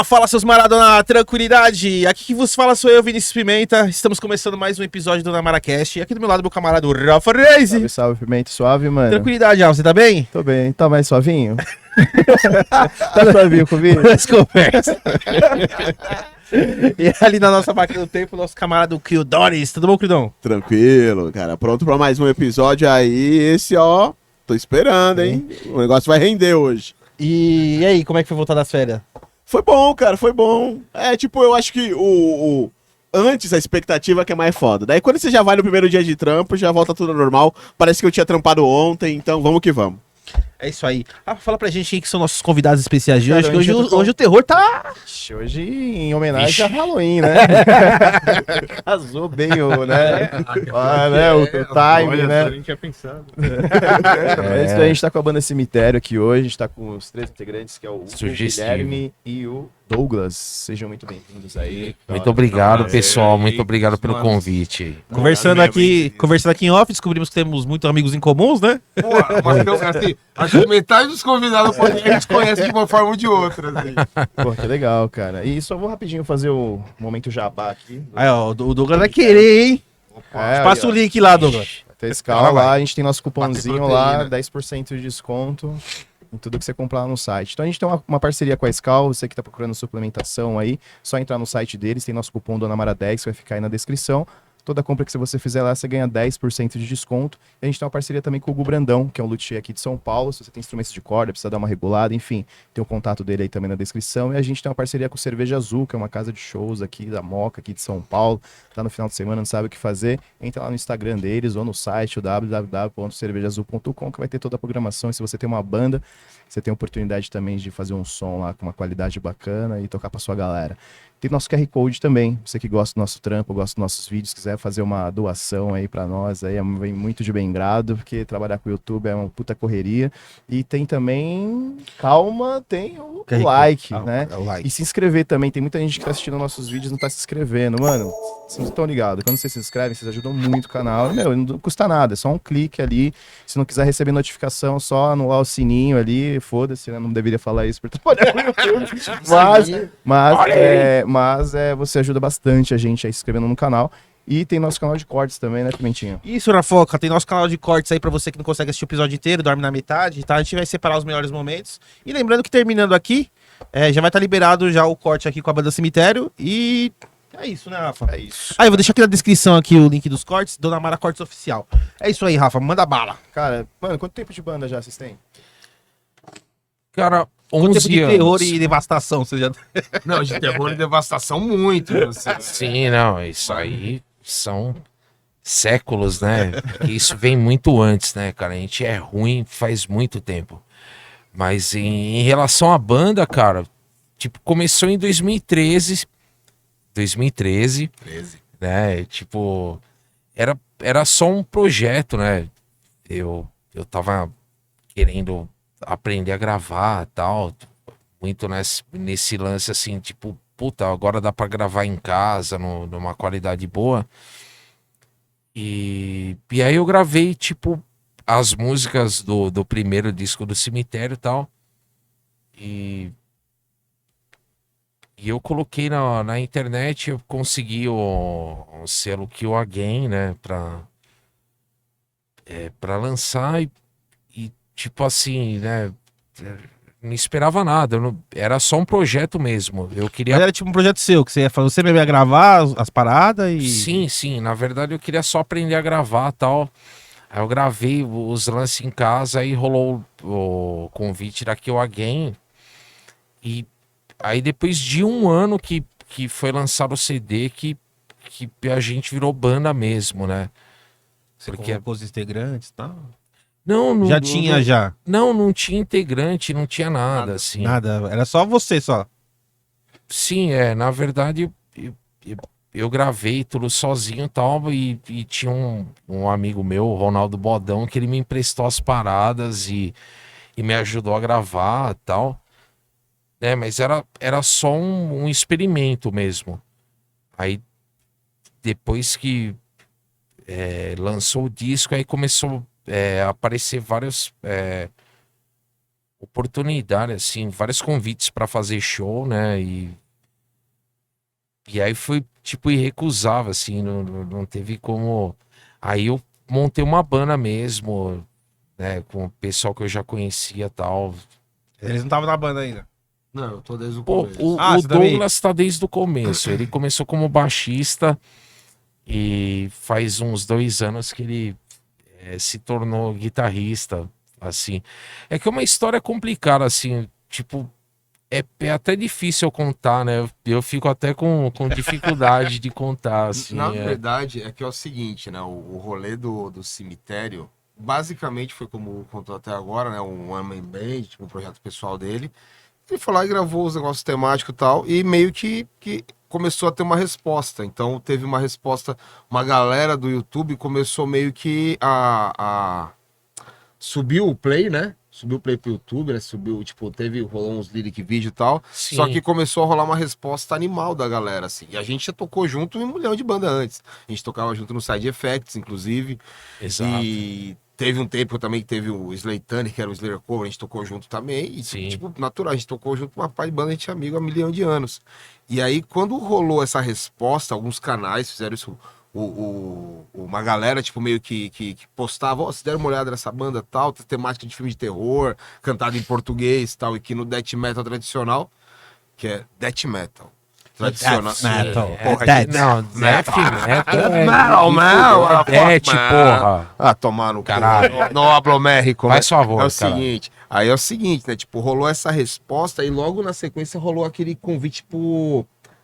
Fala, seus Maradona, tranquilidade. Aqui que vos fala sou eu, Vinícius Pimenta. Estamos começando mais um episódio do Namaracast. E aqui do meu lado, meu camarada Rafa Reis. Salve, Pimenta, suave, mano. Tranquilidade, Rafa, você tá bem? Tô bem, tá mais suavinho? Tá suavinho comigo? As conversas. E ali na nossa máquina do tempo, nosso camarada Kill Doris. Tudo bom, Cridão? Tranquilo, cara. Pronto pra mais um episódio aí. Esse, ó, tô esperando, hein? O negócio vai render hoje. E aí, como é que foi voltar das férias? Foi bom, cara, foi bom. É, tipo, eu acho que antes a expectativa que é mais foda. Daí quando você já vai no primeiro dia de trampo, já volta tudo normal. Parece que eu tinha trampado ontem, então vamos que vamos. É isso aí. Fala pra gente quem que são nossos convidados especiais de hoje, Cara, que hoje o terror tá... Hoje em homenagem a Halloween, né? Casou bem né? O time, né? A gente ia pensando. Isso aí, a gente tá com a banda Cemitério aqui hoje, a gente tá com os 3 integrantes, que é o Sugestivo. Guilherme e o Douglas. Sejam muito bem-vindos aí. Muito obrigado, pessoal. Muito obrigado pelo convite aí. Conversando aqui em off, descobrimos que temos muitos amigos em comuns, né? Pô, mas eu, assim, acho que metade dos convidados a gente conhece de uma forma ou de outra. Assim. Pô, que legal, cara. E só vou rapidinho fazer o momento jabá aqui. Aí, ó, o Douglas vai querer, hein? Passa o link lá, Douglas. Até escala lá, a gente tem nosso cupomzinho proteína. lá, 10% de desconto em tudo que você comprar lá no site. Então a gente tem uma parceria com a Skal, você que tá procurando suplementação aí, só entrar no site deles, tem nosso cupom DONAMARA10, que vai ficar aí na descrição. Toda compra que você fizer lá, você ganha 10% de desconto. E a gente tem uma parceria também com o Hugo Brandão, que é um luthier aqui de São Paulo. Se você tem instrumentos de corda, precisa dar uma regulada, enfim, tem o contato dele aí também na descrição. E a gente tem uma parceria com o Cerveja Azul, que é uma casa de shows aqui da Moca, aqui de São Paulo. Tá no final de semana, não sabe o que fazer. Entra lá no Instagram deles ou no site, o www.cervejaazul.com, que vai ter toda a programação. E se você tem uma banda, você tem a oportunidade também de fazer um som lá com uma qualidade bacana e tocar pra sua galera. Tem nosso QR Code também, você que gosta do nosso trampo, gosta dos nossos vídeos, quiser fazer uma doação aí pra nós, aí vem muito de bem-grado, porque trabalhar com o YouTube é uma puta correria. E tem também, tem o like, né? É o like. E se inscrever também, tem muita gente que tá assistindo nossos vídeos e não tá se inscrevendo. Mano, vocês não estão ligados, quando vocês se inscrevem, vocês ajudam muito o canal. Meu, não custa nada, é só um clique ali. Se não quiser receber notificação, só anular o sininho ali, foda-se, né? Não deveria falar isso por trabalhar com o YouTube. Mas você ajuda bastante a gente aí se inscrevendo no canal. E tem nosso canal de cortes também, né, Pimentinha? Isso, Rafoca, tem nosso canal de cortes aí pra você que não consegue assistir o episódio inteiro, dorme na metade, tá? A gente vai separar os melhores momentos. E lembrando que terminando aqui, já vai estar liberado já o corte aqui com a banda Cemitério. E é isso, né, Rafa? É isso. Aí, eu vou deixar aqui na descrição aqui o link dos cortes, Dona Mara Cortes Oficial. É isso aí, Rafa, manda bala. Cara, mano, quanto tempo de banda já vocês têm? Cara, Quanto 11 tempo de anos. terror e devastação você já... Não, de terror e devastação muito. Assim. Sim, não, isso aí são séculos, né? Porque isso vem muito antes, né, cara? A gente é ruim faz muito tempo. Mas em relação à banda, cara, tipo, começou em 2013. 2013, né? Tipo, era só um projeto, né? Eu tava querendo aprender a gravar e tal, muito nesse lance assim, tipo, puta, agora dá pra gravar em casa, numa qualidade boa. E aí eu gravei, tipo, as músicas do primeiro disco do Cemitério e tal. E eu coloquei na internet, eu consegui o selo Kill Again, né, pra lançar e tipo assim, né, não esperava nada, era só um projeto mesmo. Eu queria. Mas era tipo um projeto seu, que você ia fazer, você mesmo ia gravar as paradas e... Sim, na verdade eu queria só aprender a gravar e tal. Aí eu gravei os lances em casa, aí rolou o convite da Kill Again. E aí depois de um ano que foi lançado o CD, que a gente virou banda mesmo, né? Você Porque colocou os integrantes e tal? não Já tinha, já? Não tinha integrante, não tinha nada, assim. Nada, era só você, só. Sim, na verdade eu gravei tudo sozinho e tal, e tinha um amigo meu, o Ronaldo Bodão, que ele me emprestou as paradas e me ajudou a gravar e tal. Mas era só um experimento mesmo. Aí depois que lançou o disco, aí começou a aparecer vários oportunidade, assim, vários convites pra fazer show, né? E aí foi, tipo, irrecusável, assim, não teve como. Aí eu montei uma banda mesmo, né? Com o pessoal que eu já conhecia e tal. Eles não estavam na banda ainda. Não, eu tô desde o Pô, começo. o você também? Douglas tá desde o começo. Ele começou como baixista e faz uns 2 anos que ele se tornou guitarrista, assim. É que é uma história complicada, assim, tipo, é até difícil eu contar, né? Eu fico até com dificuldade de contar, assim. Na é. verdade, é que é o seguinte, né? O rolê do cemitério, basicamente foi como contou até agora, né? Um One Man Band, tipo, um projeto pessoal dele. Ele foi lá e gravou os negócios temáticos e tal, e meio que começou a ter uma resposta. Então teve uma resposta, uma galera do YouTube começou meio que a subiu o play, né? Subiu o play pro YouTube, né? Subiu, tipo, rolou uns lyric vídeo e tal. Sim. Só que começou a rolar uma resposta animal da galera, assim. E a gente já tocou junto em um milhão de banda antes. A gente tocava junto no Side Effects, inclusive. Exato. E teve um tempo também que teve o Slaytane, que era o Slayer Cover, a gente tocou junto também. E, Sim. tipo, natural, a gente tocou junto com uma par de banda, a gente é amigo há milhão de anos. E aí, quando rolou essa resposta, alguns canais fizeram isso. Uma galera, tipo, meio que postava, ó, se deram uma olhada nessa banda tal, tem temática de filme de terror, cantado em português tal, e que no death metal tradicional, que é death metal. Tradicional. Death metal. Porra, Death. Não, death metal é... Metal, Death, porra. Ah, tomar no Caralho. Não hablo México. Faz favor, É o caralho. seguinte, aí é o seguinte, né, tipo, rolou essa resposta e logo na sequência rolou aquele convite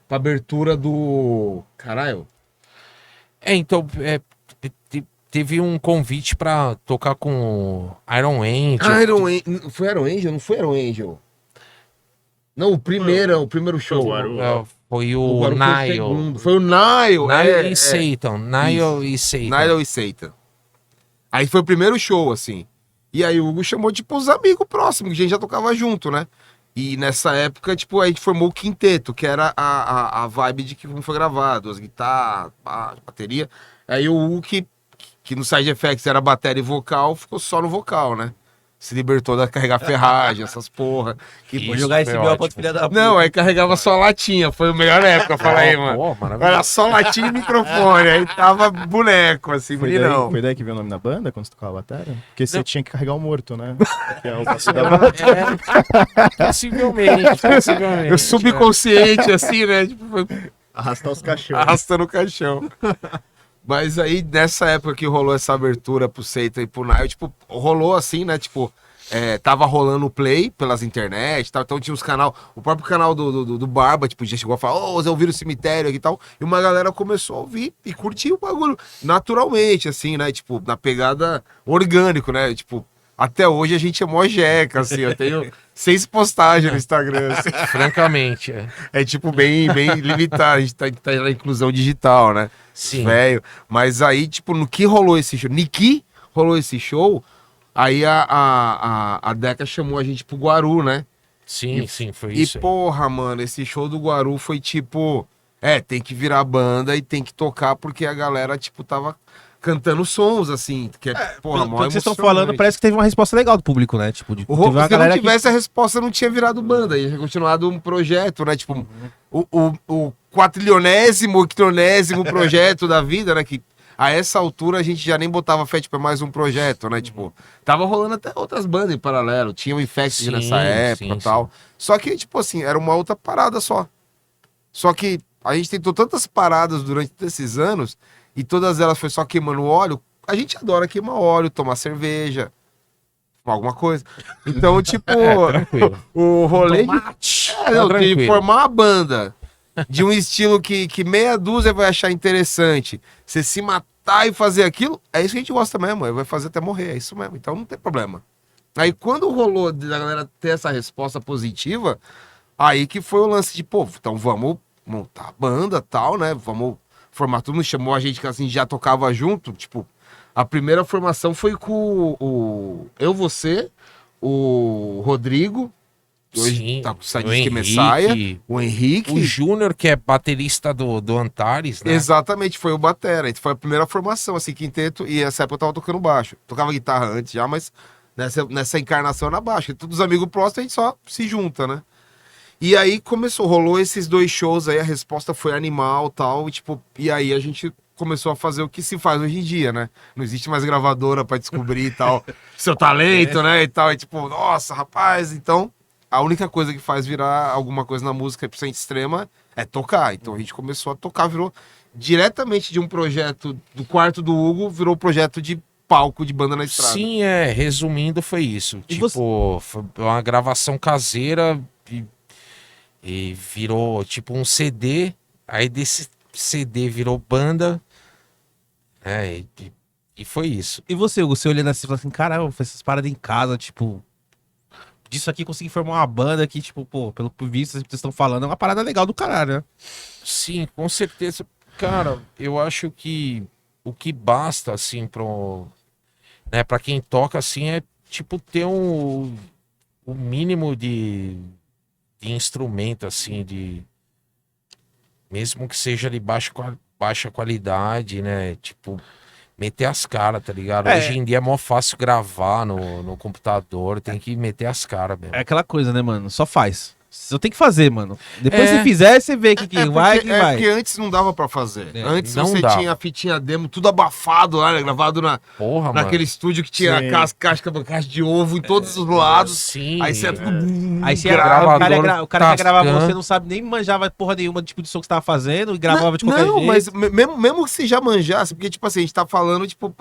pra abertura do... Caralho. Então, teve um convite pra tocar com Iron Angel. Iron Angel. Foi Iron Angel? Não foi Iron Angel? Não, o primeiro show. Foi O o Guaru foi o Nile. segundo. Foi o Nile. Nile e Satan. Nile e Satan. Nile e Satan. Aí foi o primeiro show, assim. E aí o Hugo chamou, tipo, os amigos próximos, que a gente já tocava junto, né? E nessa época, tipo, a gente formou o quinteto, que era a vibe de que como foi gravado, as guitarras, a bateria. Aí o Hugo, que no Side Effects era bateria e vocal, ficou só no vocal, né? Se libertou da carregar ferragem, essas porra. Isso, Vou jogar esse foi B.O. pra ótimo. filha da puta. Não, aí carregava só latinha, foi a melhor época, fala aí, mano. Pô, maravilhoso. Era só latinha e microfone, aí tava boneco, assim, meninão. Foi daí que veio o nome da banda, quando você tocava a bateria? Porque você tinha que carregar o morto, né? Que é o passo da banda. Possivelmente. Eu subconsciente, assim, né? Tipo, foi Arrastar os cachorros. arrastando o caixão. Mas aí, nessa época que rolou essa abertura pro Seita e pro Nile, tipo, rolou assim, né? Tipo, tava rolando o play pelas internet, tal, então tinha os canal, o próprio canal do Barba, tipo, já chegou a falar, ô, você ouviram o cemitério aqui e tal, e uma galera começou a ouvir e curtir o bagulho naturalmente, assim, né? Tipo, na pegada orgânico, né? Tipo, até hoje a gente é mó jeca, assim, eu tenho 6 postagens no Instagram, assim. Francamente, é. É tipo bem limitado, a gente tá na inclusão digital, né? Sim. Velho. Mas aí, tipo, no que rolou esse show? Niki rolou esse show, aí a Deca chamou a gente pro Guaru, né? Sim, sim, foi E isso. aí. porra, mano, esse show do Guaru foi tipo... tem que virar banda e tem que tocar porque a galera, tipo, tava cantando sons, assim, que porra, Pelo mó que vocês estão emocionante. falando, parece que teve uma resposta legal do público, né? Tipo, O teve uma se não galera que... tivesse a resposta, não tinha virado banda, ia ter continuado um projeto, né? Tipo, o quatrilionésimo, octonésimo projeto da vida, né? Que a essa altura a gente já nem botava fé, tipo, é mais um projeto, né? Tipo, tava rolando até outras bandas em paralelo, tinha o Infected Sim, nessa época e sim, tal. Só que, tipo assim, era uma outra parada só. Só que a gente tentou tantas paradas durante esses anos e todas elas foi só queimando óleo. A gente adora queimar óleo, tomar cerveja, alguma coisa. Então, tipo, Tranquilo. o rolê de tranquilo. formar uma banda de um estilo que meia dúzia vai achar interessante, você se matar e fazer aquilo, é isso que a gente gosta mesmo, vai fazer até morrer, é isso mesmo, então não tem problema. Aí quando rolou da galera ter essa resposta positiva, aí que foi o lance de, pô, então vamos montar a banda tal, né, vamos formar tudo, chamou a gente que assim já tocava junto, tipo, a primeira formação foi com você, o Rodrigo, que hoje Sim, tá com o o Sadisk Henrique, Messiah, o Henrique. O Júnior, que é baterista do Antares, né? Exatamente, foi o batera. Foi a primeira formação, assim, quinteto, e essa época eu tava tocando baixo. Tocava guitarra antes já, mas nessa encarnação na baixa. Todos os amigos próximos a gente só se junta, né? E aí rolou esses 2 shows aí, a resposta foi animal tal, e tipo, e aí a gente começou a fazer o que se faz hoje em dia, né? Não existe mais gravadora pra descobrir e tal, seu talento, né, e tal, e tipo, nossa, rapaz, então a única coisa que faz virar alguma coisa na música, principalmente extrema, é tocar. Então a gente começou a tocar, virou diretamente de um projeto do quarto do Hugo, virou projeto de palco de banda na estrada. Sim, resumindo, foi isso. E Tipo, foi uma gravação caseira e virou tipo um CD. Aí desse CD virou banda. E foi isso. E você, Hugo, você olhando assim, falando assim, caramba, eu fiz essas paradas em casa, tipo, disso aqui consegui formar uma banda que, tipo, pô, pelo visto, vocês estão falando, é uma parada legal do caralho, né? Sim, com certeza. Cara, eu acho que o que basta, assim, pra quem toca, assim, é, tipo, ter o mínimo de instrumento, assim, mesmo que seja de baixa qualidade, né? Tipo, meter as caras, tá ligado? Hoje em dia é mó fácil gravar no computador, tem que meter as caras mesmo. É aquela coisa, né, mano? Só faz. Só tem que fazer, mano. Depois se fizer, você vê que vai, que vai. Porque antes não dava pra fazer. Antes não você dava. tinha a fitinha demo, tudo abafado lá, né? Gravado Porra, naquele estúdio que tinha caixa de ovo em todos os lados. Sim. Aí você era tudo... Aí você Gravador o cara que gravava tascando. você não sabe nem manjava porra nenhuma do tipo de som que você tava fazendo e gravava de qualquer Não, jeito. mas mesmo que você já manjasse, porque, tipo assim, a gente tá falando, tipo,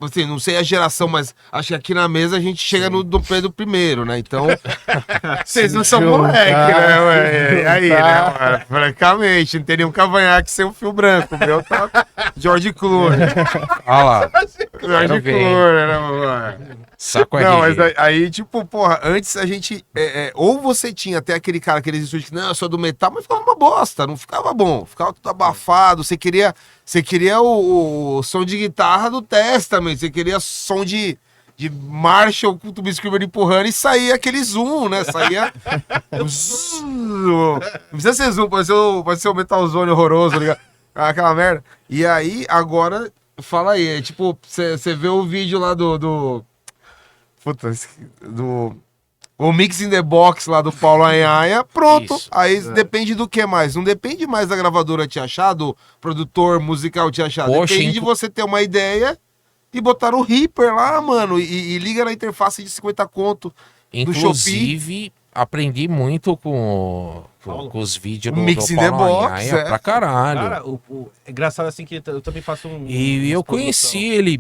assim, não sei a geração, mas acho que aqui na mesa a gente chega no Dom Pedro I, né? Então, vocês não são moleque, né? Ué? Aí, né? Ué? Francamente, não tem nenhum cavanhaque sem o fio branco. O meu tá George Clooney. Olha lá. George ver. Clooney, né, mano? Saco Não, RG. mas aí, tipo, porra, antes a gente. Ou você tinha até aqueles estúdios que, não, eu sou do metal, mas ficava uma bosta, não ficava bom, ficava tudo abafado. Você queria o som de guitarra do Testament, você queria som de Marshall com o Tubo Screamer empurrando e saía aquele zoom, né? Saía. Não precisa ser zoom, pode ser o Metalzone horroroso, ligado? Aquela merda. E aí, agora, fala aí, tipo, você vê o vídeo lá do o Mix in the Box lá do Paulo Anhaia, pronto. Isso. Aí depende do que mais? Não depende mais da gravadora te achar, do produtor musical te achar. Poxa, Depende de você ter uma ideia e botar o Reaper lá, mano, e liga na interface de 50 conto do Shopee. Inclusive, aprendi muito com os vídeos O Mix in do the Paulo Box, Anhaia pra caralho. Cara, é engraçado assim que eu também faço E eu umas conheci ele,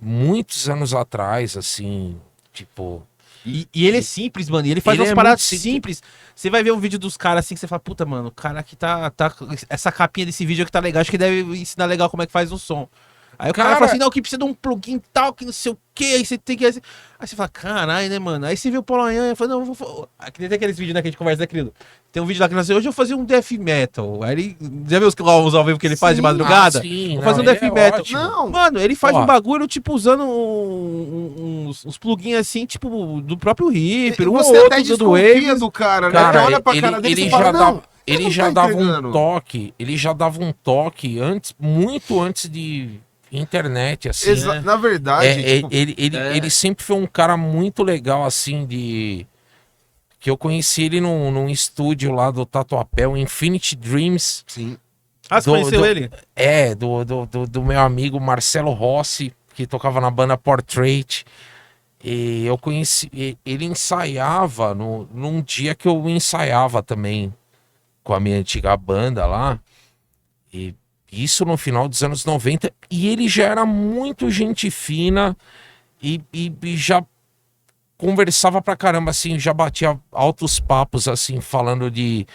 muitos anos atrás, assim, tipo... E ele é simples, mano. E ele faz Ele umas é paradas muito simples. Você vai ver um vídeo dos caras assim que você fala, puta, mano, o cara aqui tá. Essa capinha desse vídeo aqui tá legal. Acho que deve ensinar legal como é que faz um som. Aí o cara Cara- fala assim, não, que precisa de um plugin tal, que não sei o que. Aí você tem que. Aí você fala, caralho, né, mano? Aí você vê o Paulo Anhan e fala, não, aqui tem aqueles vídeos, né, que a gente conversa, né, querido? Tem um vídeo lá que nós hoje eu vou fazer um death metal. Aí ele. Já viu os ao vivo que ele faz de madrugada? sim, Vou fazer um não, death ele é metal. ótimo. Não, Mano, ele faz Ó. um bagulho, tipo, usando uns plugins assim, tipo, do próprio Reaper, um ou você até outro do desconfia Waves. do cara, né? Cara, Você olha pra cara dele e ele fala, já não, dava, ele não já tá dava entregando. um toque, antes, muito antes de internet, assim. Na verdade, tipo, Ele sempre foi um cara muito legal, assim, que eu conheci ele num estúdio lá do Tatuapé, o Infinity Dreams. sim. Ah, você conheceu ele? Do meu amigo Marcelo Rossi, que tocava na banda Portrait. E eu conheci, ele ensaiava num dia que eu ensaiava também com a minha antiga banda lá. E isso no final dos anos 90. E ele já era muito gente fina e já conversava pra caramba, assim, já batia altos papos, assim, falando de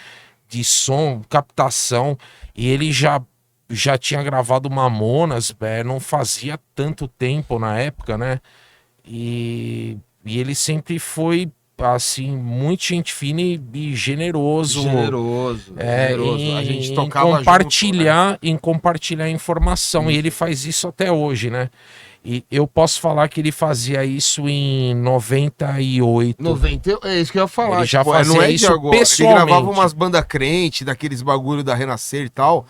som, captação. E ele já tinha gravado Mamonas, não fazia tanto tempo na época, né? E ele sempre foi, assim, muito gente fina e generoso. Generoso. A gente Em tocava compartilhar, em compartilhar informação. E ele faz isso até hoje, né? E eu posso falar que ele fazia isso em 98. 90, é isso que eu ia falar. Ele já não fazia é de isso agora. pessoalmente. Ele gravava umas bandas crente, daqueles bagulho da Renascer e tal.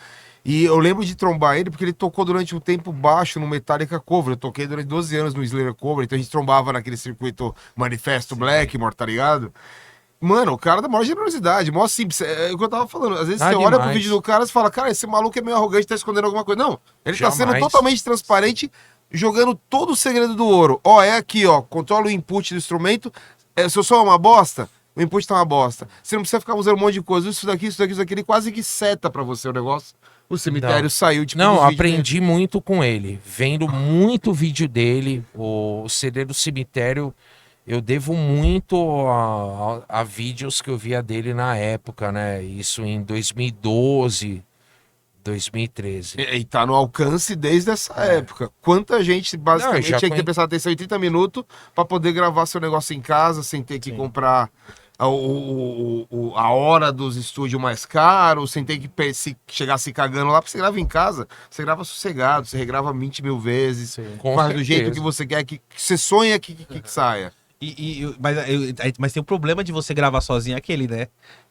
E eu lembro de trombar ele porque ele tocou durante um tempo baixo no Metallica Cover. Eu toquei durante 12 anos no Slayer Cover, então a gente trombava naquele circuito Manifesto Blackmore, tá ligado? Mano, o cara da maior generosidade, maior simples. É o que eu tava falando. Às vezes Ah, você olha pro demais. vídeo do cara e fala, cara, esse maluco é meio arrogante, tá escondendo alguma coisa. Não, ele tá sendo Jamais. totalmente transparente, jogando todo o segredo do ouro. Ó, é aqui, ó, controla o input do instrumento. Se o som é uma bosta, o input tá uma bosta. Você não precisa ficar usando um monte de coisa. Isso daqui, isso daqui, isso daqui. Ele quase que seta pra você o negócio. O cemitério Não. saiu, tipo, Não, dos vídeos aprendi muito com ele. Vendo muito vídeo dele, o CD do Cemitério, eu devo muito a vídeos que eu via dele na época, né? Isso em 2012, 2013. E tá no alcance desde essa época. Quanta gente basicamente Não, já tinha que ter conhe- prestado atenção em 30 minutos pra poder gravar seu negócio em casa sem ter que comprar a hora dos estúdios mais caros, sem ter que chegar se cagando lá, porque você grava em casa, você grava sossegado, você regrava 20 mil vezes, Com faz do jeito certeza. que você quer, que você sonha que saia. Mas tem um problema de você gravar sozinho aquele, né?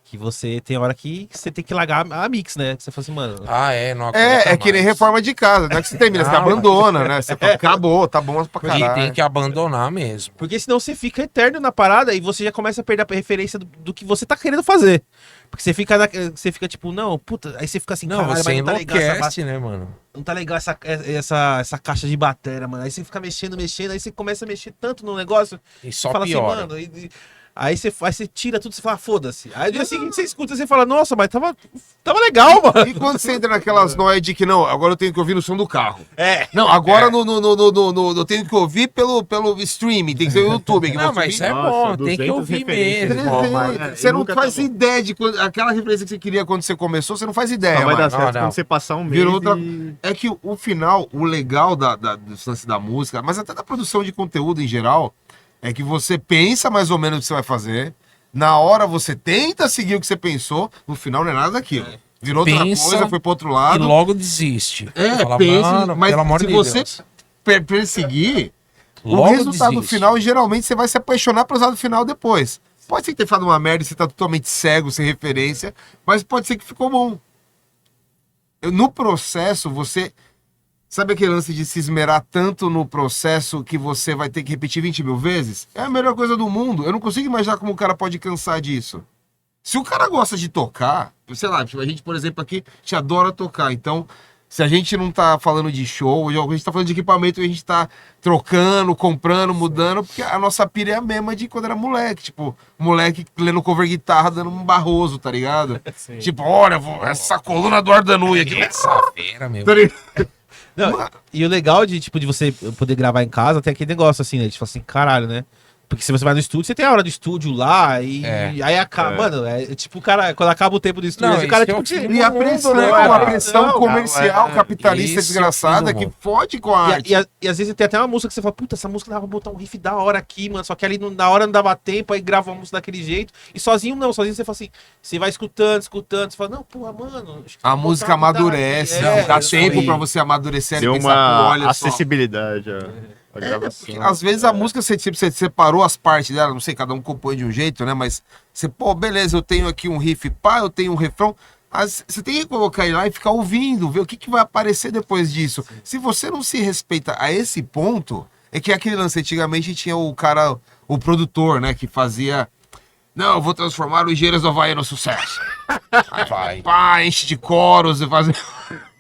Que você tem hora que você tem que largar a mix, né? Que você fala assim, mano. Ah, é, não aguenta É que nem mais. reforma de casa, não é que você termina, você Não, abandona, né? Você fala, acabou, tá bom pra E caralho. tem que abandonar mesmo. Porque senão você fica eterno na parada e você já começa a perder a referência do que você tá querendo fazer. Porque você fica, você fica tipo, não, puta, aí você fica assim, Não, caralho, você mas não tá legal essa enlouquece, né, mano? não tá legal essa caixa de bateria, mano. Aí você fica mexendo, aí você começa a mexer tanto no negócio. E só fala piora. assim, mano. Aí você tira tudo e fala, foda-se. Aí no dia seguinte você escuta e você fala, nossa, mas tava legal, mano. E quando você entra naquelas noias de que não, agora eu tenho que ouvir no som do carro. É. Não, agora eu tenho que ouvir pelo streaming, tem que ser o YouTube. Que Não, você mas é Nossa, bom, tem que 200 ouvir referências. mesmo. Ó, mas- Você e não nunca faz tá bom. ideia de aquela referência que você queria quando você começou, você não faz ideia. Só vai dar mano. certo não. quando você passar um mês Virou outra- e... É que o final, o legal do lance da música, mas até da produção de conteúdo em geral, é que você pensa mais ou menos o que você vai fazer, na hora você tenta seguir o que você pensou, no final não é nada daquilo. Virou outra Pensa coisa, foi pro outro E lado. logo desiste. Fala, Pensa, mano, mas pelo amor se de você Deus. perseguir, o Logo resultado desiste. final, geralmente você vai se apaixonar pelo resultado final depois. Pode ser que tenha ficado uma merda e você tá totalmente cego, sem referência, mas pode ser que ficou bom. No processo, você... Sabe aquele lance de se esmerar tanto no processo que você vai ter que repetir 20 mil vezes? É a melhor coisa do mundo. Eu não consigo imaginar como o cara pode cansar disso. Se o cara gosta de tocar, sei lá, tipo, a gente, por exemplo, aqui, a gente adora tocar. Então, se a gente não tá falando de show, a gente tá falando de equipamento, a gente tá trocando, comprando, mudando, porque a nossa pira é a mesma de quando era moleque. Tipo, moleque lendo cover guitarra, dando um barroso, tá ligado? Tipo, olha, essa coluna do Ardanui aqui. Terça-feira, meu. Tá ligado? Não, e o legal de, tipo, de você poder gravar em casa, tem aquele negócio assim, né? Tipo assim, caralho, né? Porque se você vai no estúdio, você tem a hora do estúdio lá e aí acaba. Mano, é tipo, o cara, quando acaba o tempo do estúdio, Não, o cara, isso é tipo, o fim E a do pressão, mundo, né, uma cara? pressão Não, comercial, não, capitalista isso desgraçada é o fim do que mundo. fode com a arte. E às vezes tem até uma música que você fala, puta, essa música dava pra botar um riff da hora aqui, mano. Só que ali na hora não dava tempo, aí grava uma música daquele jeito. E sozinho não, sozinho você fala assim, você vai escutando, você fala, não, porra, mano. acho que A tem que música botar uma guitarra amadurece, aqui. dá isso tempo aí. pra você amadurecer Deu e pensar, pô, uma olha só. acessibilidade à gravação. Porque, às vezes a música, você separou as partes dela, não sei, cada um compõe de um jeito, né? Mas você, pô, beleza, eu tenho aqui um riff, pá, eu tenho um refrão. Você tem que colocar ele lá e ficar ouvindo, ver o que vai aparecer depois disso. Se você não se respeita a esse ponto, é que aquele lance, antigamente tinha o cara, o produtor, né, que fazia... Não, eu vou transformar o Engenheiros do Havaí no sucesso. Vai. Pá, enche de coros e faz...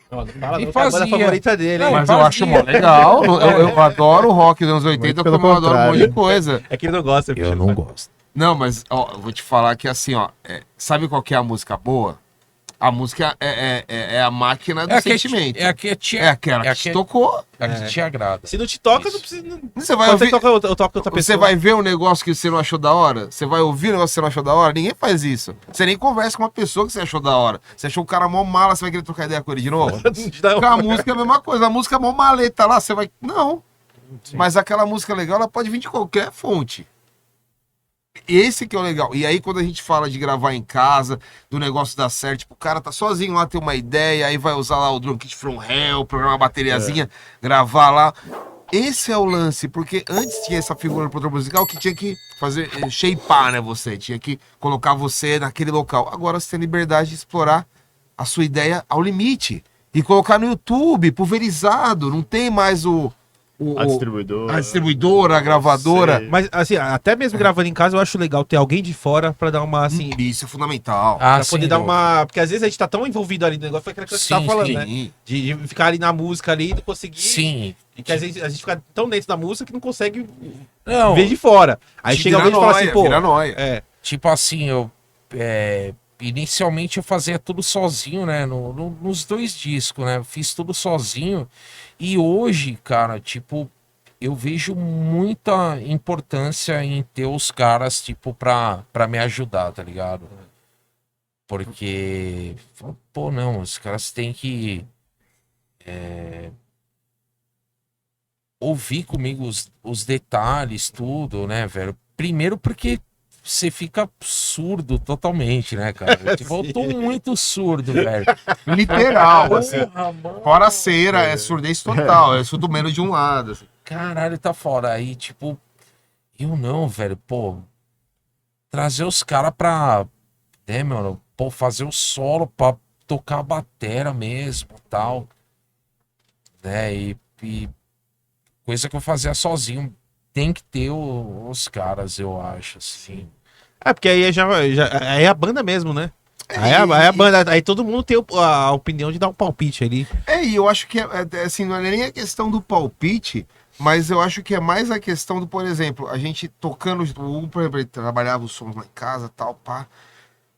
Não, não fala, E não, que é a banda fazia. favorita dele, hein? Não, Mas eu acho mó legal. Eu adoro o rock dos anos 80, pelo como eu adoro um monte de contrário. coisa. É que ele não gosta. Eu não gosto. Não, mas ó, eu vou te falar que assim, ó, sabe qual que é a música boa? A música é a máquina do sentimento. É a que te, É aquela que te tocou. é a que te agrada. Se não te toca, Isso. não precisa. Não... Você vai Pode ser ouvir, que eu toco outra pessoa. você vai ver um negócio que você não achou da hora? Você vai ouvir um negócio que você não achou da hora? Ninguém faz isso. Você nem conversa com uma pessoa que você achou da hora. Você achou o cara mó mala, você vai querer trocar ideia com ele de novo? Com a música é a mesma coisa. A música é mó maleta lá, você vai... Não. Mas aquela música legal, ela pode vir de qualquer fonte. Esse que é o legal. E aí, quando a gente fala de gravar em casa, do negócio dar certo, tipo, o cara tá sozinho lá, tem uma ideia, aí vai usar lá o Drum Kit From Hell, programar uma bateriazinha, gravar lá. Esse é o lance, porque antes tinha essa figura do produtor musical que tinha que fazer, shapear, né, você, tinha que colocar você naquele local. Agora você tem liberdade de explorar a sua ideia ao limite. e colocar no YouTube, pulverizado. Não tem mais A distribuidora. a distribuidora, a gravadora. Sei. Mas, assim, até mesmo gravando em casa, eu acho legal ter alguém de fora pra dar uma, assim... Isso é fundamental. Ah, Pra poder dar uma... Porque às vezes a gente tá tão envolvido ali no negócio, foi aquela coisa que você tava Sim, falando, sim. né? De ficar ali na música ali e não conseguir... Sim. E que às vezes a gente fica tão dentro da música que não consegue Não, ver de fora. Aí Te chega vira alguém e fala nóia, assim, pô... vira nóia. É, tipo assim, inicialmente eu fazia tudo sozinho, né? Nos 2 discos, né? Eu fiz tudo sozinho. E hoje, cara, tipo, eu vejo muita importância em ter os caras, tipo, pra me ajudar, tá ligado? Porque, pô, não, os caras têm que ouvir comigo os detalhes, tudo, né, velho? Primeiro porque você fica surdo totalmente, né, cara? Tipo, eu tô muito surdo, velho. Literal, assim. Porra, mano. Fora a cera, é surdez total. É surdo menos de um lado. Assim. Caralho, tá fora. Aí, tipo, eu não, velho, pô, trazer os caras pra, né, mano, pô, fazer o solo pra tocar a batera mesmo, tal, né, e coisa que eu fazia sozinho, tem que ter os caras, eu acho, assim. porque aí aí é a banda mesmo, né? Aí é a banda, aí todo mundo tem a opinião de dar um palpite ali. E eu acho que, assim, não é nem a questão do palpite, mas eu acho que é mais a questão do, por exemplo, a gente tocando, por exemplo, ele trabalhava os sons lá em casa, tal, pá.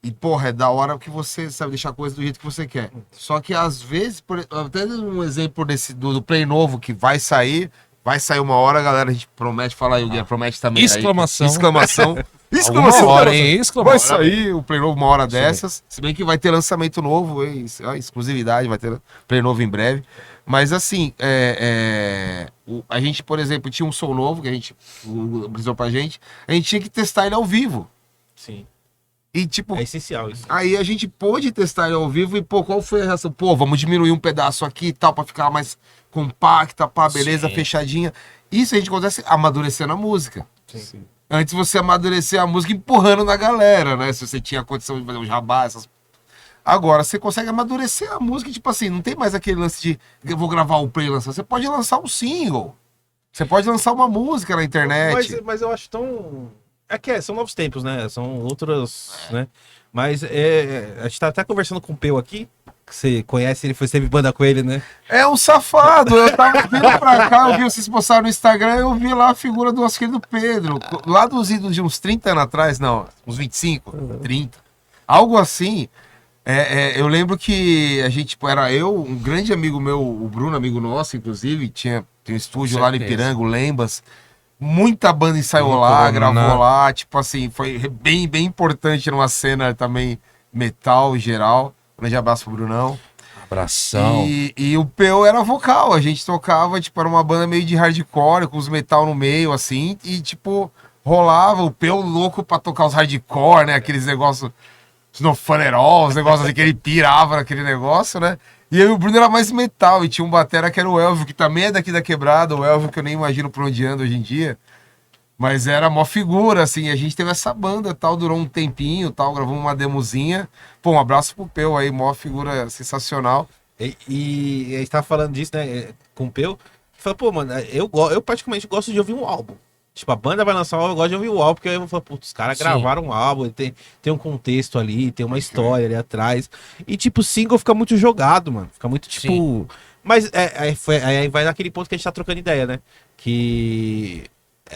E, porra, é da hora que você sabe deixar a coisa do jeito que você quer. Só que, às vezes, até um exemplo do Play novo que vai sair uma hora, galera, a gente promete, fala aí, o Guilherme promete também. Exclamação. Aí, exclamação. Alguma hora, hein? Vai Exclamação. sair o Play novo uma hora dessas, se bem que vai ter lançamento novo, exclusividade, vai ter Play novo em breve. Mas, assim, a gente, por exemplo, tinha um som novo que a gente apresentou pra gente, a gente tinha que testar ele ao vivo. Sim. E, tipo, É essencial isso. aí a gente pôde testar ele ao vivo e, pô, qual foi a reação? Pô, vamos diminuir um pedaço aqui e tal, pra ficar mais compacta, pá, beleza, Sim. fechadinha. Isso a gente acontece amadurecendo a música. Sim. Antes você amadurecer a música empurrando na galera, né? Se você tinha condição de fazer um jabá, essas... Agora, você consegue amadurecer a música, tipo assim, não tem mais aquele lance de eu vou gravar o play e lançar. Você pode lançar um single. Você pode lançar uma música na internet. Mas eu acho tão... são novos tempos, né? São outros, né? Mas a gente tá até conversando com o Peu aqui, que você conhece, ele teve banda com ele, né? É um safado. Eu tava vindo pra cá, eu vi vocês postaram no Instagram, eu vi lá a figura do nosso querido Pedro. Lá dos idos de uns 30 anos atrás, não, uns 25, 30. Algo assim. Eu lembro que a gente, tipo, era eu, um grande amigo meu, o Bruno, amigo nosso, inclusive, tem um estúdio lá no certeza. Ipiranga, o Lembas. Muita banda ensaiou Muito lá, bom, gravou né? lá, tipo assim, foi bem, bem importante numa cena também metal em geral. Grande abraço pro Brunão. Abração. E o Peu era vocal, a gente tocava, tipo, era uma banda meio de hardcore, com os metal no meio, assim, e, tipo, rolava o Peu louco pra tocar os hardcore, né, aqueles negócios, Snowfunerol, os negócios assim, que ele pirava naquele negócio, né, e aí o Bruno era mais metal, e tinha um batera que era o Elvio, que também é daqui da Quebrada, o Elvio que eu nem imagino por onde anda hoje em dia, mas era mó figura, assim, a gente teve essa banda, tal, durou um tempinho, tal, gravamos uma demozinha. Pô, um abraço pro Peu aí, mó figura sensacional. E a gente tava falando disso, né, com o Peu. Falei, pô, mano, eu particularmente gosto de ouvir um álbum. Tipo, a banda vai lançar um álbum, eu gosto de ouvir o álbum, porque aí eu falo, putz, os caras Sim. gravaram um álbum, tem um contexto ali, tem uma história ali atrás. E, tipo, o single fica muito jogado, mano. Fica muito, tipo... Sim. Mas aí vai naquele ponto que a gente tá trocando ideia, né? Que...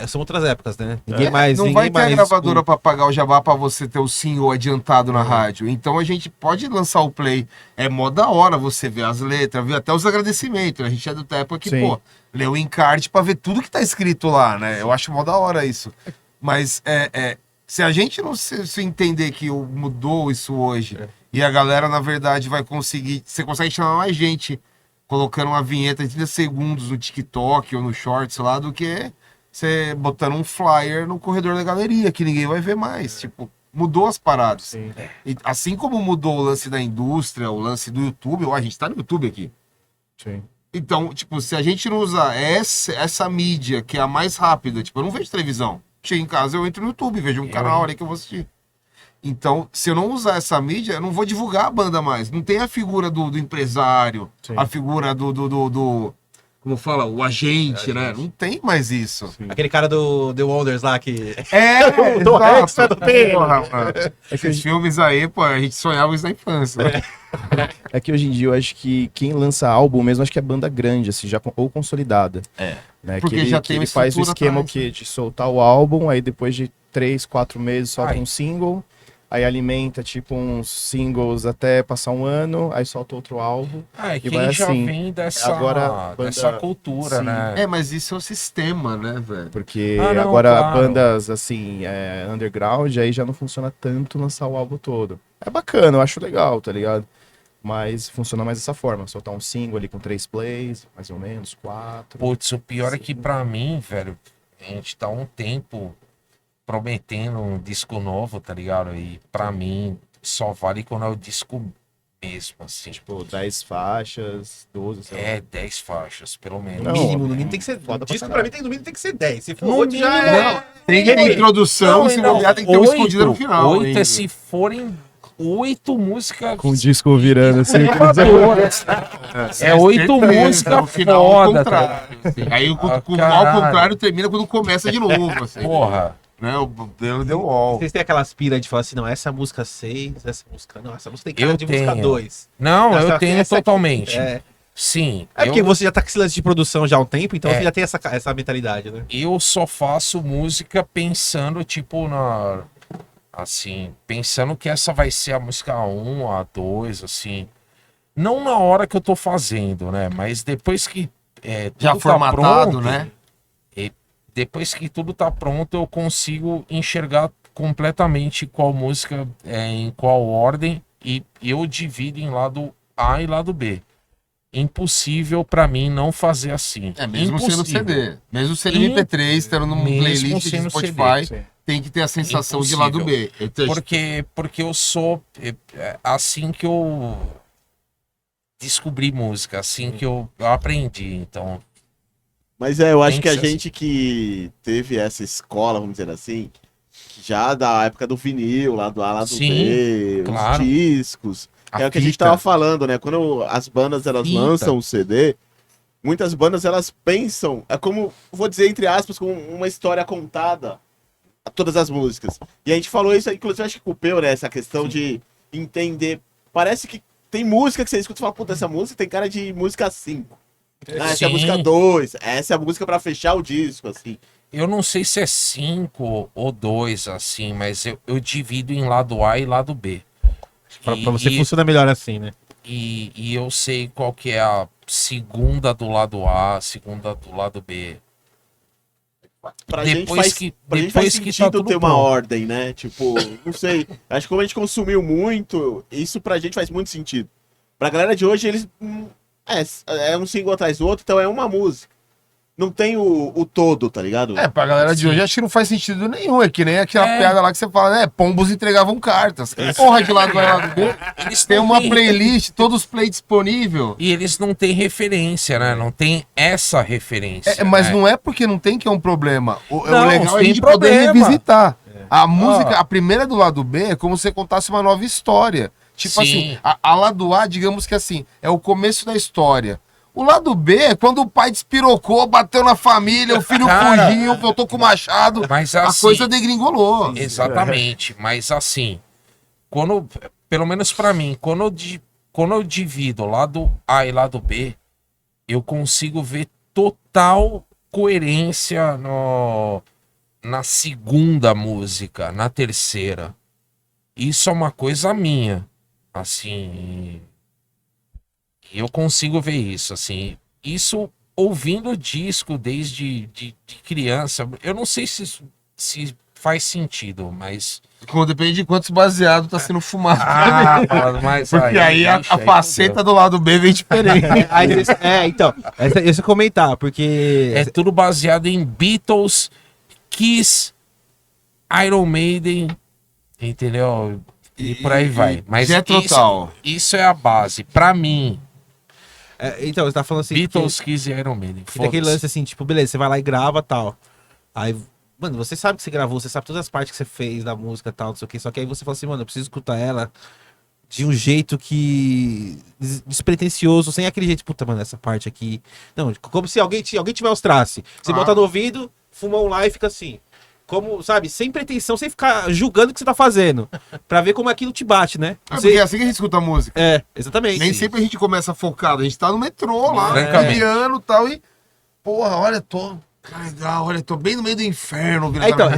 são outras épocas, né? Ninguém mais. Não ninguém vai ter a mais, gravadora tipo, pra pagar o jabá pra você ter o single adiantado na rádio. Então a gente pode lançar o play. É mó da hora você ver as letras, ver até os agradecimentos. A gente é do tempo que, Sim. pô, lê o encarte pra ver tudo que tá escrito lá, né? Eu acho mó da hora isso. Mas se a gente não se entender que mudou isso hoje e a galera, na verdade, vai conseguir. Você consegue chamar mais gente colocando uma vinheta de 30 segundos no TikTok ou no Shorts lá do que você botando um flyer no corredor da galeria, que ninguém vai ver mais. Tipo, mudou as paradas. Sim. E assim como mudou o lance da indústria, o lance do YouTube, ó, a gente tá no YouTube aqui. Sim. Então, tipo, se a gente não usar essa mídia, que é a mais rápida, tipo, eu não vejo televisão. Chego em casa, eu entro no YouTube, vejo um canal ali que eu vou assistir. Então, se eu não usar essa mídia, eu não vou divulgar a banda mais. Não tem a figura do empresário, Sim. a figura do como fala, o agente, né? Não tem mais isso. Aquele cara do The Wonders lá que. É, Do Rex, do Pedro. Porra, mano. Esses filmes aí, pô, a gente sonhava isso na infância. Né? É que hoje em dia eu acho que quem lança álbum mesmo, acho que é banda grande, assim, já ou consolidada. É. Né? Porque que ele, já que tem ele uma faz o estrutura esquema o atrás, quê? De soltar o álbum, aí depois de 3, 4 meses solta Ai. um single, aí alimenta tipo uns singles até passar um ano, aí solta outro álbum. Ah, é E quem vai já assim. vem dessa, Agora, banda- dessa cultura, Sim. né? É, mas isso é o sistema, né, velho? Porque Ah, não, agora claro. bandas assim, underground, aí já não funciona tanto lançar o álbum todo. É bacana, eu acho legal, tá ligado? Mas funciona mais dessa forma, soltar um single ali com 3 plays, mais ou menos, 4. Putz, o pior é que Sim. pra mim, velho, a gente tá há um tempo prometendo um disco novo, tá ligado? E pra mim só vale quando é o disco mesmo, assim. Tipo, 10 faixas, 12, sei lá. É 10 faixas, pelo menos. Não, Mínimo, no mínimo tem que ser. foda pra Disco caralho. pra mim tem, no mínimo tem que ser 10. Se for No 8 já mínimo, é. Tem que ter introdução, se bobear, tem que ter uma escondida no final. 8 ainda. é se forem 8 músicas. Com o disco virando assim. inovadoras. É 8 músicas no final, ao foda, contrário. cara. assim. Aí o Ah, ao caralho. contrário termina quando começa de novo. Assim. Porra. Né? O deu all. Vocês têm aquela aspira de falar assim, não, essa música 6, essa música. Não, essa música tem cara Eu de música tenho. 2. Não, Essa- eu tenho essa aqui- totalmente. É. Sim. É porque eu, você já tá com esse lance de produção já há um tempo, então É. você já tem essa mentalidade, né? eu só faço música pensando, tipo, na. Assim, pensando que essa vai ser a música 1, a 2, assim. Não na hora que eu tô fazendo, né? Mas depois que. Já tudo formatado, pronto, né? Depois que tudo tá pronto, eu consigo enxergar completamente qual música é em qual ordem e eu divido em lado A e lado B. Impossível pra mim não fazer assim. É, mesmo sendo Impossível. CD. Mesmo sendo MP3, estando numa Mesmo playlist de sendo Spotify, CD. tem que ter a sensação Impossível. de lado B. Então, Porque eu sou assim que eu descobri música, assim que eu aprendi. Então, Mas eu acho Tem que a que ser gente que teve essa escola, vamos dizer assim, já da época do vinil, lá do A, lá do Sim, B, claro. os discos. a É o que a gente fita- tava falando, né? Quando as bandas elas Fita. lançam o CD, muitas bandas elas pensam, é como, vou dizer entre aspas, com uma história contada a todas as músicas. E a gente falou isso, inclusive acho que com o Peu, né? Essa questão de entender. Parece que tem música que você escuta e fala, puta, essa música tem cara de música 5. Ah, essa é a Sim. música 2, essa é a música pra fechar o disco, assim. Eu não sei se é 5 ou 2, assim, mas eu divido em lado A e lado B. Pra E- você e- funciona melhor assim, né? E eu sei qual que é a segunda do lado A, a segunda do lado B. Pra Depois gente faz, que- pra gente depois faz que tá sentido tudo ter uma pronto. ordem, né? Tipo, não sei. Acho que como a gente consumiu muito, isso pra gente faz muito sentido. Pra galera de hoje, eles. É um single atrás do outro, então é uma música. Não tem o todo, tá ligado? É, pra galera de Sim. hoje acho que não faz sentido nenhum. É que nem aquela É. piada lá que você fala, né? Pombos entregavam cartas. Porra, de lado vai lado B. Eles Tem não uma têm- playlist, todos os play disponível. E eles não têm referência, né? Não tem essa referência. Mas né? não é porque não tem que é um problema. O Não, legal é a tem gente poder problema. revisitar. A música, a primeira do lado B é como se você contasse uma nova história. Tipo Sim. assim, a lado A, digamos que assim, é o começo da história. O lado B é quando o pai despirocou, bateu na família, o filho Cara, fugiu, voltou com o machado. Mas A assim, coisa degringolou. exatamente. Mas assim, quando, pelo menos pra mim, quando eu divido lado A e lado B, eu consigo ver total coerência na segunda música, na terceira. Isso é uma coisa minha. Assim, eu consigo ver isso, assim. Isso ouvindo o disco desde de criança. Eu não sei se faz sentido, mas. Depende de quantos baseados tá sendo fumado. Mas Porque aí a ixi, aí faceta do lado B vem diferente. Então, esse eu ia comentar, porque. é tudo baseado em Beatles, Kiss, Iron Maiden, entendeu? E por aí vai. Mas Jethro isso, Tull. isso é a base. Pra mim, Então, você tá falando assim. Beatles, Kiss e Iron Maiden. Que tem aquele Foda-se. lance assim, tipo, beleza, você vai lá e grava tal. Aí Mano, você sabe que você gravou, você sabe todas as partes que você fez da música e tal, não sei o que. Só que aí você fala assim, mano, eu preciso escutar ela de um jeito que... despretensioso, sem aquele jeito, puta, mano, essa parte aqui... Não, como se alguém te mostrasse. Você bota no ouvido, fuma um lá e fica assim. Como, sabe, sem pretensão, sem ficar julgando o que você tá fazendo. Pra ver como aquilo te bate, né? Porque é assim que a gente escuta a música. Exatamente. Nem sempre a gente começa focado, a gente tá no metrô lá, É. caminhando e tal, e... Porra, olha, tô... Legal, olha, tô bem no meio do inferno. É, então,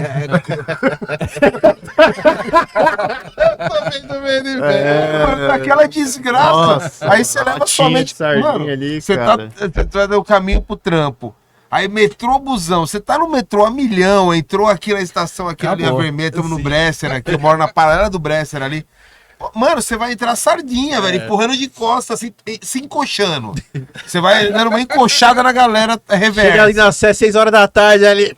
Tô bem no meio do inferno. Mano, daquela desgraça. Nossa, Aí você leva somente... sardinha ali, Você cara. tá no caminho pro trampo. Aí metrô, busão, você tá no metrô a milhão, entrou aqui na estação, aqui na linha Acabou. vermelha, estamos no Bresser aqui, eu moro na paralela do Bresser ali. Mano, você vai entrar sardinha, velho, empurrando de costas, assim, se encoxando. Você vai dando uma encoxada na galera chega ali reversa. na Sé, 6 horas da tarde ali.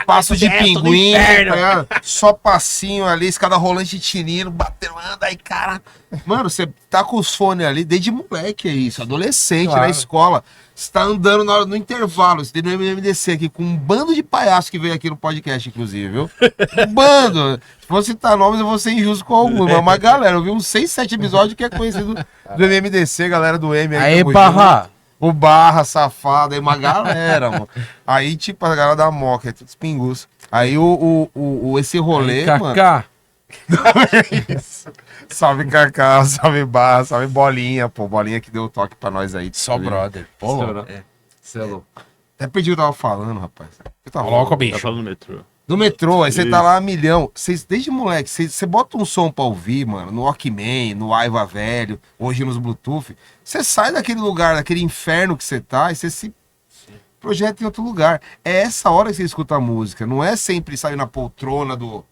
Passo de Direto do pinguim, inferno. tá ligado? Só passinho ali, escada rolante tinindo, batendo, anda aí, cara. Mano, você tá com os fones ali, desde moleque é isso, adolescente Claro. na escola. Você tá andando no intervalo, você tem no MMDC aqui, com um bando de palhaço que veio aqui no podcast, inclusive, viu? Um bando. Se for citar nomes, eu vou ser injusto com algum, mas uma galera, eu vi uns 6, 7 episódios que é conhecido do MMDC, galera do M aí. Aí, tamo Barra. junto. O Barra, safado, aí uma galera, mano. Aí, tipo, a galera da Moca, é tudo pingus. Aí esse rolê, Aí, mano. Kaká. Salve Cacá, salve Barra, salve Bolinha, pô. Bolinha que deu o toque pra nós aí. Só brother. Pô, louco. Cê é louco. Até perdi o que eu tava falando, rapaz. Eu tava Coloca o falando. bicho. falando no metrô. No metrô, aí você Isso. tá lá a milhão. Cês, desde moleque, você bota um som pra ouvir, mano, no Walkman, no Aiva Velho, hoje nos Bluetooth. Você sai daquele lugar, daquele inferno que você tá, e você se projeta em outro lugar. É essa hora que você escuta a música. Não é sempre sair na poltrona do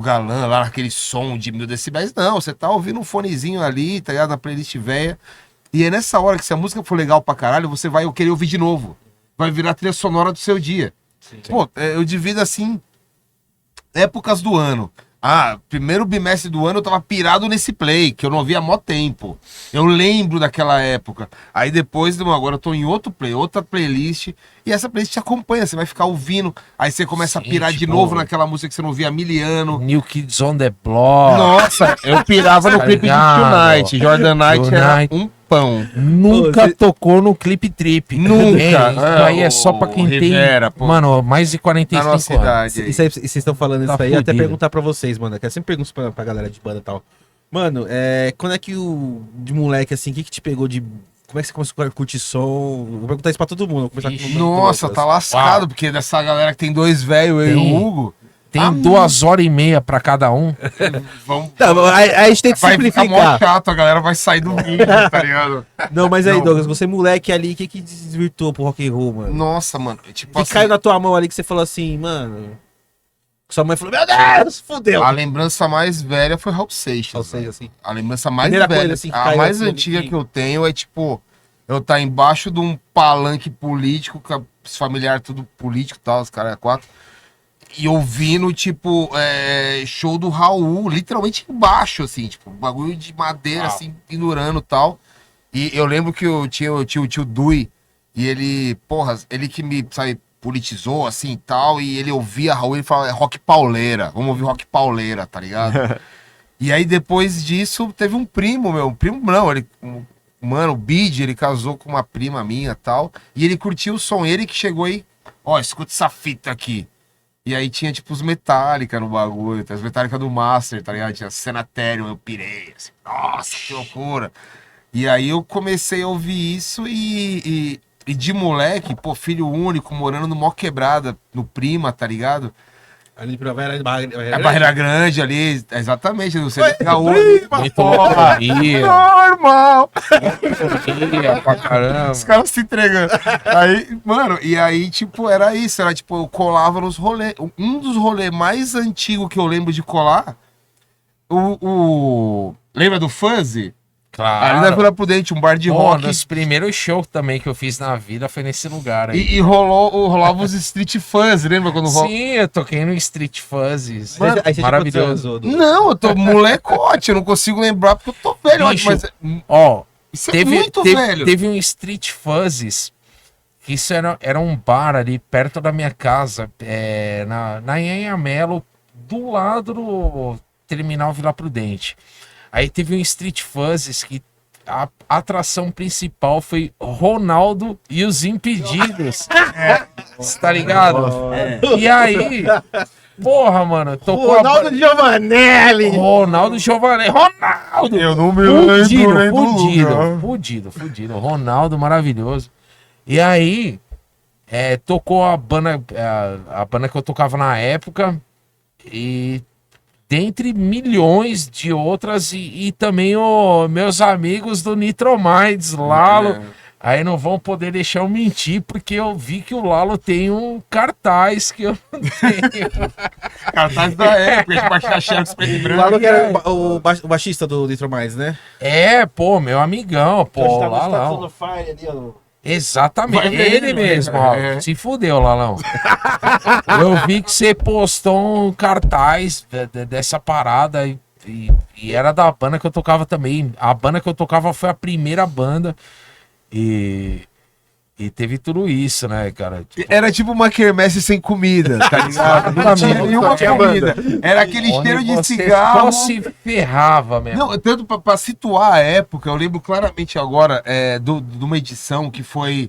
galã, lá naquele som de 1000 decibéis. Não, você tá ouvindo um fonezinho ali, tá ligado? Na playlist velha. E é nessa hora que se a música for legal pra caralho, você vai querer ouvir de novo. Vai virar a trilha sonora do seu dia. Pô, eu divido assim, épocas do ano. Primeiro bimestre do ano eu tava pirado nesse play, que eu não ouvia há mó tempo. Eu lembro daquela época. Aí depois, agora eu tô em outro play, outra playlist. E essa playlist te acompanha, você vai ficar ouvindo. Aí você começa Sim, a pirar de tipo, novo naquela música que você não via há 1000 anos. New Kids on the Block. Nossa, eu pirava no Tá clipe de ligado? Tonight. Jordan Knight era Tonight. um pão. Nunca Ô, cê- tocou no Clip Trip. Nunca. Isso aí é só pra quem Rivera, tem, pô. mano, mais de Na 45 nossa anos. idade aí. E vocês estão falando Tá isso aí, até fudido. perguntar pra vocês, mano. Que eu sempre pergunto pra galera de banda e tal. Mano, quando é que de moleque, assim, o que te pegou de... Como é que você começou a curtir som? Vou perguntar isso pra todo mundo. Vou começar Ixi. com Nossa, Lucas. tá lascado, Uau. porque dessa galera que tem dois velhos, eu e Tem. o Hugo. Tem 2h30 pra cada um. Vamos. Não, aí a gente tem que Vai ficar mó simplificar. chato, a galera vai sair do vídeo, tá ligado? Não, mas aí, Não. Douglas, você moleque ali, o que desvirtuou pro rock and roll, mano? Nossa, mano. Tipo O que assim, caiu na tua mão ali que você falou assim, mano... Sua mãe falou, meu Deus, fudeu. a lembrança mais velha foi Raul Seixas. Ou seja, velho. assim, A lembrança mais Primeira velha, coisa, assim, que a caiu mais assim, antiga assim. que eu tenho é tipo, eu tá embaixo de um palanque político, com os familiares tudo político e tal, os caras é 4. E ouvindo, tipo, show do Raul, literalmente embaixo, assim, tipo, bagulho de madeira, assim, pendurando e tal. E eu lembro que eu tinha o tio Dui, e ele, porra, ele que me, sabe, politizou, assim, e tal, e ele ouvia Raul, ele falava, é rock pauleira, vamos ouvir rock pauleira, tá ligado? E aí, depois disso, teve um primo, mano, o Bid, ele casou com uma prima minha e tal, e ele curtiu o som, ele que chegou aí, ó, escuta essa fita aqui. E aí tinha, tipo, os Metallica no bagulho, tá? Os Metallica do Master, tá ligado? Tinha Sanatorium, eu pirei, assim, nossa, que loucura. E aí eu comecei a ouvir isso e de moleque, pô, filho único, morando no mó quebrada, no Prima, tá ligado? ali de Primavera, Barreira É Barreira Grande ali, exatamente, no centro da Muito motoria, normal! pra caramba. Os caras se entregando. Aí, mano, e aí, tipo, era isso. Era tipo, eu colava nos rolês. Um dos rolês mais antigos que eu lembro de colar, lembra do Fuzzy? Ali na Claro. Vila Prudente, um bar de Pô, rock. nos primeiros shows também que eu fiz na vida foi nesse lugar aí. E rolava os Street Fuzz, lembra quando rolava? Sim, eu toquei no Street Fuzzies. Aí você tinha Maravilhoso. quantos anos, Douglas? Não, eu tô molecote, eu não consigo lembrar porque eu tô velho, Bicho, mas Ó, isso é muito velho. teve um Street Fuzzies que isso era um bar ali perto da minha casa, na Anhangamelo, do lado do Terminal Vila Prudente. Aí teve um Street Fuzzes que a atração principal foi Ronaldo e os Impedidos. Você tá ligado? E aí, porra, mano, tocou Ronaldo Giovanelli! Ronaldo Giovanelli. Ronaldo! Eu não me lembro nem do lugar. Fudido. Ronaldo maravilhoso. E aí, tocou a banda que eu tocava na época. E dentre milhões de outras, e também meus amigos do Nitromides, Lalo. Aí não vão poder deixar eu mentir, porque eu vi que o Lalo tem um cartaz que eu não tenho. Cartaz da época, de baixar chefe preto e branco. Claro que era o baixista do Litro Mais, né? Pô, meu amigão, pô, Tá Lalão. Fire ali, ó. Exatamente, Vai ver, ele mesmo, ó. é. Se fudeu, Lalão. Eu vi que você postou um cartaz dessa parada e era da banda que eu tocava também. A banda que eu tocava foi a primeira banda e teve tudo isso, né, cara? Tipo, Era tipo uma quermesse sem comida, tá ligado? Não tinha nenhuma comida. Era aquele onde cheiro de você cigarro. só se ferrava mesmo. Não, tanto pra situar a época, eu lembro claramente agora de uma edição que foi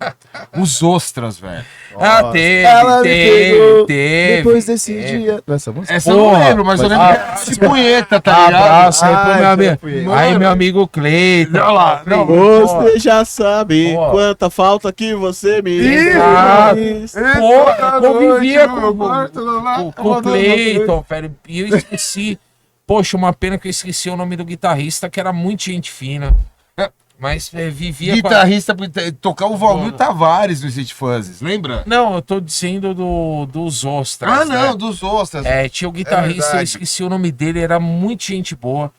os Ostras, velho. Ah, teve. Depois desse teve. dia. Essa música? Essa eu não Porra, lembro, mas eu lembro mas- que era de punheta, tá ligado? Abraço aí pro meu amigo. foi. Aí, meu amigo Cleiton. Olha lá, não, Você já sabe Ó. quanta falta que você me Exato. fez. Porra, convivia com o o Cleiton, velho. E eu esqueci. Poxa, uma pena que eu esqueci o nome do guitarrista, que era muito gente fina. Mas vivia com a... Guitarrista tocar o Valmir Tavares no Street Fuzzes, lembra? Não, eu tô dizendo dos Ostras. Ah, né? não, dos Ostras. Tinha o guitarrista, eu verdade. esqueci o nome dele, era muito gente boa.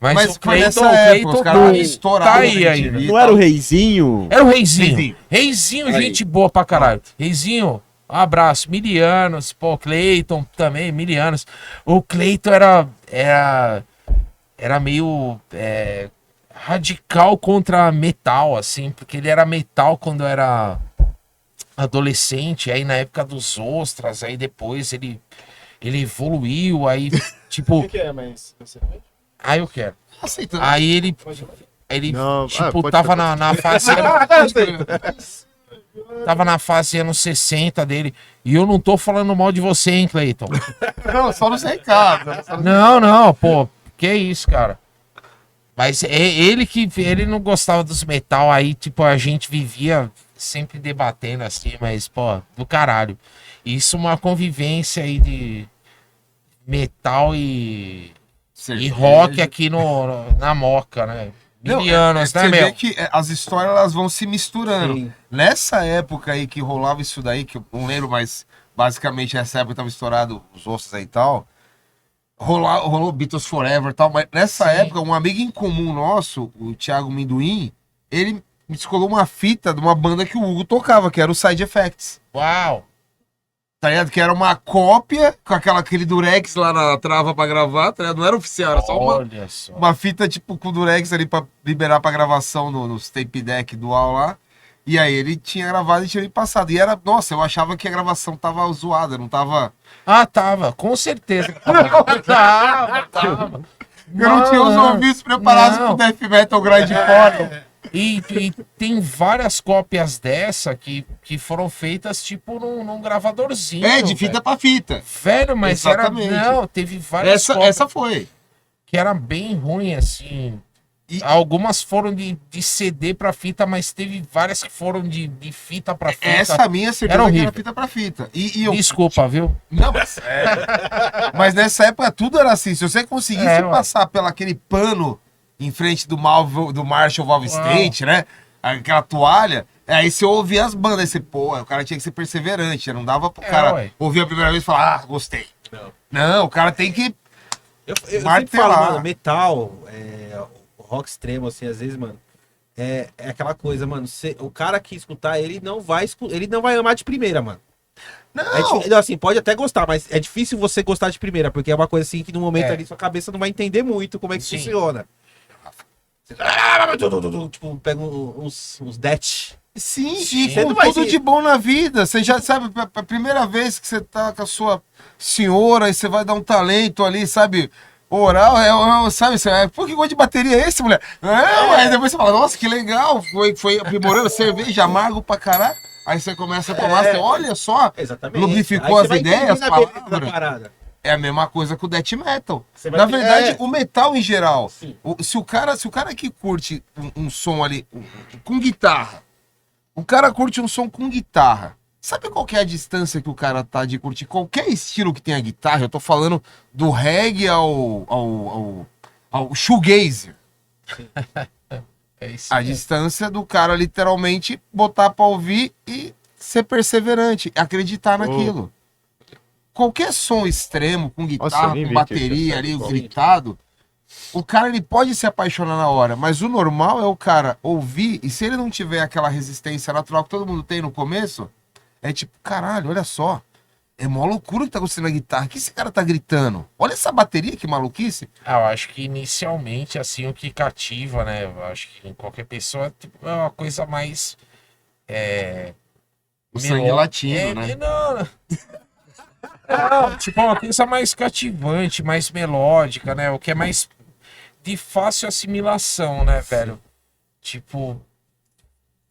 Mas o Foi nessa Cleiton, época, os caras tá estouraram aí na ainda. MTV e Não tal. era o Reizinho? Era o Reizinho. Reizinho. Reizinho, Aí. gente boa pra caralho. Reizinho, um abraço. Milianos, pô, Cleiton também, Milianos. O Cleiton era meio radical contra metal, assim, porque ele era metal quando era adolescente, aí na época dos Ostras, aí depois ele evoluiu, aí, tipo, que é, mas... aí eu quero. Aceitando. Aí ele Não, tipo, pode tava ficar. na fase. Tava na fase anos 60 dele. E eu não tô falando mal de você, hein, Cleiton? Não, só nos recados. Não, pô. Que isso, cara. Mas ele não gostava dos metal, aí, tipo, a gente vivia sempre debatendo assim, mas, pô, do caralho. Isso uma convivência aí de metal e rock aqui na Moca, né? Milianos, né, Você meu? vê que as histórias elas vão se misturando. Sim. Nessa época aí que rolava isso daí, que eu não lembro, mas basicamente nessa época tava estourado os ossos aí e tal. Rolou Beatles Forever e tal, mas nessa Sim. época, um amigo em comum nosso, o Thiago Minduim, ele me descolou uma fita de uma banda que o Hugo tocava, que era o Side Effects. Uau! Tá ligado? Que era uma cópia com aquele durex lá na trava pra gravar, tá ligado? Não era oficial, era só Olha só. uma fita tipo com durex ali pra liberar pra gravação nos tape deck dual lá. E aí ele tinha gravado e tinha me passado. E era, nossa, eu achava que a gravação tava zoada, não tava. Ah, tava, com certeza. Tava. Eu não tinha os ouvidos preparados Não. pro death metal grindcore. E tem várias cópias dessa que foram feitas tipo num gravadorzinho. É, de fita pra fita. Velho, mas Exatamente. era. Não, teve várias cópias Essa foi. que era bem ruim, assim. E- Algumas foram de CD pra fita, mas teve várias que foram de fita pra fita. Essa minha certeza Era que horrível. era fita pra fita. E eu. Desculpa, viu? Não, mas, mas nessa época tudo era assim. Se você conseguisse É, ué. passar pelaquele pano em frente do Marshall Valve State, né? Aquela toalha, aí você ouvia as bandas, aí você, pô, o cara tinha que ser perseverante, não dava pro cara ué. ouvir a primeira vez e falar, ah, gostei. Não, o cara tem que. Eu sempre Martelar. falo, mano, metal, rock extremo, assim, às vezes, mano, é aquela coisa, mano, o cara que escutar, ele não vai amar de primeira, mano. Não, Assim, pode até gostar, mas é difícil você gostar de primeira, porque é uma coisa assim que no momento É. ali sua cabeça não vai entender muito como é que Sim. funciona. Tipo, pega uns death Sim, Sim. e Você com não vai tudo se- de bom na vida. Você já sabe, a primeira vez que você tá com a sua senhora e você vai dar um talento ali, sabe? Oral, sabe? Pô, que gosto de bateria é esse, mulher? Não, aí depois você fala, nossa, que legal. Foi aprimorando, cerveja amargo pra caralho. Aí você começa a tomar, você olha só, Exatamente. lubrificou Aí as você vai ideias, entendendo a beleza da palavras. parada. É a mesma coisa com o death metal. Você vai Na ter- verdade, é. o metal em geral, Sim. se o cara que curte um som ali com guitarra, o cara curte um som com guitarra. Sabe qual que é a distância que o cara tá de curtir qualquer estilo que tenha guitarra? Eu tô falando do reggae ao shoegaze. É isso. A distância do cara literalmente botar pra ouvir e ser perseverante, acreditar naquilo. Qualquer som extremo, com Nossa, guitarra, eu nem com vi que bateria esse ali, é o bom. gritado, o cara ele pode se apaixonar na hora, mas o normal é o cara ouvir, e se ele não tiver aquela resistência natural que todo mundo tem no começo, é tipo, caralho, olha só, é mó loucura que tá acontecendo na guitarra, o que esse cara tá gritando? Olha essa bateria, que maluquice. Eu acho que inicialmente, assim, o que cativa, né? Eu acho que em qualquer pessoa tipo, é uma coisa mais. O sangue latino, né? Não. Não, tipo, é uma coisa mais cativante, mais melódica, né? O que é mais de fácil assimilação, né, velho? Tipo,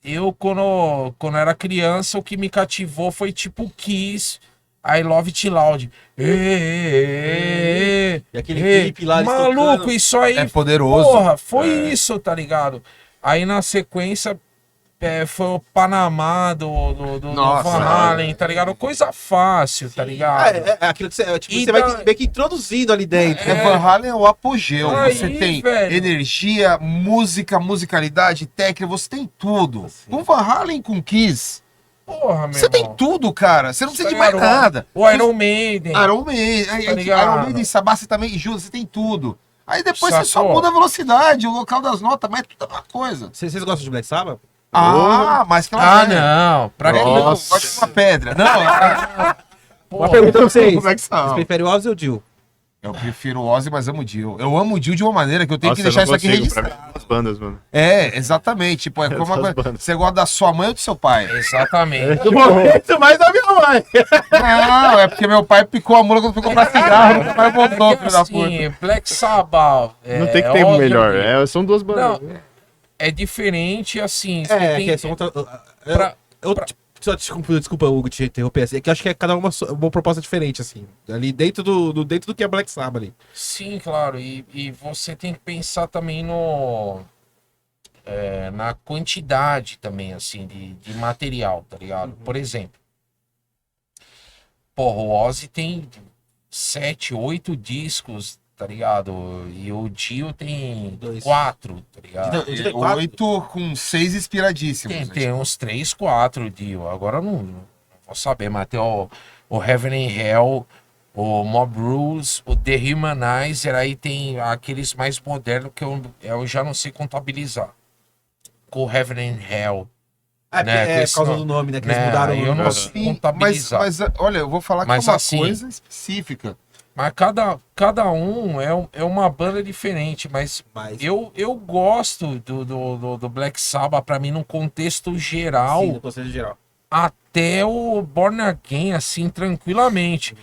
eu quando era criança, o que me cativou foi tipo Kiss, I Love It Loud. E aquele clipe lá, eles Maluco, tocando. isso aí. É poderoso. Porra, foi isso, tá ligado? Aí na sequência foi o Panamá do Nossa, Van Halen, tá ligado? Coisa fácil, tá ligado? É aquilo que você, tipo, E você vai da- meio que introduzindo ali dentro. O Van Halen é o apogeu. Aí, Você tem velho. energia, música, musicalidade, técnica, você tem tudo. Com Van Halen com Kiss, Porra, meu você tem irmão. tudo, cara. Você não precisa de Tá mais ligado? nada. O Iron Maiden. Iron Maiden, Tá ligado? Iron Maiden, Sabá, você também ajuda, você tem tudo. Aí depois você só Sacou? muda a velocidade, o local das notas, mas é tudo a mesma coisa. Vocês gostam de Black Sabbath? Ah, mas que Ah, ela não. Pra que Nossa. Vai com uma pedra. Não, Uma pergunta pra vocês. como é que são? Vocês preferem o Ozzy ou o Jill? Eu prefiro o Ozzy, mas amo o Dio. Eu amo o Dio de uma maneira que eu tenho Nossa, que deixar eu não isso aqui consigo, registrado. pra mim, as bandas, mano. É, exatamente. Tipo, é como uma Essas coisa. bandas. Você gosta da sua mãe ou do seu pai? Exatamente. No momento, mais da minha mãe. Não, é porque meu pai picou a mula quando foi comprar cigarro. Meu pai voltou, filho da puta. Assim, Black Sabbath. Não tem que ter Ozzy, melhor. São duas bandas. Não, é diferente, assim. você É, tem- que são outra. pra- Só desculpa, Hugo, te interromper. Assim, é que eu acho que é cada uma proposta diferente, assim. Ali dentro do que é Black Sabbath ali. Sim, claro. E você tem que pensar também na quantidade também, assim, de material, tá ligado? Por exemplo, porra, o Ozzy tem 7, 8 discos, tá ligado? E o Dio tem Dois. 4, tá ligado? Tem quatro? 8 com 6 inspiradíssimos. Tem, né? tem uns 3, 4 Dio. Agora eu não vou saber, mas tem o Heaven and Hell, o Mob Rules, o The Humanizer, aí tem aqueles mais modernos que eu já não sei contabilizar. Com o Heaven and Hell. É, Né, com por esse causa nome. do nome, né? Que eles Né, mudaram aí o eu nome. não Sim, sei contabilizar. mas olha, eu vou falar que Mas é uma assim- coisa específica. Mas cada um é uma banda diferente, mas Mas, eu gosto do Black Sabbath, pra mim, num contexto geral, sim, no conselho geral. até o Born Again, assim, tranquilamente.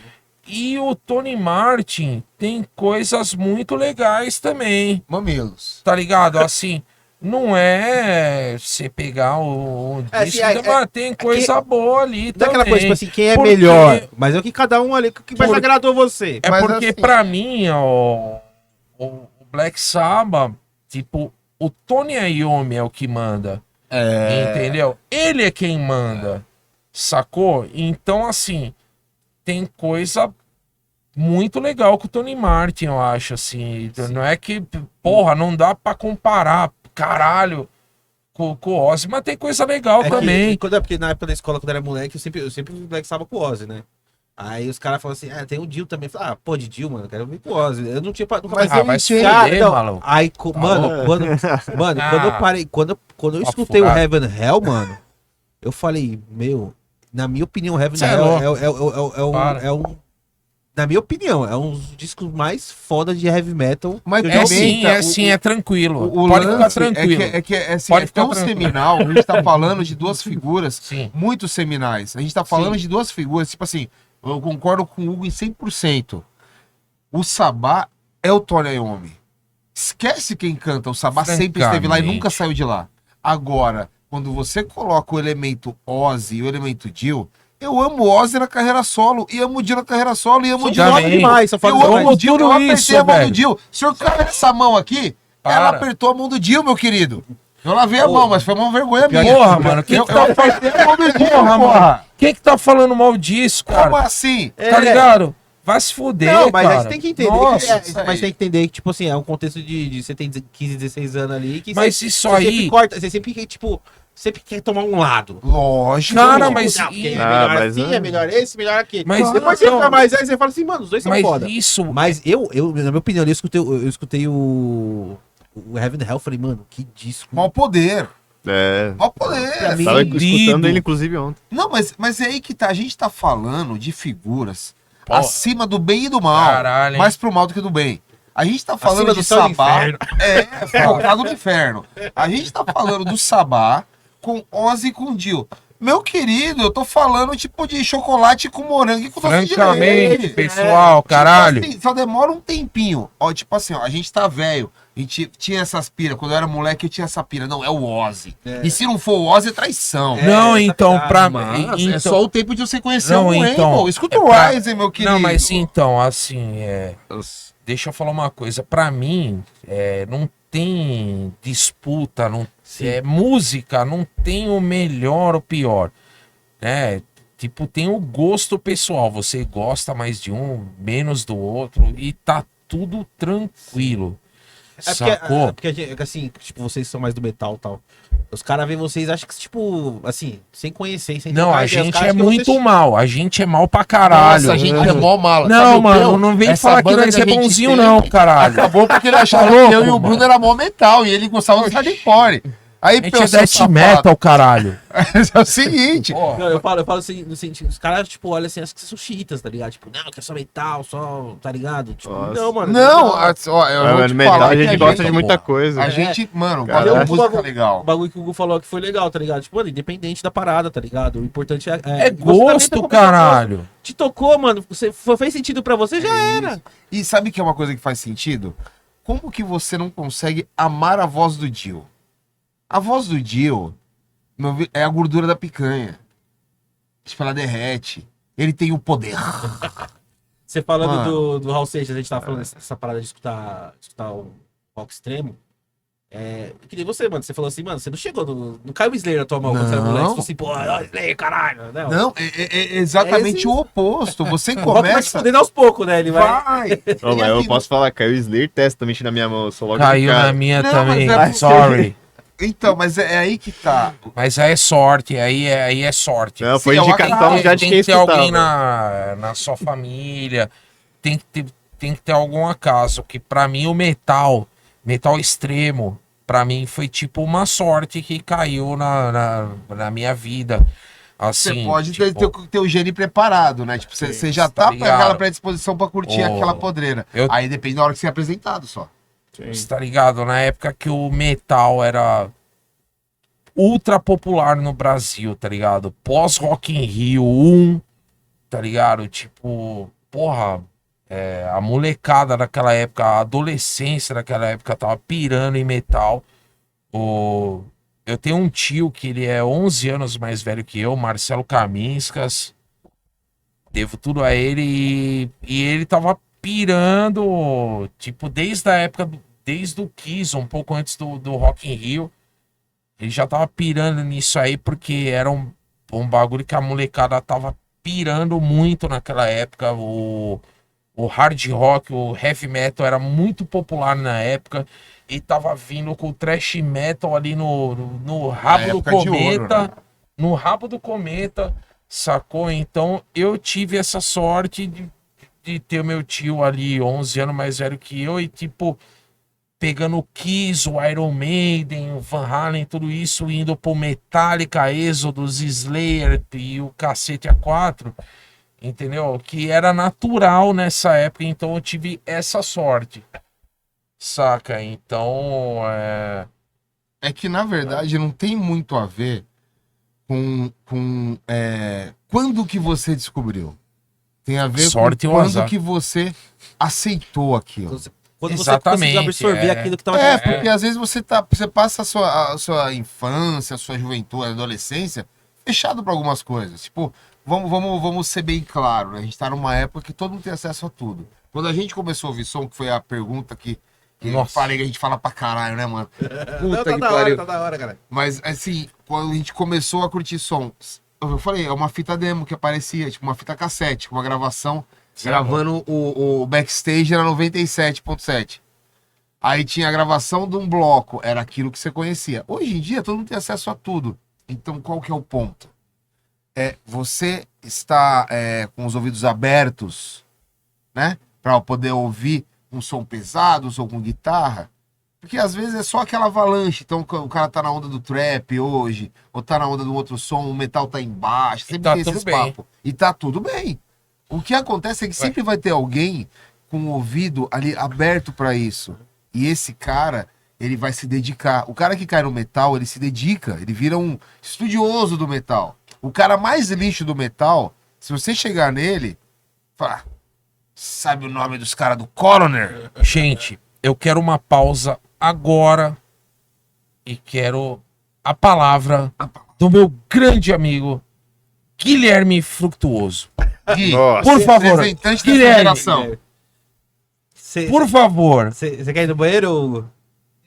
E o Tony Martin tem coisas muito legais também, Mamilos. tá ligado? Assim, não é você pegar o É, disco, assim, mas tem coisa boa ali Não é também. aquela coisa, tipo assim, quem é Porque- melhor. Mas é o que cada um ali, o que mais Por- agradou você. É Mas porque, assim- pra mim, o Black Sabbath, tipo, o Tony Iommi é o que manda, entendeu? Ele é quem manda, sacou? Então, assim, tem coisa muito legal com o Tony Martin, eu acho, assim. Não é que, porra, não dá pra comparar, caralho, com o Ozzy, mas tem coisa legal É também. porque na época da escola, quando eu era moleque, eu sempre vi Black Sabbath com o Ozzy, né? Aí os caras falam assim, tem o Dio também. Eu falei, pô, de Dio, mano, eu quero ver com o Ozzy. Eu não tinha nunca Mas Ah, eu vai se entendo. fuder, não, maluco. aí, Tá mano, louco? quando Ah. eu parei, quando eu Tá escutei o furado. Heaven and Hell, mano, eu falei, meu, na minha opinião, o Heaven Cê and é Hell louco. é na minha opinião, é um dos discos mais foda de heavy metal. Mas que eu já ouvi. É sim, é tranquilo. O Pode ficar lance tranquilo. assim, Pode é ficar tão tranquilo. seminal, a gente tá falando de duas figuras Sim. muito seminais. A gente tá falando de duas figuras, tipo assim, eu concordo com o Hugo em 100%. O Sabá é o Tony Iommi. Esquece quem canta, o Sabá sempre esteve lá e Francamente. nunca saiu de lá. Agora, quando você coloca o elemento Ozzy e o elemento Dio, eu amo o Ozzy na carreira solo, e amo o Dio na carreira solo, e amo o Dio Também. Foda demais, são foda eu amo demais. o Dio, tudo eu apertei isso, a mão velho. do Dio. O senhor cara essa mão aqui, ela Para. apertou a mão do Dio, meu querido. Eu lavei a mão, mas foi uma vergonha minha. Porra, mano, quem que tá apertei a mão do Dio, Porra, porra. mano. Quem que tá falando mal disso, Como cara? assim? Tá ligado? Vai se fuder, Não, mas cara. aí você tem que entender. Nossa, que mas tem que entender que, tipo assim, é um contexto de você tem 15, 16 anos ali. Que Mas você, isso você aí- sempre corta, você sempre quer, tipo, sempre quer tomar um lado. Lógico. Cara, Tipo, mas não, porque é e- melhor mas assim, é- é melhor esse, melhor aquele. Mas depois não- você fica mais aí, você fala assim, mano, os dois são mas foda. isso... Mas eu, na minha opinião, eu escutei o Heaven and Hell, falei, mano, que disco. Mau poder. É. Mau poder. Pra mim, Tava Fudido. escutando ele, inclusive, ontem. Não, mas é aí que tá. A gente tá falando de figuras Porra. acima do bem e do mal. Caralho, hein? Mais pro mal do que do bem. A gente tá falando Acima do do céu e do Sabá. inferno. Focado no inferno. A gente tá falando do Sabá com Ozzy e com Dio. Meu querido, eu tô falando tipo de chocolate com morango e com doce de Francamente, leite. pessoal, caralho. Tipo assim, só demora um tempinho. Ó, tipo assim, ó, a gente tá velho. A gente tinha essas piras. Quando eu era moleque, eu tinha essa pira. Não, é o Ozzy. E se não for o Ozzy, é traição. Não, então, pra... Mas então- é só o tempo de você conhecer Não, o então, Rainbow. Escuta é o pra- Rising, meu querido. Não, mas então, assim, deixa eu falar uma coisa. Pra mim, não tem disputa, não, música não tem o melhor ou pior, né? Tipo, tem o gosto pessoal. Você gosta mais de um, menos do outro, e tá tudo tranquilo. Sacou? É porque, assim, tipo, vocês são mais do metal e tal. Os caras veem vocês, acham que, tipo, assim, sem conhecer, sem Não, trocar a ideia, os gente caras é acham que muito vocês- mal. A gente é mal pra caralho. Nossa, a gente é mó mala. Não, Sabe o mano, Peu? não vem Essa falar que banda nós a é gente bonzinho, tem não, caralho. Acabou porque ele achava louco, que eu e o mano? Bruno era mó metal e ele gostava do hardcore. Aí, A gente Peu, é seu death safado. metal, caralho. É o seguinte. Não, eu falo assim, no sentido, os caras, tipo, olham assim, acho que vocês são chiitas, tá ligado? Tipo, não, que é só metal, só, tá ligado? Tipo, Nossa. não, mano. Não, não. ó, eu vou Mano, te metal, falar a que gente gosta de muita coisa. A gente, mano, Cara, valeu é. música O legal. bagulho que o Hugo falou que foi legal, tá ligado? Tipo, mano, independente da parada, tá ligado? O importante é... É você também tá gosto, com- caralho. Te tocou, mano, fez sentido pra você, já era. E sabe que é uma coisa que faz sentido? Como que você não consegue amar a voz do Dio? A voz do Dio é a gordura da picanha. Tipo, ela derrete. Ele tem o poder. Você falando Mano. do Hall Seixas, a gente tava falando dessa parada de escutar o rock extremo. Que nem você, mano. Você falou assim, mano, você não chegou não caiu o Slayer na tua mão quando você era Não. moleque. Você falou assim, pô, ó, Slayer, caralho. Não, é exatamente É esse- o oposto. Você O rock vai te começa... fudendo aos poucos, né? Ele vai... Vai! Ô, mas eu posso falar, caiu o Slayer testament na minha mão. Eu sou logo Caiu de cara. na minha Não, também. mas é- Sorry. Então, mas é aí que tá. Mas aí é sorte, aí é sorte. Não, foi Sim, eu indicação acredito. já de Tem quem que ter alguém escutava. na sua família, tem que ter algum acaso, que pra mim o metal extremo, pra mim foi tipo uma sorte que caiu na minha vida. Você Assim, pode tipo, ter o gene preparado, né? Tipo, você já tá com ligado? aquela predisposição pra curtir Ô, aquela podreira. eu- Aí depende da hora que você é apresentado só. Você tá ligado? Na época que o metal era ultra popular no Brasil, tá ligado? Pós Rock in Rio 1, tá ligado? Tipo, porra, a molecada daquela época, a adolescência daquela época tava pirando em metal. Eu tenho um tio que ele é 11 anos mais velho que eu, Marcelo Kaminskas. Devo tudo a ele e ele tava pirando, tipo, desde a época, desde o Kiss, um pouco antes do Rock in Rio. Ele já tava pirando nisso aí, porque era um bagulho que a molecada tava pirando muito naquela época. O hard rock, o heavy metal era muito popular na época. E tava vindo com o thrash metal ali no rabo do época de ouro, cometa. né? No rabo do cometa, sacou? Então eu tive essa sorte de ter o meu tio ali, 11 anos mais velho que eu, e tipo, pegando o Kiss, o Iron Maiden, o Van Halen, tudo isso, indo pro Metallica, Exodus, Slayer e o cacete A4. entendeu? Que era natural nessa época, então eu tive essa sorte, saca? Então, É que, na verdade, não tem muito a ver quando que você descobriu. Tem a ver Sorte com ou quando azar. que você aceitou aquilo. Quando você Exatamente, conseguiu absorver é. aquilo que tava Porque às vezes você passa a sua infância, a sua juventude, a adolescência, fechado para algumas coisas. Tipo, vamos ser bem claro, né? A gente tá numa época que todo mundo tem acesso a tudo. Quando a gente começou a ouvir som, que foi a pergunta que eu Nossa. falei que a gente fala pra caralho, né, mano? Não, Puta que da pariu. hora, tá da hora, cara. Mas, assim, quando a gente começou a curtir som, eu falei, é uma fita demo que aparecia, tipo uma fita cassete, com uma gravação, gravando o backstage era 97.7. Aí tinha a gravação de um bloco, era aquilo que você conhecia. Hoje em dia, todo mundo tem acesso a tudo. Então, qual que é o ponto? Você está com os ouvidos abertos, né? Para poder ouvir um som pesado, um som com guitarra. Porque às vezes é só aquela avalanche. Então o cara tá na onda do trap hoje, ou tá na onda do outro som, o metal tá embaixo, sempre tá tem tudo esses bem. papos. E tá tudo bem. O que acontece é que sempre vai ter alguém com o ouvido ali aberto para isso. E esse cara, ele vai se dedicar. O cara que cai no metal, ele se dedica, ele vira um estudioso do metal. O cara mais lixo do metal, se você chegar nele, fala, sabe o nome dos caras do Coroner? Gente, eu quero uma pausa agora e quero a palavra do meu grande amigo Guilherme Fructuoso. Gui, Nossa. Por favor, representante da Guilherme, federação. por favor. Você quer ir no banheiro, Hugo?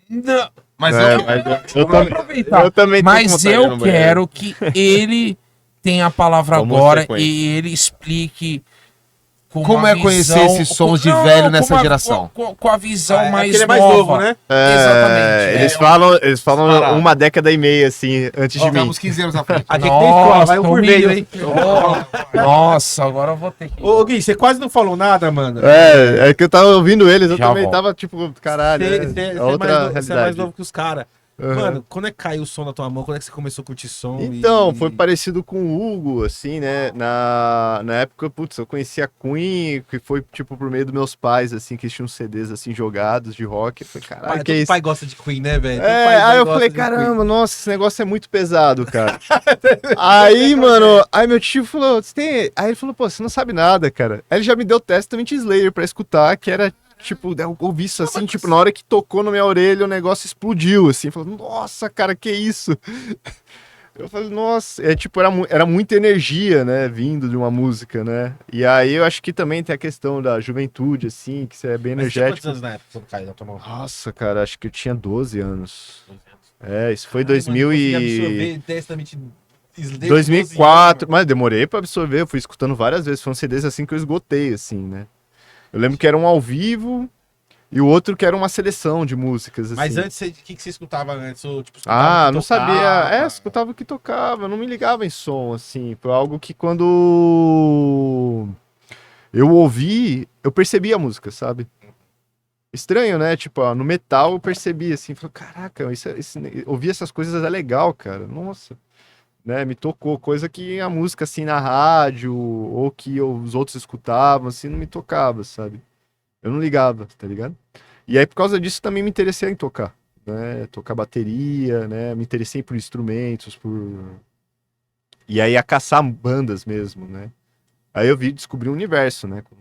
Não, Mas eu vou aproveitar. eu também tô com Mas vontade de ir eu no banheiro. quero que ele tenha a palavra Vamos agora sequência. e ele explique com Como uma é conhecer visão- esses sons de Não, velho com nessa uma- geração? Com a visão É mais porque ele é mais nova. novo, né? Exatamente. Eles falam Parado. uma década e meia, assim, antes de mim. Ficamos 15 anos à frente. Aqui que tem escola, vai um por humilhou. meio, hein? Nossa, agora eu vou ter que... Ô, Gui, você quase não falou nada, mano. É que eu tava ouvindo eles, eu Já também volto. tava tipo, caralho, Você é é outra mais realidade. novo que os caras. Aham. Mano, quando é que caiu o som na tua mão? Quando é que você começou a curtir som? Então, e- foi parecido com o Hugo, assim, né? Na época, putz, eu conhecia Queen, que foi, tipo, por meio dos meus pais, assim, que tinham CDs, assim, jogados de rock. Eu falei, caralho, Pai, que é todo isso? pai gosta de Queen, né, velho? Todo É, pai aí eu gosta falei, de Queen. caramba, nossa, esse negócio é muito pesado, cara. Aí, mano, aí meu tio falou, você tem... Aí ele falou, pô, você não sabe nada, cara. Aí ele já me deu Testament Slayer pra escutar, que era, tipo, eu ouvi isso assim, tipo, na hora que tocou na minha orelha, o negócio explodiu, assim. Falei, nossa, cara, que isso? Eu falei, nossa, tipo, era muita energia, né, vindo de uma música, né? E aí eu acho que também tem a questão da juventude, assim, que você é bem Mas você tinha quantos energético. anos na época quando caiu na tua mão? Nossa, cara, acho que eu tinha 12 anos. É, isso foi Caramba, 2000 consegui e... absorver Testament desde 2004, mas demorei pra absorver, eu fui escutando várias vezes, foram CDs assim que eu esgotei, assim, né? Eu lembro que era um ao vivo e o outro que era uma seleção de músicas, assim. Mas antes, o que você escutava antes? Ou, tipo, escutava o Ah, que não tocava? sabia. Escutava o que tocava, eu não me ligava em som, assim. Foi algo que quando eu ouvi, eu percebi a música, sabe? Estranho, né? Tipo, ó, no metal eu percebi, assim, falei, caraca, ouvir essas coisas é legal, cara. Nossa. Né, me tocou, coisa que a música, assim, na rádio, ou que os outros escutavam, assim, não me tocava, sabe? Eu não ligava, tá ligado? E aí, por causa disso, também me interessei em tocar, né? Tocar bateria, né? Me interessei por instrumentos, E aí, a caçar bandas mesmo, né? Aí eu descobri um universo, né? Com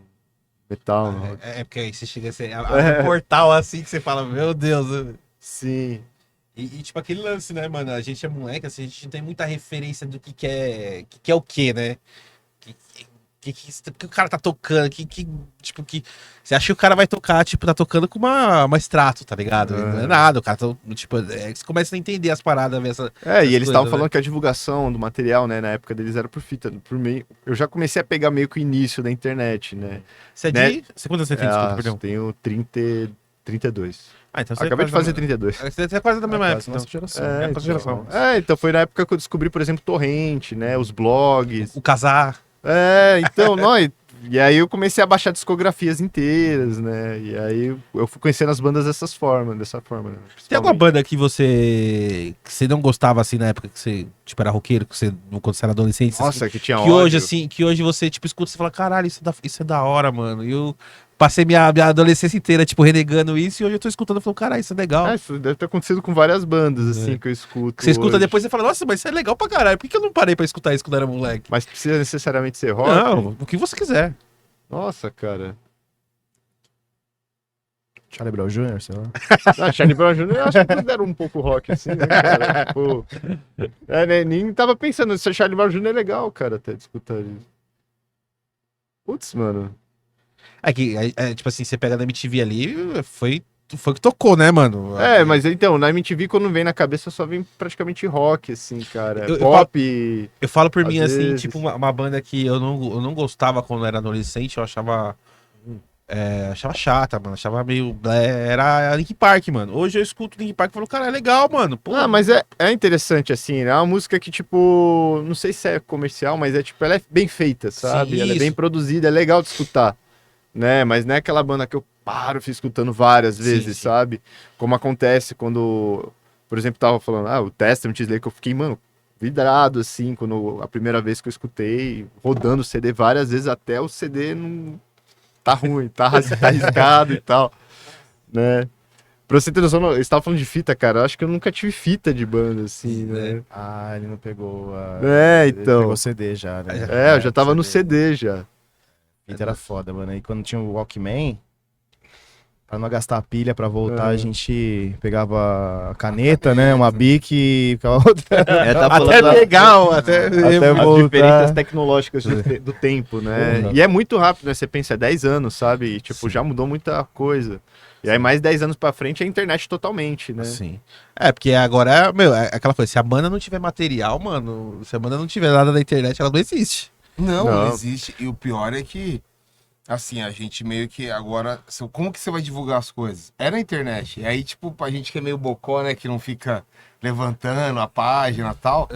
metal, né? É porque aí você chega a ser um portal assim que você fala, meu Deus. Sim. E, tipo, aquele lance, né, mano? A gente é moleque, assim, a gente não tem muita referência do que é o que, né? Que o cara tá tocando, tipo, que... Você acha que o cara vai tocar, tipo, tá tocando com uma extrato, tá ligado? Não é nada, o cara tá, tipo, você começa a entender as paradas, ver essa... É, e eles coisas, estavam né? falando que a divulgação do material, né, na época deles era por fita, por meio. Eu já comecei a pegar meio que o início da internet, né? Você é Né? de... Você quantos você tem, desculpa, perdão? Tenho 32. Ah, então você Acabei é de quase fazer da- 32. Você é quase da mesma época, então. Nossa geração. É, nossa geração. Então foi na época que eu descobri, por exemplo, torrent, né, os blogs. O casar. Então, nós E aí eu comecei a baixar discografias inteiras, né? E aí eu fui conhecendo as bandas dessa forma, né? Tem alguma banda que você não gostava assim na época que você, tipo, era roqueiro, quando você era adolescente? Assim, Nossa, que tinha que ódio. hoje, assim, que hoje você, tipo, escuta e fala, caralho, isso é da hora, mano. E eu passei minha adolescência inteira, tipo, renegando isso, e hoje eu tô escutando e falo, caralho, isso é legal. Isso deve ter acontecido com várias bandas, assim, que eu escuto. Você escuta hoje. depois e fala, nossa, mas isso é legal pra caralho. Por que eu não parei pra escutar isso quando era moleque? Mas precisa necessariamente ser rock? Não, o que você quiser. Nossa, cara. Charlie Brown Jr., sei lá. Charlie Brown Jr. eu acho que considera um pouco rock, assim, né, cara? Tipo, nem tava pensando, se Charlie Brown Jr. é legal, cara, até de escutar isso. Putz, mano. É que, tipo assim, você pega da MTV ali, foi o que tocou, né, mano? Mas então, na MTV, quando vem na cabeça, só vem praticamente rock, assim, cara. Eu Pop. Eu falo por Às mim, assim, vezes. tipo, uma banda que eu não gostava quando eu era adolescente, eu achava chata, mano. Achava meio. Era Linkin Park, mano. Hoje eu escuto Linkin Park e falo, cara, é legal, mano. Pô, Mas é interessante, assim, né? É uma música que, tipo, não sei se é comercial, mas é, tipo, ela é bem feita, sabe? Sim, Ela é isso. bem produzida, é legal de escutar, né? Mas não é aquela banda que eu fico escutando várias vezes, sim. sabe? Como acontece quando, por exemplo, tava falando, o Testament Slayer, que eu fiquei, mano, vidrado, assim, quando a primeira vez que eu escutei, rodando o CD várias vezes, até o CD não tá ruim, tá riscado e tal, né? Pra você ter noção, eu estava falando de fita, cara, eu acho que eu nunca tive fita de banda, assim, né? Ele não pegou a... Então. Ele pegou CD já, né? Eu já tava no CD já. Fita era foda, mano. Aí quando tinha o Walkman, pra não gastar pilha pra voltar, a gente pegava a caneta, né? Uma Bic e ficava Tá até legal, até as voltar. diferenças tecnológicas do tempo, né? E é muito rápido, né? Você pensa, é 10 anos, sabe? E, tipo, já mudou muita coisa. E aí, mais 10 anos pra frente, é a internet totalmente, né? Sim. Porque agora, meu, é aquela coisa, se a banda não tiver material, mano, se a banda não tiver nada na internet, ela não existe. Não existe. E o pior é que, assim, a gente meio que agora... Como que você vai divulgar as coisas? É na internet. E aí, tipo, pra gente que é meio bocó, né? Que não fica levantando a página e tal...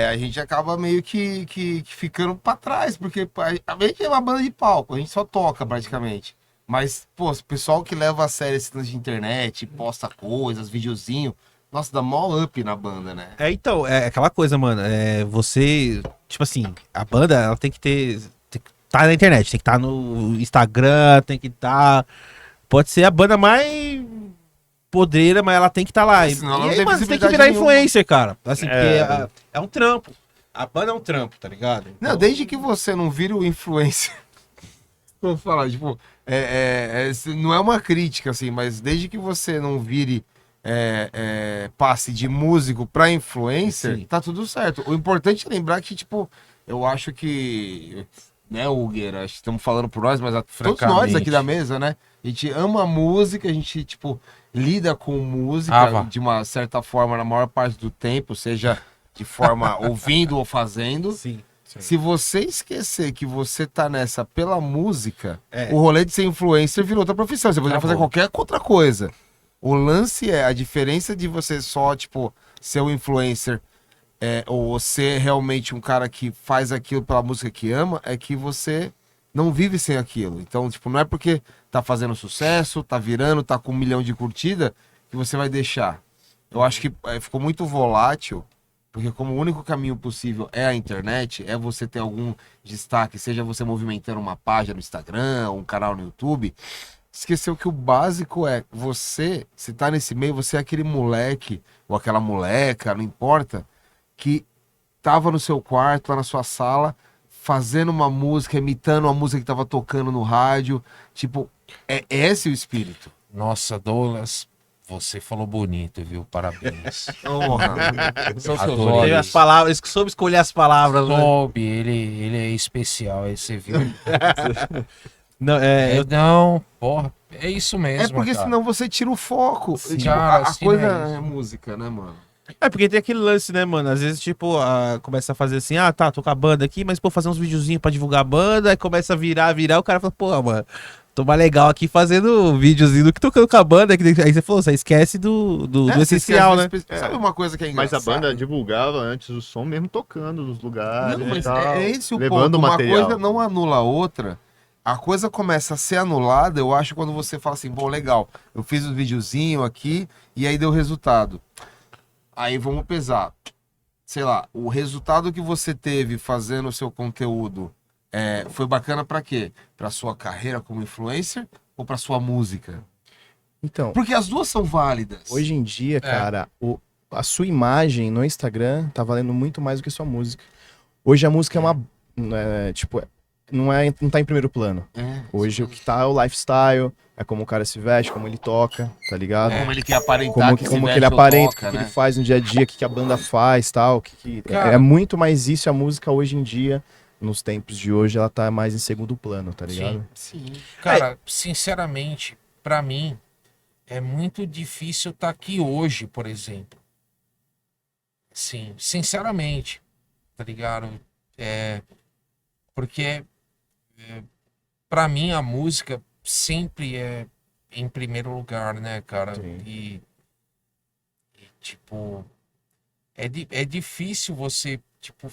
a gente acaba meio que ficando pra trás. Porque a gente é uma banda de palco. A gente só toca, praticamente. Mas, pô, o pessoal que leva a sério esse lance de internet, posta coisas, videozinho... Nossa, dá mó up na banda, né? Então, é aquela coisa, mano, você, tipo assim, a banda, ela tem que tá na internet, tem que estar no Instagram, tem que estar, pode ser a banda mais podreira, mas ela tem que estar lá. E Senão ela não aí, tem mano, você tem que visibilidade virar nenhuma. influencer, cara, assim, porque é um trampo. A banda é um trampo, tá ligado? Não, Então, desde que você não vira o influencer. Vou falar, tipo, não é uma crítica, assim, mas desde que você não vire passe de músico pra influencer, Sim. tá tudo certo. O importante é lembrar que, tipo, eu acho que, né, Hugueira, acho que estamos falando por nós, mas todos nós aqui da mesa, né? A gente ama música, a gente, tipo, lida com música de uma certa forma na maior parte do tempo, seja de forma ouvindo ou fazendo. sim. Se você esquecer que você tá nessa pela música, É. o rolê de ser influencer virou outra profissão. Você poderia fazer qualquer outra coisa. O lance é a diferença de você só, tipo, ser um influencer ou ser realmente um cara que faz aquilo pela música que ama, é que você não vive sem aquilo. Então, tipo, não é porque tá fazendo sucesso, tá virando, tá com 1 milhão de curtida, que você vai deixar. Eu acho que ficou muito volátil. Porque como o único caminho possível é a internet, é você ter algum destaque, seja você movimentando uma página no Instagram, um canal no YouTube, esqueceu que o básico é você, se tá nesse meio, você é aquele moleque ou aquela moleca, não importa, que tava no seu quarto, lá na sua sala, fazendo uma música, imitando uma música que tava tocando no rádio. Tipo, é esse o espírito. Nossa, Douglas, você falou bonito, viu? Parabéns. São seus Adorei. olhos. As palavras, que soube escolher as palavras, né? Soube, ele é especial, aí você viu. Não, Não, porra, é isso mesmo. É porque cara. senão você tira o foco. Sim, Tipo, cara, a sim, coisa é é isso. música, né, mano? porque tem aquele lance, né, mano? Às vezes, tipo, começa a fazer assim, tô com a banda aqui, mas, pô, fazer uns videozinhos pra divulgar a banda, aí começa a virar, o cara fala, pô, mano, tô mais legal aqui fazendo videozinho do que tocando com a banda. Aí você falou, você esquece do Você essencial, né? esquece Sabe uma coisa que é Mas engraçada? a banda divulgava antes o som mesmo tocando nos lugares. Não, e mas tal, é esse o levando ponto. o Uma material. coisa não anula a outra. A coisa começa a ser anulada, eu acho, quando você fala assim, bom, legal, eu fiz um videozinho aqui e aí deu resultado. Aí vamos pesar. Sei lá, o resultado que você teve fazendo o seu conteúdo foi bacana pra quê? Pra sua carreira como influencer ou pra sua música? Então, Porque as duas são válidas. hoje em dia, cara, a sua imagem no Instagram tá valendo muito mais do que sua música. Hoje a música é uma. Tipo, não tá em primeiro plano. Hoje o que tá é o lifestyle, é como o cara se veste, como ele toca, tá ligado? Como ele quer aparentar Como que se que veste ele ou aparenta, toca, o que né? ele faz no dia a dia, o que a banda faz, tal. Cara, é muito mais isso, a música hoje em dia, nos tempos de hoje, ela tá mais em segundo plano, tá ligado? Sim. Cara, sinceramente, pra mim, é muito difícil estar aqui hoje, por exemplo. Sim, sinceramente, tá ligado? Porque pra mim a música sempre é em primeiro lugar, né, cara? Sim. E, tipo, é difícil você, tipo,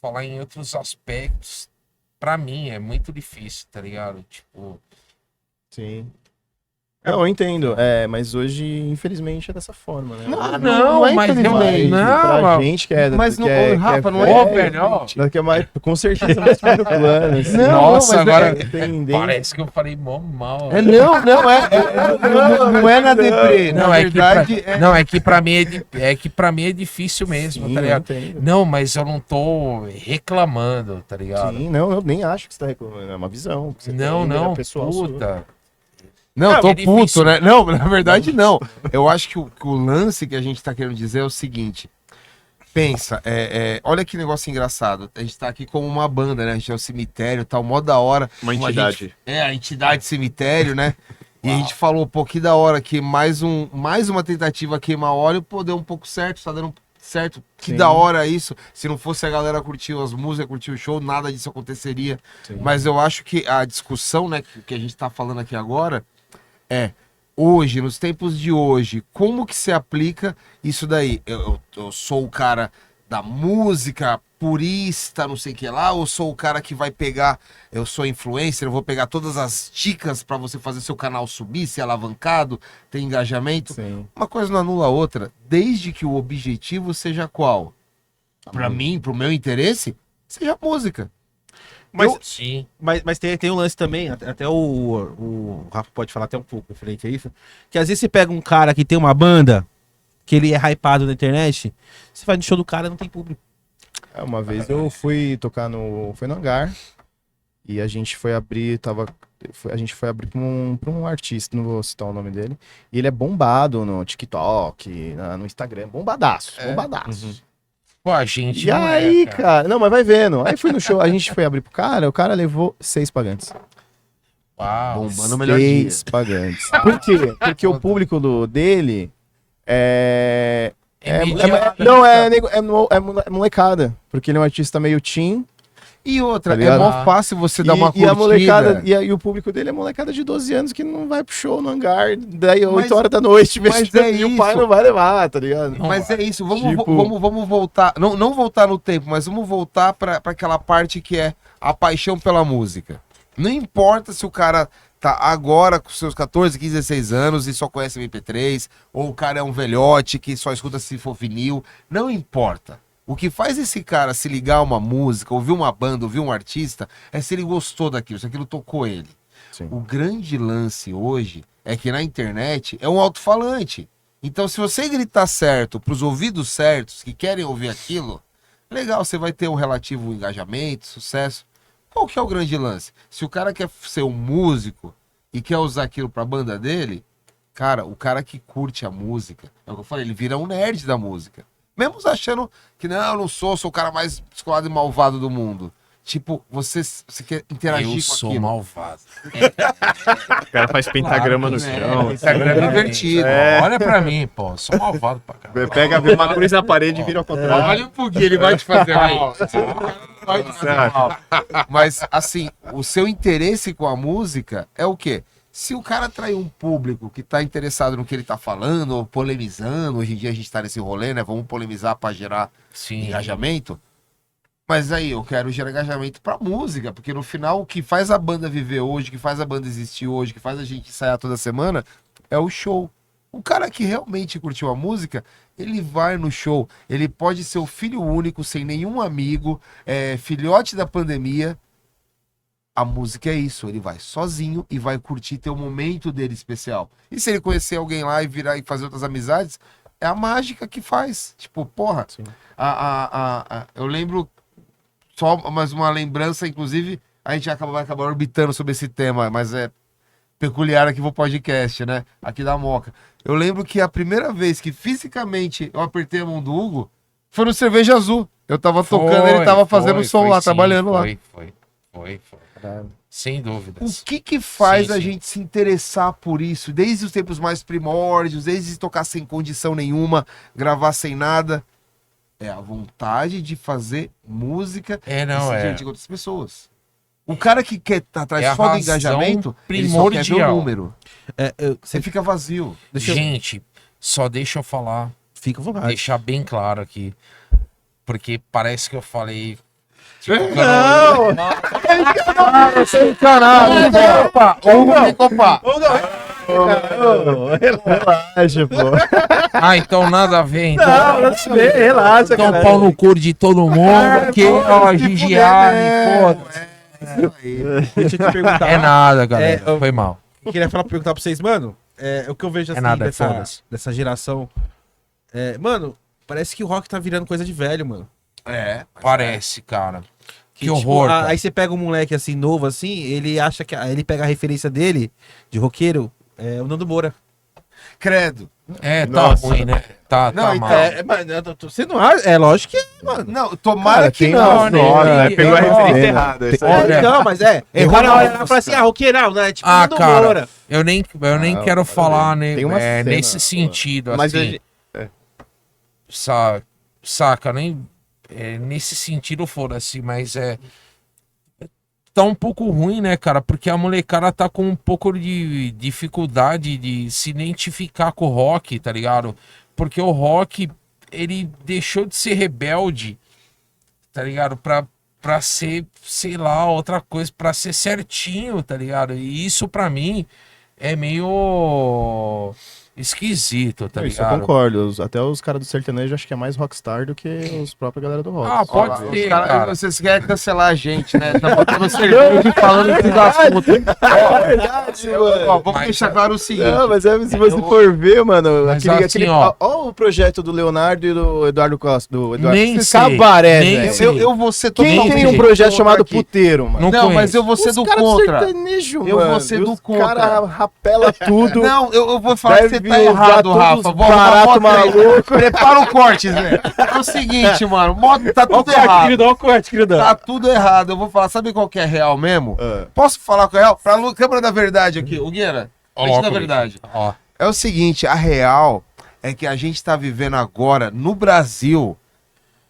falar em outros aspectos. Pra mim é muito difícil, tá ligado? Tipo, Sim. Eu entendo, mas hoje, infelizmente, é dessa forma, né? não, é mas eu infelizmente. Pra gente que é. Mas que não, é, Rafa, que não Ó, velho, velho, que é mais, com certeza mais primeiro plano. Assim. Nossa, agora Entendendo. parece que eu falei mó mal. Não é na deprê. Não, Na é que verdade, não, é que pra mim é que para mim é difícil mesmo, Sim, tá eu ligado? entendo. Não, mas eu não tô reclamando, tá ligado? Sim, não, eu nem acho que você tá reclamando. É uma visão. Que você Não, tem, não, é pessoal sua. puta. Não, tô é difícil. puto, né? Não, na verdade não. Eu acho que o lance que a gente tá querendo dizer é o seguinte. Pensa, olha que negócio engraçado. A gente tá aqui como uma banda, né? A gente é o cemitério, tal, mó da hora. Uma Como a entidade. gente- a entidade cemitério, né? E a gente falou, pô, que da hora que mais uma tentativa queima óleo, pô, deu um pouco certo, tá dando certo. Que Sim. da hora isso. Se não fosse a galera curtir as músicas, curtir o show, nada disso aconteceria. Sim. Mas eu acho que a discussão, né, que a gente tá falando aqui agora hoje, nos tempos de hoje, como que se aplica isso daí? Eu sou o cara da música, purista, não sei o que lá, ou sou o cara que vai pegar, eu sou influencer, eu vou pegar todas as dicas pra você fazer seu canal subir, ser alavancado, ter engajamento? Sim. Uma coisa não anula a outra, desde que o objetivo seja qual? Pra mim, pro meu interesse, seja música. Mas, Sim. mas tem um lance também, até o Rafa pode falar até um pouco referente a isso, que às vezes você pega um cara que tem uma banda, que ele é hypado na internet, você vai no show do cara e não tem público. Uma vez eu fui tocar foi no Hangar e a gente foi abrir, a gente foi abrir pra um artista, não vou citar o nome dele, e ele é bombado no TikTok, no Instagram, bombadaço. Pô, a gente E não aí, cara. cara, não, mas vai vendo. Aí fui no show, a gente foi abrir pro cara, o cara levou 6 pagantes. Uau. Bombando no melhor dia. 6 pagantes. Por quê? Porque o público dele é molecada. Porque ele é um artista meio teen. E outra, Tá ligado? é mó fácil você dar uma E curtida. a molecada, e o público dele é molecada de 12 anos que não vai pro show no Hangar, daí 8 horas da noite, mas e o pai isso. não vai levar, tá ligado? Mas é isso, vamos, Tipo- vamos voltar. Não voltar no tempo, mas vamos voltar pra aquela parte que é a paixão pela música. Não importa se o cara tá agora com seus 14, 15, 16 anos e só conhece MP3, ou o cara é um velhote que só escuta se for vinil. Não importa. O que faz esse cara se ligar a uma música, ouvir uma banda, ouvir um artista, é se ele gostou daquilo, se aquilo tocou ele. Sim. O grande lance hoje é que na internet é um alto-falante. Então, se você gritar certo para os ouvidos certos que querem ouvir aquilo, legal, você vai ter um relativo engajamento, sucesso. Qual que é o grande lance? Se o cara quer ser um músico e quer usar aquilo para a banda dele, cara, o cara que curte a música, é o que eu falei, ele vira um nerd da música. Mesmo achando que não, eu não sou o cara mais descolado e malvado do mundo. Tipo, você quer interagir Eu com sou aquilo. malvado. O cara faz pentagrama no né? chão. Instagram invertido. Olha pra mim, pô. Eu sou malvado pra caralho. Pega uma cruz na parede e vira ao contrário. Olha pro Gui, ele vai te fazer mal. Vai te fazer mal. Mas, assim, o seu interesse com a música é o quê? Se o cara atrai um público que tá interessado no que ele tá falando, ou polemizando, hoje em dia a gente tá nesse rolê, né? Vamos polemizar pra gerar Sim. engajamento. Mas aí, eu quero gerar engajamento pra música, porque no final o que faz a banda viver hoje, o que faz a banda existir hoje, o que faz a gente ensaiar toda semana, é o show. O cara que realmente curtiu a música, ele vai no show. Ele pode ser o filho único, sem nenhum amigo, filhote da pandemia. A música é isso, ele vai sozinho e vai curtir ter o momento dele especial. E se ele conhecer alguém lá e virar e fazer outras amizades, é a mágica que faz. Tipo, porra, eu lembro, só mais uma lembrança, inclusive, a gente vai acabar orbitando sobre esse tema, mas é peculiar aqui pro podcast, né? Aqui da Moca. Eu lembro que a primeira vez que fisicamente eu apertei a mão do Hugo foi no Cerveja Azul. Eu tava tocando, ele tava fazendo som lá, sim, trabalhando lá. Foi. Sem dúvidas. O que faz Sim, a sim. gente se interessar por isso? Desde os tempos mais primórdios, desde tocar sem condição nenhuma, gravar sem nada. É a vontade de fazer música É, não, e se é. divertir com outras pessoas. O cara que quer estar atrás É a só do razão engajamento, ele só quer ver o primordial. número. Você fica vazio. Gente, só deixa eu falar, Fica à vontade. deixar bem claro aqui. Porque parece que eu falei. Tipo, Opa! Opa! Relaxa, pô. Ah, então nada a ver. Então, Não se vê, relaxa, então cara. pau no cu de todo mundo. Que, ó, Gigiane, foda-se. Deixa eu te perguntar. É nada, galera. É, eu- Foi mal. Eu queria perguntar pra vocês, mano. O que eu vejo assim nada, dessa, foda-se. dessa geração. Mano, parece que o rock tá virando coisa de velho, mano. Parece, cara. Que tipo, horror. cara. aí você pega um moleque assim, novo assim, ele acha que. Ele pega a referência dele, de roqueiro, o Nando Moura. Credo. É, tá Nossa. ruim, né? Tá Não, mal. Mas você não acha? É lógico que é, mano. Não, tomara Cara, que tem não. uma né? hora, Tem- pegou a tem- referência Tem- errada. tem- isso aí. Olha, Não, mas errou na hora. Ela fala assim, roqueirão, né? Tipo, Ah, Nando cara, Moura. eu nem Não, quero falar né, tem uma cena, nesse pô. sentido, Mas assim. a Saca, nem nesse sentido foda-se, mas tá um pouco ruim, né, cara? Porque a molecada tá com um pouco de dificuldade de se identificar com o rock, tá ligado? Porque o rock, ele deixou de ser rebelde, tá ligado? Pra ser, sei lá, outra coisa, pra ser certinho, tá ligado? E isso pra mim é meio esquisito, tá Isso eu ligado? concordo. Até os caras do sertanejo acho que é mais rockstar do que os próprios galera do rock. Ah, pode Ó, ser, os cara- cara. Vocês querem cancelar a gente, né? Tá botando cerveja e falando esses assuntos. É verdade, Ó, vamos Mas- deixar claro o seguinte. Não, mas se você for ver, mano, Mas aquele, assim, ó. ó o projeto do Leonardo e do Eduardo Costa, do Eduardo Nem Esses sei, cabaré, nem velho. sei. Eu vou ser Quem totalmente tem um projeto contra chamado aqui. Puteiro, mano? Não Não, conheço. mas eu vou ser Os do caras contra. sertanejo, Eu mano. vou ser E do os contra. cara rapela tudo. Não, eu vou falar que você tá Deve usar errado, todos Rafa. os Vou arrumar barato moto aí. maluco. Prepara o corte, Zé. É o seguinte, mano. Moto tá tudo errado. Olha o corte, queridão. Tá tudo errado. Eu vou falar, sabe qual que é real mesmo? Ah. Posso falar com a real? Pra câmera da verdade aqui. O Guiara, frente da verdade. Ó, É o seguinte, a real é que a gente tá vivendo agora, no Brasil,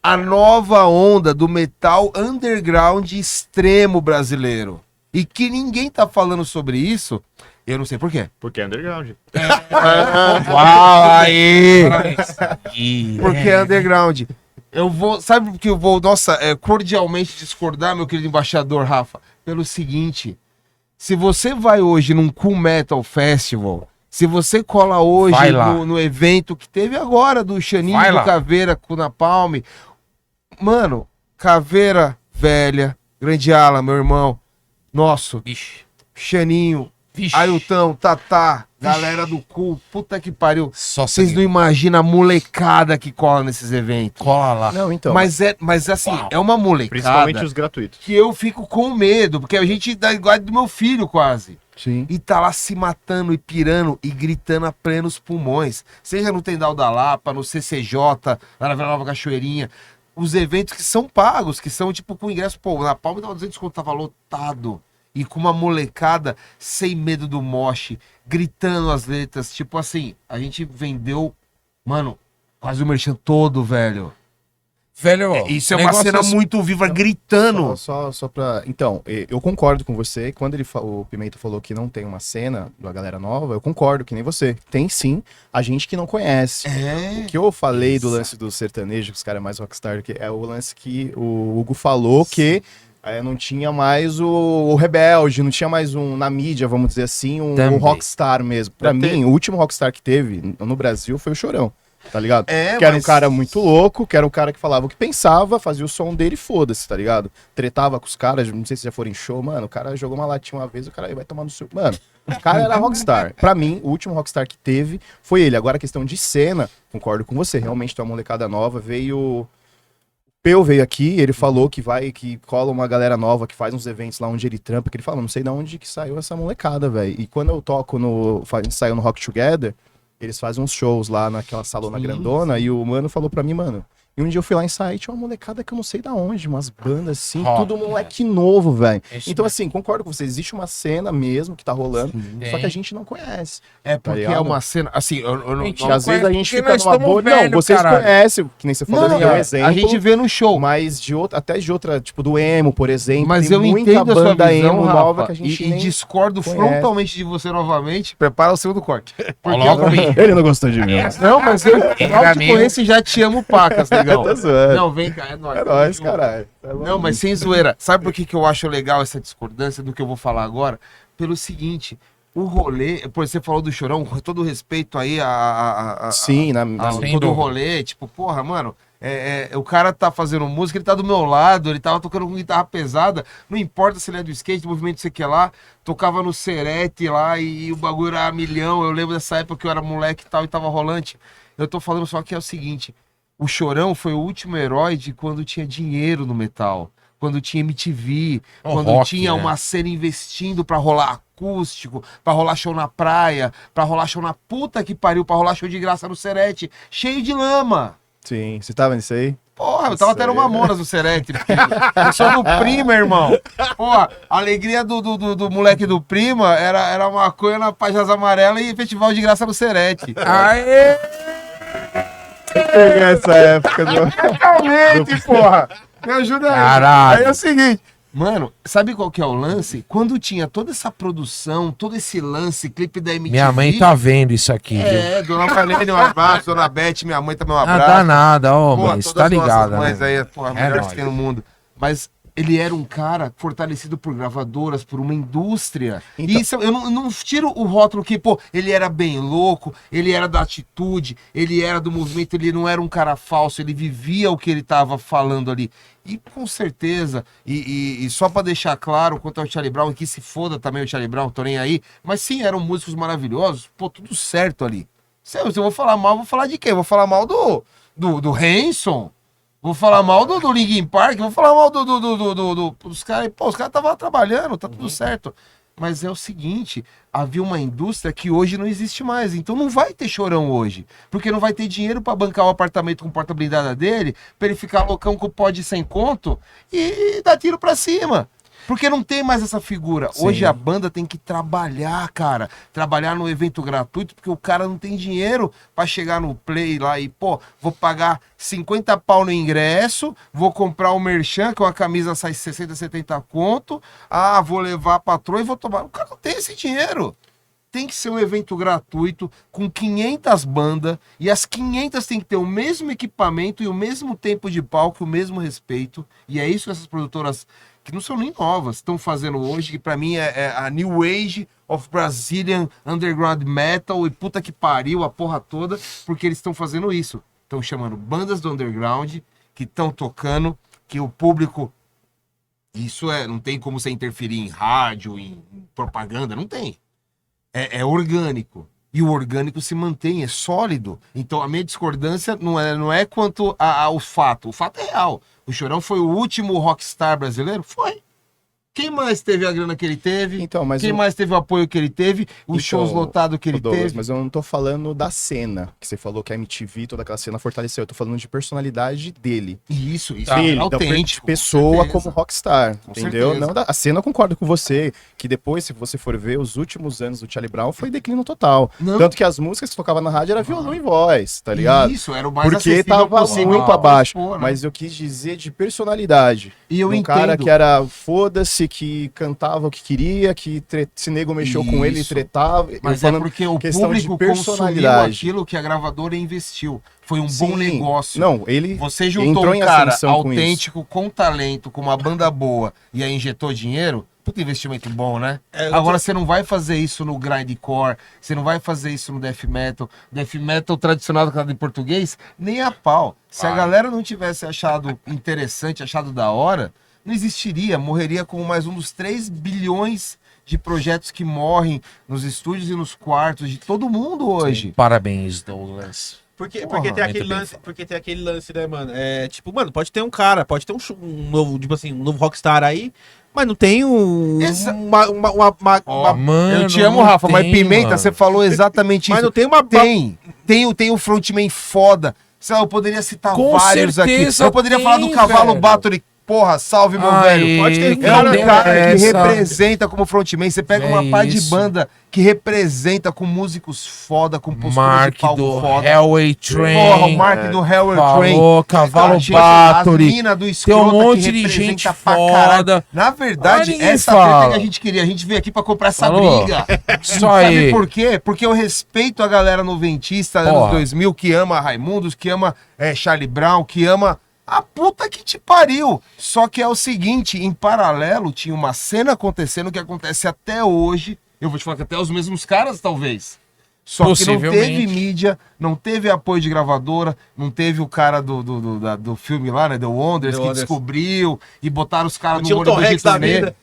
a nova onda do metal underground extremo brasileiro. E que ninguém tá falando sobre isso, eu não sei por quê. Porque é underground. Uau, aí! e, Porque é underground. Eu vou. Sabe por que eu vou, cordialmente discordar, meu querido embaixador Rafa? Pelo seguinte: se você vai hoje num Cool Metal Festival, se você cola hoje Vai lá. no evento que teve agora do Xaninho Vai do lá. Caveira com na Palme, mano, Caveira velha, Grande Ala, meu irmão, nosso, Vixe, Xaninho, vixe. Ailton, Tatá, galera do Cool, puta que pariu. Só Vocês não imaginam a molecada que cola nesses eventos. cola lá. Não, então. Mas assim, é uma molecada Principalmente os gratuitos. que eu fico com medo, porque a gente dá igual do meu filho quase. Sim. E tá lá se matando e pirando e gritando a plenos pulmões. Seja no Tendal da Lapa, no CCJ, lá na Vila Nova Cachoeirinha. os eventos que são pagos, que são tipo com ingresso, pô, na Palma tava 200 conto, tava lotado. E com uma molecada sem medo do moche, gritando as letras. Tipo assim, a gente vendeu, mano, quase o merchan todo, velho. Velho, Isso é uma cena muito viva, gritando. Só pra. Então, eu concordo com você. Quando o Pimenta falou que não tem uma cena da galera nova, eu concordo, que nem você. Tem sim a gente que não conhece. O que eu falei do lance do sertanejo, que os caras é mais rockstar, que é o lance que o Hugo falou que não tinha mais o Rebelde, não tinha mais na mídia, vamos dizer assim, um rockstar mesmo. Pra mim, o último rockstar que teve no Brasil foi o Chorão. Tá ligado? Que era um cara muito louco, que era um cara que falava o que pensava, fazia o som dele e foda-se, tá ligado? Tretava com os caras, não sei se já foram em show, mano, o cara jogou uma latinha uma vez, o cara aí vai tomar no seu... Mano, o cara era rockstar. Pra mim, o último rockstar que teve foi ele. Agora, a questão de cena, concordo com você, realmente tem uma molecada nova, o Peu veio aqui, ele falou que cola uma galera nova, que faz uns eventos lá onde ele trampa, que ele fala, não sei de onde que saiu essa molecada, velho. E quando eu toco saiu no Rock Together, eles fazem uns shows lá naquela salona grandona, e o mano falou pra mim, mano, e um dia eu fui lá em site, uma molecada que eu não sei da onde, umas bandas assim, tudo moleque novo, velho. Então assim, concordo com você, existe uma cena mesmo que tá rolando, só que a gente não conhece. É porque é uma cena, assim, eu não Às vezes a gente porque fica nós numa estamos boa, velho, não, vocês caralho. conhecem, que nem você falou, Não, é um exemplo. a gente vê no show. Mas até de outra, tipo do emo, por exemplo, Mas tem eu muita entendo a sua banda visão, emo Rafa, nova que a gente e nem discordo conhece. frontalmente de você novamente. Prepara o segundo corte. Coloca comigo. Ele não gostou de mim. Não, mas eu mal te amigo. conheço e já te amo pacas, negão. Tá zoando. Não, vem cá, é nóis. É nóis, caralho. Tá bom. Não, mas sem zoeira. Sabe por que eu acho legal essa discordância do que eu vou falar agora? Pelo seguinte, o rolê, por você falou do Chorão, com todo o respeito aí Sim, Sem todo o dúvida. rolê, tipo, porra, mano, o cara tá fazendo música, ele tá do meu lado, ele tava tocando com guitarra pesada, não importa se ele é do skate, do movimento sei que lá, tocava no Serete lá e o bagulho era a milhão, eu lembro dessa época que eu era moleque e tal e tava rolante. Eu tô falando só que é o seguinte, o Chorão foi o último herói de quando tinha dinheiro no metal, quando tinha MTV, O quando rock, tinha né? uma cena investindo pra rolar acústico, pra rolar show na praia, pra rolar show na puta que pariu, pra rolar show de graça no Serete, cheio de lama. Sim, você tava nisso aí? Porra, eu tava até no Mamonas no Serete. Eu sou do Prima, irmão. Porra, a alegria do moleque do Prima era maconha na Pajas Amarela e festival de graça no Serete. Aê! Peguei essa época do... Realmente, porra. Me ajuda aí. Caralho. Aí é o seguinte. Mano, sabe qual que é o lance? Quando tinha toda essa produção, todo esse lance, clipe da MTV... Minha mãe tá vendo isso aqui, viu? Dona Marlene, um abraço. Dona Beth, minha mãe também um Ah, abraço. dá nada, ó, Porra, mãe, você todas tá as nossas ligado, mães né? aí, porra, É melhor que nóis. tem no mundo. Mas ele era um cara fortalecido por gravadoras, por uma indústria. Então- E isso, eu não tiro o rótulo que, pô, ele era bem louco, ele era da atitude, ele era do movimento, ele não era um cara falso, ele vivia o que ele tava falando ali. E com certeza, e só pra deixar claro quanto ao Charlie Brown, que se foda também o Charlie Brown, tô nem aí, mas sim, eram músicos maravilhosos, pô, tudo certo ali. Se eu vou falar mal, vou falar de quem? Vou falar mal do Hanson. Vou falar mal do Linkin Park, vou falar mal dos caras. Pô, os caras estavam trabalhando, tá tudo certo. Mas é o seguinte, havia uma indústria que hoje não existe mais. Então não vai ter Chorão hoje. Porque não vai ter dinheiro pra bancar o apartamento com porta blindada dele, pra ele ficar loucão com pó de 100 conto e dar tiro pra cima. Porque não tem mais essa figura. Sim. Hoje a banda tem que trabalhar, cara. Trabalhar no evento gratuito, porque o cara não tem dinheiro pra chegar no play lá e, pô, vou pagar 50 pau no ingresso, vou comprar o merchan, que uma camisa sai 60, 70 conto. Ah, vou levar a patroa e vou tomar. O cara não tem esse dinheiro. Tem que ser um evento gratuito, com 500 bandas, e as 500 tem que ter o mesmo equipamento e o mesmo tempo de palco, o mesmo respeito. E é isso que essas produtoras, que não são nem novas, estão fazendo hoje, que pra mim é a New Age of Brazilian Underground Metal, e puta que pariu, a porra toda, porque eles estão fazendo isso. Estão chamando bandas do underground, que estão tocando, que o público... Isso não tem como você interferir em rádio, em propaganda, não tem. É orgânico. E o orgânico se mantém, é sólido. Então a minha discordância não é quanto ao fato. O fato é real. O Chorão foi o último rockstar brasileiro? Foi. Quem mais teve a grana que ele teve? Então, mas Quem eu- mais teve o apoio que ele teve? Os Então, shows lotados que ele Ô, Douglas, teve? mas eu não tô falando da cena, que você falou que a MTV, toda aquela cena fortaleceu. Eu tô falando de personalidade dele. Isso Tá. é Dele, autêntico. da pessoa com como certeza. rockstar, Com entendeu? certeza. Não, a cena eu concordo com você, que depois, se você for ver, os últimos anos do Charlie Brown foi declínio total. Não. Tanto que as músicas que tocava na rádio era violão e voz, tá ligado? Isso, era o mais Porque acessível tava possível muito pra abaixo. expor, né? Mas eu quis dizer de personalidade. E eu um entendo. cara que era foda-se, que cantava o que queria, que se nego mexeu com ele, Isso. tretava. Mas Eu é falando porque o questão de público consumiu personalidade. aquilo que a gravadora investiu. Foi um bom Sim. negócio. Não, ele Você juntou entrou um em cara ascensão com autêntico, com talento, com uma banda boa, e aí injetou dinheiro. Puta investimento bom, né? Agora você não vai fazer isso no grindcore, você não vai fazer isso no death metal. Death metal tradicional cantado em português, nem a pau. Se a Vai. galera não tivesse achado interessante, achado da hora, não existiria, morreria como mais um dos 3 bilhões de projetos que morrem nos estúdios e nos quartos de todo mundo hoje. Parabéns, Douglas. Porque Porra, tem aquele muito bem lance, porque tem aquele lance, né, mano? É, tipo, mano, pode ter um cara, pode ter um novo, tipo assim, um novo rockstar aí, mas não tem Mano, Eu te amo, não Rafa, mas tem, Pimenta, mano. você falou exatamente mas isso. não tem uma Tem um Frontman foda. Sei lá, eu poderia citar Com vários aqui. certeza Eu poderia falar do tem, Cavalo velho. Bathory. Porra, salve, meu Aí, velho. Pode ter É um cadê cara que essa? representa como frontman. Você pega É uma par de isso. banda que representa com músicos foda, com postura Mark de palco do foda. Hellway Train. Porra, o Mark do Hellway Train. Falou, Cavalo Gente, Bathory. as mina do Tem Escrota um monte que de representa gente pra caralho. foda. Na verdade, Mas ninguém essa fala. treta que a gente queria. A gente veio aqui pra comprar essa Falou. briga. Isso Sabe aí. por quê? Porque eu respeito a galera noventista, anos Porra. 2000, que ama Raimundos, que ama Charlie Brown, que ama a puta que te pariu. Só que é o seguinte, em paralelo tinha uma cena acontecendo que acontece até hoje. Eu vou te falar que até os mesmos caras, talvez. Só que não Possivelmente. teve mídia, não teve apoio de gravadora, não teve o cara do filme lá, né? The Wonders, The que Wonders. descobriu e botaram os caras Não no tinha o olho Tom do Hanks da Gitonê. vida.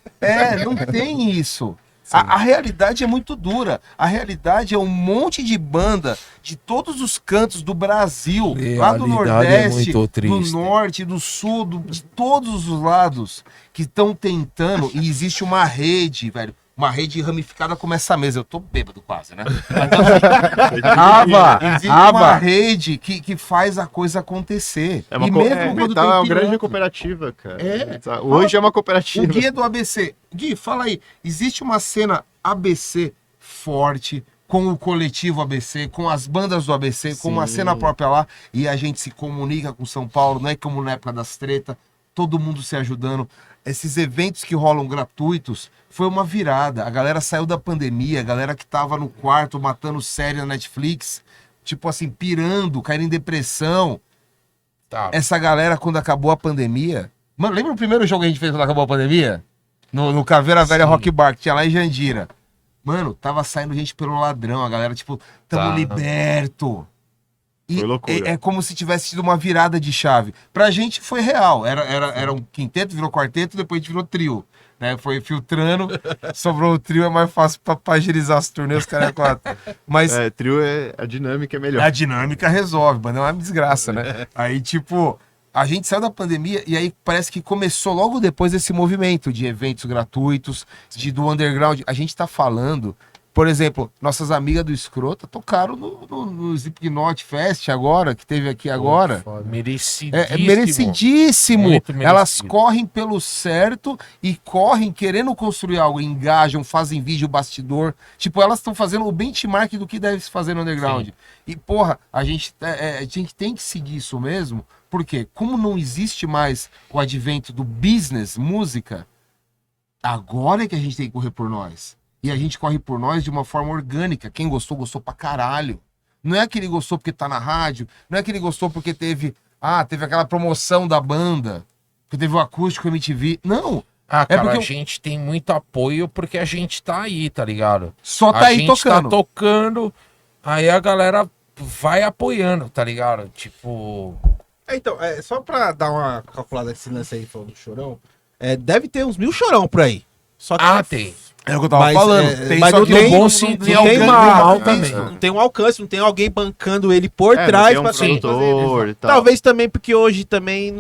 Não tem isso. A realidade é muito dura. A realidade é um monte de banda de todos os cantos do Brasil, lá do Realidade é Nordeste, muito do triste. Norte, do Sul, de todos os lados, que estão tentando, e existe uma rede, velho. Uma rede ramificada como essa mesa. Eu tô bêbado quase, né? Existe uma rede que faz a coisa acontecer. É uma, e co- mesmo é, quando metal é tem uma grande pilantra. cooperativa, cara. É. Hoje é uma O cooperativa. guia do ABC. Gui, fala aí. Existe uma cena ABC forte com o coletivo ABC, com as bandas do ABC, com uma cena própria lá, e a gente se comunica com São Paulo, não é como na época das tretas, todo mundo se ajudando. Esses eventos que rolam gratuitos foi uma virada. A galera saiu da pandemia, a galera que tava no quarto matando série na Netflix, tipo assim, pirando, caindo em depressão. Tá. Essa galera, quando acabou a pandemia. Mano, lembra o primeiro jogo que a gente fez quando acabou a pandemia? No Caveira Velha Rock Bar, que tinha lá em Jandira. Mano, tava saindo gente pelo ladrão, a galera, tipo, tamo Tá. liberto. E Foi loucura. é como se tivesse tido uma virada de chave. Pra gente foi real. Era um quinteto, virou quarteto, depois a gente virou trio. Né? Foi filtrando, sobrou o trio, é mais fácil pra agilizar as turnês, os caras é 4. Mas Trio a dinâmica é melhor. a dinâmica resolve, mano. É uma desgraça, né? Aí, tipo, a gente saiu da pandemia e aí parece que começou logo depois esse movimento de eventos gratuitos, do underground. A gente tá falando, por exemplo, nossas amigas do Escrota tocaram no Slipknot Fest agora, que teve aqui agora. Merecidíssimo. É merecidíssimo. Muito merecido. Elas correm pelo certo e correm querendo construir algo, engajam, fazem vídeo bastidor. Tipo, elas estão fazendo o benchmark do que deve se fazer no underground. Sim. E, porra, a gente tem que seguir isso mesmo, porque como não existe mais o advento do business, música, agora é que a gente tem que correr por nós. E a gente corre por nós de uma forma orgânica. Quem gostou, gostou pra caralho. Não é que ele gostou porque tá na rádio, não é que ele gostou porque teve aquela promoção da banda, que teve o acústico MTV. Não, Ah, cara, porque a gente tem muito apoio porque a gente tá aí, tá ligado? só tá a aí gente tocando. tá tocando, aí a galera vai apoiando, tá ligado? Tipo, Então, só pra dar uma calculada nesse lance aí, falando do Chorão, deve ter uns 1000 Chorão por aí. Só que Ah, tem. É o que eu tava Mas, falando. mas só não que tem- bom não sentido, tem não tem alcance uma- mal também. Não tem um alcance, não tem alguém bancando ele por É, trás não pra tem um fazer produtor e tal. Talvez também porque hoje também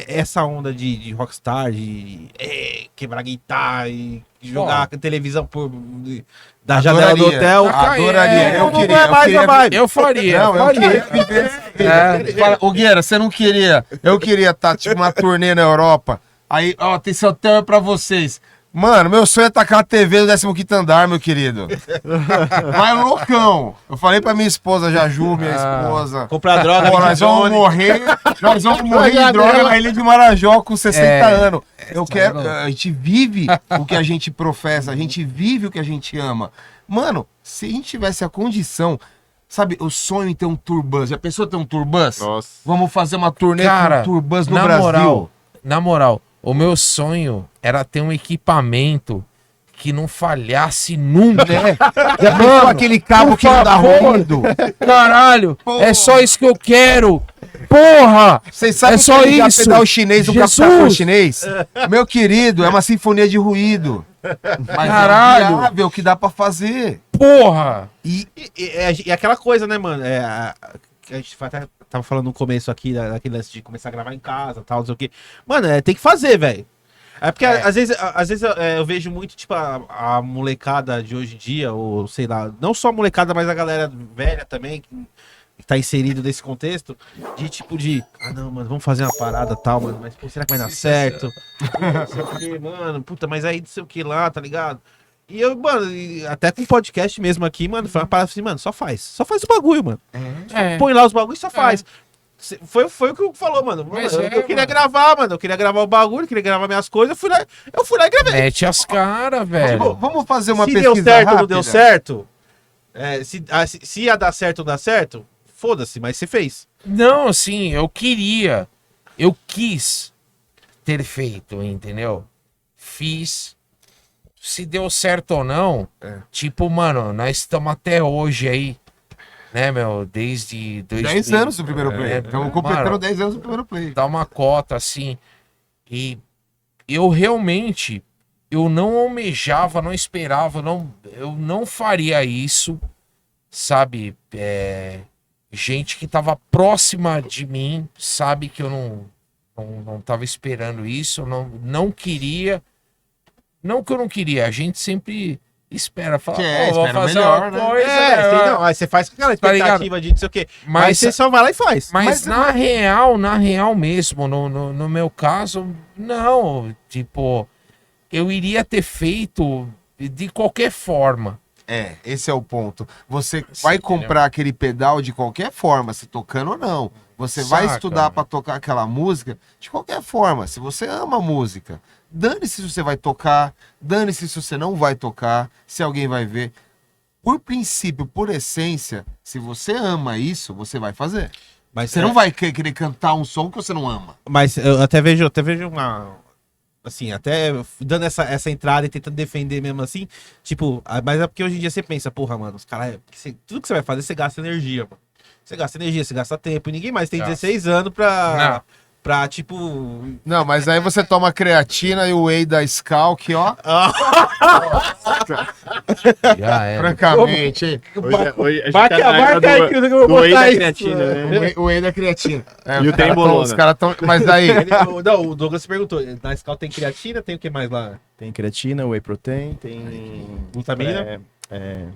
essa onda de rockstar, de quebrar guitarra e jogar televisão da janela do hotel. Adoraria. Não é mais a vibe. Eu faria. Não, eu queria viver. Fala, ô Guerra, você não queria? Eu queria estar, tipo, uma turnê na Europa. Aí, ó, tem esse hotel é pra vocês. Mano, meu sonho é tacar a TV do 15º andar, meu querido. Vai loucão. Eu falei pra minha esposa, Jaju, minha esposa. Comprar droga, Pô, Big nós vamos Johnny. morrer. Nós vamos morrer de droga na Ilha de Marajó com 60 anos. Eu quero. A gente vive o que a gente professa, a gente vive o que a gente ama. Mano, se a gente tivesse a condição, sabe, o sonho em ter um Turbus. Já pensou ter um Turbus? Nossa. Vamos fazer uma turnê Cara, com Turbus no na Brasil. moral, o meu sonho era ter um equipamento que não falhasse nunca. Já pensou aquele cabo que não dá ruído? Caralho, é só isso que eu quero. Porra! Vocês sabem É só ligar isso. pedal chinês no Jesus. captador chinês? Meu querido, é uma sinfonia de ruído. Mas Caralho. é viável que dá pra fazer. Porra! E aquela coisa, né, mano? Que a gente até tava falando no começo aqui, daquele lance de começar a gravar em casa, tal, não sei o quê. Mano, tem que fazer, velho. É porque às vezes eu vejo muito, tipo, a molecada de hoje em dia, ou sei lá, não só a molecada, mas a galera velha também, que tá inserido nesse contexto, não, mano, vamos fazer uma parada tal, mano, mas pô, será que vai dar certo? Não sei o quê, mano, puta, mas aí não sei o que lá, tá ligado? E eu, mano, até com podcast mesmo aqui, mano, foi uma parada assim, mano, só faz o bagulho, mano. É. Põe lá os bagulhos e só faz. Foi o que falou, mano. Mas Eu queria mano. gravar, mano. Eu queria gravar o bagulho, queria gravar minhas coisas. Eu fui lá e gravei. Mete as caras, velho. Vamos fazer uma Se pesquisa deu certo ou não rápida? deu certo, se ia dar certo ou não dar certo, foda-se, mas você fez. Não, assim, eu quis ter feito, entendeu? Fiz. Se deu certo ou não, tipo, mano, nós estamos até hoje aí, né, meu? Desde 10 anos do primeiro play. Estamos completando mano, 10 anos do primeiro play. dá uma cota, assim. E eu realmente, eu não almejava, não esperava, eu não faria isso, sabe? Gente que tava próxima de mim, sabe que eu não tava esperando isso, eu não queria. Não que eu não queria, a gente sempre espera, fala, vou espera o fazer melhor, uma né? coisa, né? não, aí você faz com aquela Tá ligado? expectativa de não sei o quê. Mas Mas, você só vai lá e faz. mas na real mesmo, no meu caso, não, tipo, eu iria ter feito de qualquer forma. Esse é o ponto. Você vai comprar aquele pedal de qualquer forma, se tocando ou não. Você vai Saca, estudar mano. pra tocar aquela música de qualquer forma. Se você ama a música, dane-se se você vai tocar, dane-se se você não vai tocar, se alguém vai ver. Por princípio, por essência, se você ama isso, você vai fazer. Mas Você não vai querer cantar um som que você não ama. Mas eu até vejo uma. Assim, até dando essa entrada e tentando defender mesmo assim. Tipo, mas é porque hoje em dia você pensa, porra, mano, os caras. Tudo que você vai fazer, você gasta energia, mano. Você gasta energia, você gasta tempo. E ninguém mais tem Gasta. 16 anos pra tipo. Não, mas aí você toma a creatina e o whey da Scal, que ó, Já era. francamente, hein? Hoje a gente Marca tá na era aí que eu vou do whey botar da isso. creatina, né? O whey da creatina. E o trembolona. Os caras tão. Mas aí. Não, o Douglas perguntou. Na Scal tem creatina, tem o que mais lá? Tem creatina, whey protein, tem Glutamina?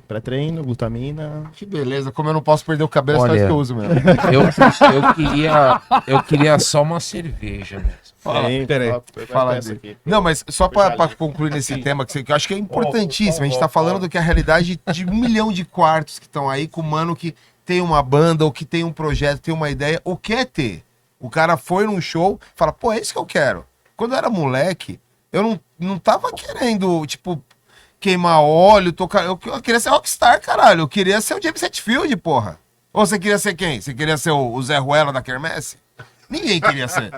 pré-treino, glutamina. Que beleza, como eu não posso perder o cabelo, é só Olha, isso que eu uso mesmo. Eu queria só uma cerveja mesmo. Tem, peraí. Fala essa dele. aqui. Não, mas só pra concluir nesse tema, que eu acho que é importantíssimo. A gente tá falando do que é a realidade de 1 milhão de quartos que estão aí com o mano que tem uma banda, ou que tem um projeto, tem uma ideia, ou quer ter. O cara foi num show, fala, pô, é isso que eu quero. Quando eu era moleque, eu não tava querendo, tipo, queimar óleo, tocar. Eu queria ser rockstar, caralho. Eu queria ser o James Hetfield, porra. Ou você queria ser quem? Você queria ser o Zé Ruela da Quermesse? Ninguém queria ser.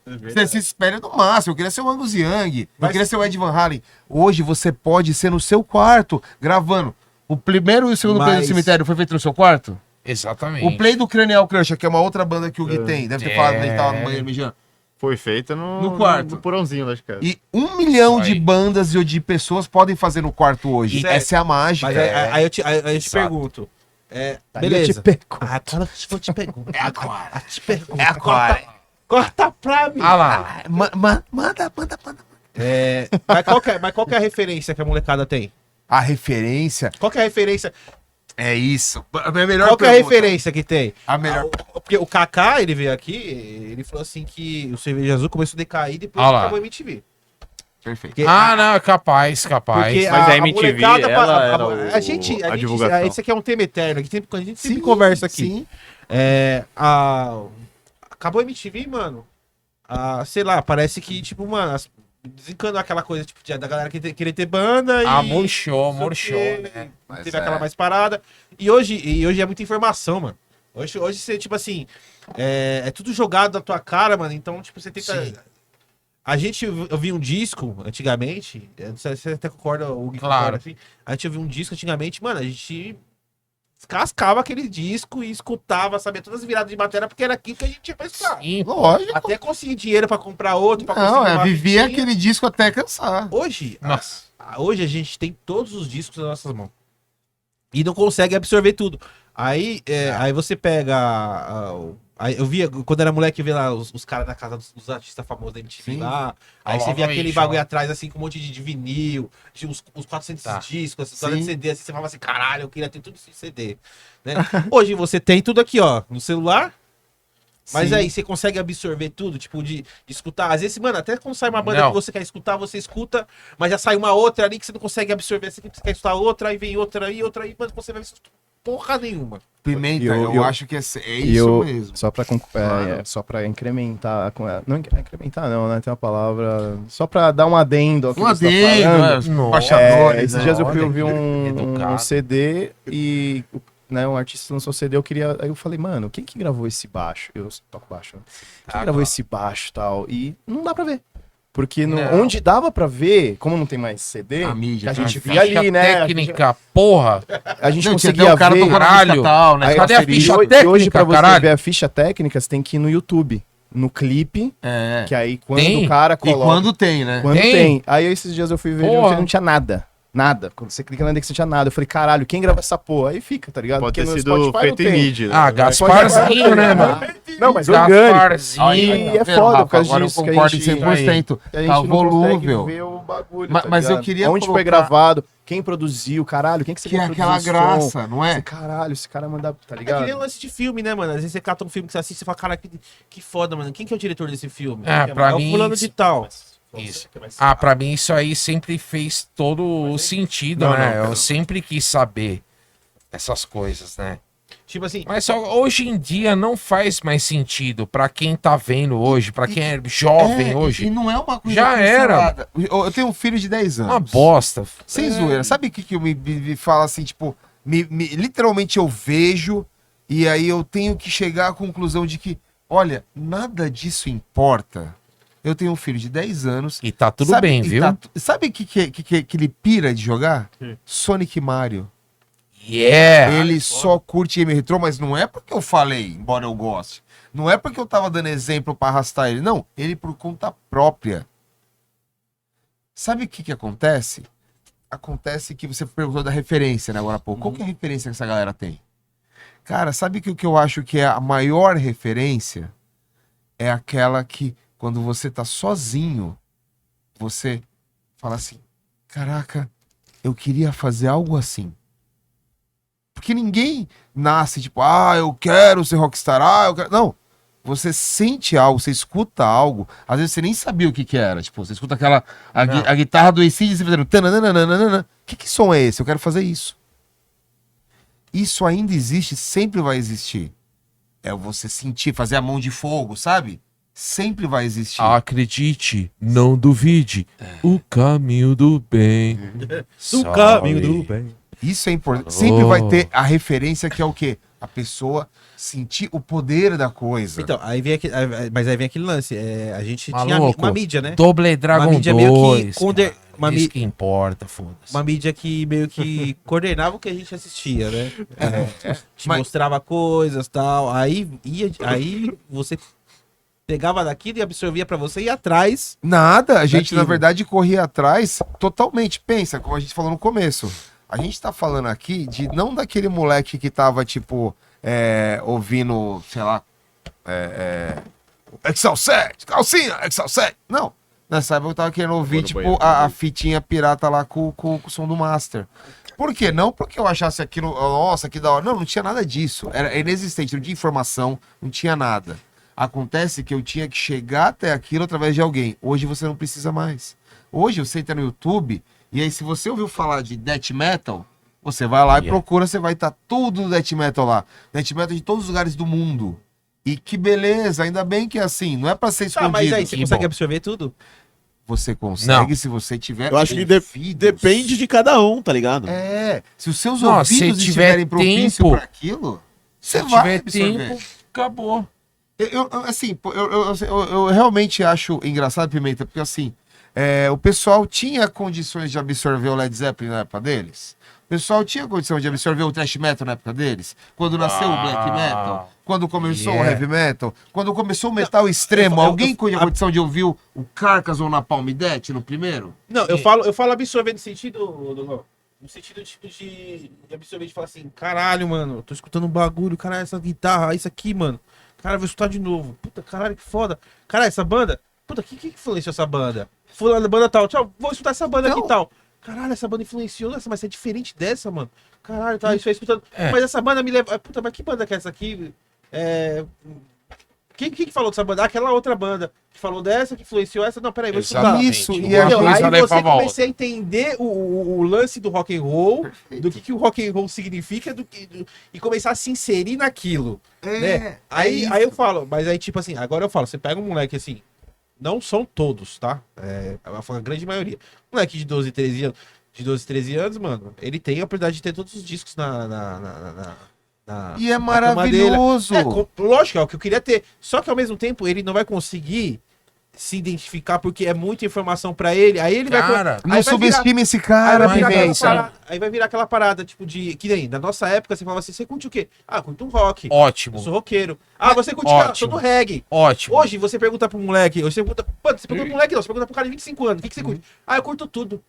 Você se espera do máximo. Eu queria ser o Angus Young. Eu queria ser o Ed Van Halen. Hoje você pode ser no seu quarto, gravando. O primeiro e o segundo play do cemitério foi feito no seu quarto? Exatamente. O play do Cranial Crusher, que é uma outra banda que o Gui tem, deve ter falado que ele tava no banheiro mijando. Foi feita No quarto. no porãozinho da casa. E 1 milhão de Aí. bandas ou de pessoas podem fazer no quarto hoje. E- Essa é a mágica. Mas aí eu te Exato. pergunto. Aí Beleza. eu te pego. Agora eu vou te perguntar. É agora. Eu te pergunto. É agora. Corta pra mim. Ah lá. Manda. Mas qual que é a referência que a molecada tem? A referência Qual que é a referência? é isso. A melhor Qual que é a pergunta. referência que tem? A melhor. Porque o Kaká, ele veio aqui, ele falou assim que o Cerveja Azul começou a decair depois Ah que lá. acabou a MTV. Perfeito. Porque Ah, não, é capaz. Porque Mas a MTV, ela era a gente, a divulgação. esse aqui é um tema eterno, que a gente sempre conversa aqui. Sim. Acabou a MTV, mano. Sei lá, parece que, tipo, mano, desencanou aquela coisa, tipo, da galera querer ter banda e... Murchou, não sei o quê, né? Mas teve é. aquela mais parada. E hoje é muita informação, mano. Hoje você, tipo assim, é tudo jogado na tua cara, mano. Então, tipo, você tenta... Sim. A gente ouvia um disco antigamente, eu não sei se você até concorda, o Gui Claro. concorda, assim. A gente ouvia um disco antigamente, mano, a gente cascava aquele disco e escutava, sabia todas as viradas de matéria, porque era aquilo que a gente tinha pra escutar. Sim, Lógico. Até conseguir dinheiro pra comprar outro, pra Não, conseguir uma vivia fitinha. aquele disco até cansar. Hoje, Nossa. hoje a gente tem todos os discos nas nossas mãos. E não consegue absorver tudo. Aí você pega. Aí eu via, quando era moleque, eu via lá os caras da casa dos artistas famosos da MTV Sim. lá. Aí Ah, você via lá, aquele bicho, bagulho ó. atrás, assim, com um monte de vinil, de uns 400 Tá. discos, Sim. 400 CD, assim, você falava assim, caralho, eu queria ter tudo isso em CD. Né? Hoje você tem tudo aqui, ó, no celular. Mas Sim. aí você consegue absorver tudo, tipo, de escutar. Às vezes, mano, até quando sai uma banda Não. que você quer escutar, você escuta, mas já sai uma outra ali que você não consegue absorver. Você quer escutar outra, aí vem outra aí, mas você vai ver porra nenhuma. Pimenta, E eu acho que é E isso eu, mesmo. Só pra incrementar, não incrementar não, né? Tem uma palavra, só pra dar um adendo ao que Um você tá adendo, falando. Nossa. baixadores, Esses né? dias eu Olha ouvi que um educado. CD e né, um artista lançou CD, aí eu falei, mano, quem que gravou esse baixo? Eu toco baixo, né? Quem gravou esse baixo e tal? E não dá pra ver. Porque Não. onde dava pra ver, como não tem mais CD, A mídia, que a gente tá? via ali, né? Técnica, porra. A gente Não, tinha conseguia até o cara ver. tocando Caralho. música tal, né? Aí, Cadê a ficha e hoje técnica, pra você caralho? ver a ficha técnica, você tem que ir no YouTube, no clipe, É. que aí quando Tem? o cara E coloca... quando tem, né? Quando Tem? tem. Aí esses dias eu fui ver Porra. e não tinha nada. Nada. Quando você clica na index não tinha nada. Eu falei, caralho, quem gravou essa porra? Aí fica, tá ligado? Pode ter no sido Spotify não feito em tem. mídia. Ah, Gasparzinho, né, mano? Não, mas orgânico. Gasparzinho. Aí é Tá vendo, foda Rafa? por causa Agora disso eu que a concordo em gente- 100%. A gente Tá não volúvel. consegue ver o bagulho, Mas- tá mas eu ligado? queria Onde foi colocar- gravado, quem produziu, caralho, quem que você Que é produziu aquela o som? graça, não é? Você, caralho, esse cara manda, tá É que ligado? nem lance de filme, né, mano? Às vezes você cata um filme que você assiste e fala, cara, que foda, mano. Quem que é o diretor desse filme? Ah, Quem é, pra é mim, o fulano de tal. Isso. Ah, pra mim isso aí sempre fez todo o sentido, Não, né? não, Eu sempre quis saber essas coisas, né? Tipo assim, Mas só hoje em dia não faz mais sentido pra quem tá vendo hoje, pra quem é jovem E hoje. não é uma coisa Já era. cancelada. Eu tenho um filho de 10 anos. Uma bosta. Sem zoeira. Sabe o que me fala assim, tipo, literalmente eu vejo e aí eu tenho que chegar à conclusão de que, olha, nada disso importa. Eu tenho um filho de 10 anos. E tá tudo Sabe- bem, e viu? sabe o que ele pira de jogar? Sonic e Mario. Yeah! Ele só curte M Retro, mas não é porque eu falei, embora eu goste. Não é porque eu tava dando exemplo pra arrastar ele. Não, ele por conta própria. Sabe o que acontece? Acontece que você perguntou da referência, né, agora há pouco. Qual que é a referência que essa galera tem? Cara, sabe que o que eu acho que é a maior referência? É aquela que, quando você tá sozinho, você fala assim, caraca, eu queria fazer algo assim. Porque ninguém nasce tipo, eu quero ser rockstar, eu quero... Não, você sente algo, você escuta algo, às vezes você nem sabia o que era. Tipo, você escuta a guitarra do AC/DC fazendo... tananana. Que som é esse? Eu quero fazer isso. Isso ainda existe, sempre vai existir. É você sentir, fazer a mão de fogo, sabe? Sempre vai existir. Acredite, não duvide. O caminho do bem. do caminho do bem. Isso é importante. Oh. Sempre vai ter a referência que é o quê? A pessoa sentir o poder da coisa. Então, mas aí vem aquele lance. A gente tinha Maluco, uma mídia, né? Double Dragon Uma mídia 2. meio que cara. Isso que importa, foda-se. Uma mídia que meio que coordenava o que a gente assistia, né? Te Mas- mostrava coisas e tal. Aí você pegava daquilo e absorvia pra você e ia atrás. Nada, a gente Daquilo. na verdade corria atrás totalmente. Pensa, como a gente falou no começo. A gente tá falando aqui de não daquele moleque que tava, tipo, ouvindo, sei lá, Excel 7, calcinha, Excel 7. Não. Nessa época eu tava querendo ouvir, Vou no tipo, banheiro, a fitinha pirata lá com o som do Master. Por quê? Não porque eu achasse aquilo, nossa, que da hora. Não tinha nada disso. Era inexistente, não tinha informação, não tinha nada. Acontece que eu tinha que chegar até aquilo através de alguém. Hoje você não precisa mais. Hoje você entra no YouTube e aí se você ouviu falar de Death Metal, você vai lá e procura, você vai estar tudo do Death Metal lá. Death Metal de todos os lugares do mundo. E que beleza, ainda bem que é assim, não é pra ser Tá, escondido. mas aí você Que consegue bom. absorver tudo? Você consegue Não. se você tiver Eu acho que ouvidos. depende de cada um, tá ligado? Se os seus Não, se ouvidos tiver estiverem propícios tempo, para aquilo, você Se vai tiver absorver. tempo, acabou. Assim, eu realmente acho engraçado, Pimenta, porque assim, o pessoal tinha condições de absorver o Led Zeppelin na época deles. O pessoal tinha condição de absorver o thrash metal na época deles. Quando nasceu o black metal, quando começou o heavy metal, quando começou o metal extremo. Alguém tinha condição de ouvir o Carcass ou o Napalm Death no primeiro? Não, eu falo absorver no sentido, Dogão, no sentido tipo de absorver, de falar assim, caralho, mano, tô escutando um bagulho, caralho, essa guitarra, isso aqui, mano. Cara, vou escutar de novo. Puta, caralho, que foda. Caralho, essa banda, puta, que influenciou essa banda? Fulano, banda tal, tchau, vou escutar essa banda aqui e tal. Caralho, essa banda influenciou, essa, mas é diferente dessa, mano. Caralho, tá, isso aí escutando. Mas essa banda me leva. Puta, mas que banda que é essa aqui? Quem que falou dessa banda? Aquela outra banda que falou dessa, que influenciou essa. Não, peraí, vou escutar. Exatamente. Isso, Uma e a Entendeu? coisa Aí você levava a outra. comecei a entender o lance do rock and roll, do que o rock and roll significa, e começar a se inserir naquilo. Né? Aí eu falo, mas aí tipo assim, agora eu falo, você pega um moleque assim, não são todos, tá? A grande maioria. Moleque de 12, 13 anos, mano, ele tem a oportunidade de ter todos os discos E é na cama dele. maravilhoso. Lógico, é o que eu queria ter. Só que ao mesmo tempo ele não vai conseguir se identificar porque é muita informação pra ele. Aí ele Cara, vai. Não subestime esse cara, Pimenta. Aí vai virar aquela parada, tipo, de. Que nem, na nossa época, você falava assim: você curte o quê? Ah, curto um rock. Eu Ótimo, sou roqueiro. Ah, você curte cara, sou do reggae. ótimo. Hoje você pergunta pro moleque, você pergunta pro moleque, não, você pergunta pro cara de 25 anos, o que você curte? Ah, eu curto tudo.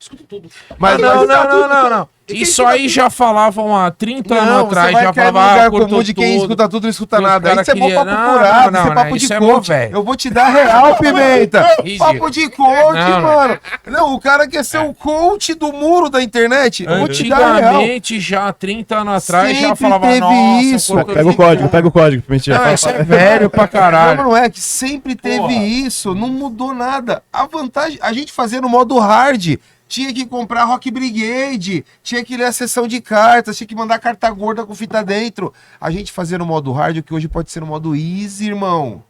Escuto tudo. Mas Ah, não, escuta tudo, não. Quem Isso escuta aí tudo? já falavam há 30 anos Não, atrás, você vai já cair no falavam, lugar curto comum de quem tudo. escuta tudo não escuta Que os nada. cara Isso é bom queria- papo Não, furado, não, isso é papo não, de isso é coach. bom, velho. Eu vou te dar real, Pimenta. Easy. Papo de coach, Não, mano. Não, o cara quer ser o coach do muro da internet. Eu vou te dar real. Antigamente, já 30 anos atrás, já Sempre falava, teve nossa, isso. curto Pega o código, Pimentinha. Não, isso é velho pra caralho. Não é que sempre teve Porra. isso, não mudou nada. A vantagem, a gente fazia no modo hard, tinha que comprar Rock Brigade, tinha que ler a sessão de cartas, tinha que mandar carta gorda com fita dentro. A gente fazia no modo hard, o que hoje pode ser no modo easy, irmão.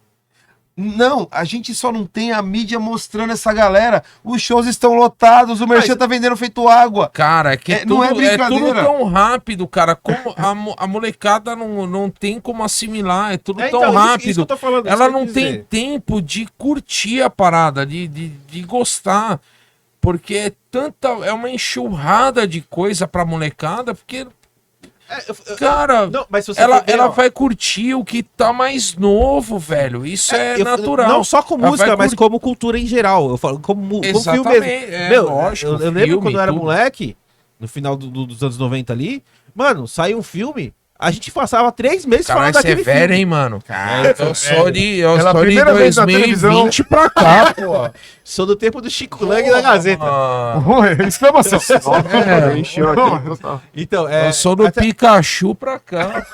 Não, a gente só não tem a mídia mostrando essa galera. Os shows estão lotados, o merchan tá vendendo feito água. Cara, não é tudo brincadeira. tão rápido, cara. Como a molecada não tem como assimilar, é tudo tão então, rápido. isso que eu tô falando, isso Ela que eu não quis tem dizer. tempo de curtir a parada, de gostar. Porque é uma enxurrada de coisa pra molecada, porque, cara, Não, mas se você ela for ver, ó, vai curtir o que tá mais novo, velho. Isso é natural. Não só com Ela música, vai mas curtir. como cultura em geral. Eu falo como filme Exatamente, mesmo. Meu, lógico, eu lembro filme, quando eu era tudo. moleque, no final dos anos 90 ali, mano, saiu um filme, a gente passava 3 meses Caralho, falando você é daquele velho, filme. hein, mano? Cara, Eu sou de Pela primeira vez na televisão, 2020 pra cá, pô. Sou do tempo do Chico Lang da Gazeta. exclamação. Então, Eu sou do até- Pikachu pra cá.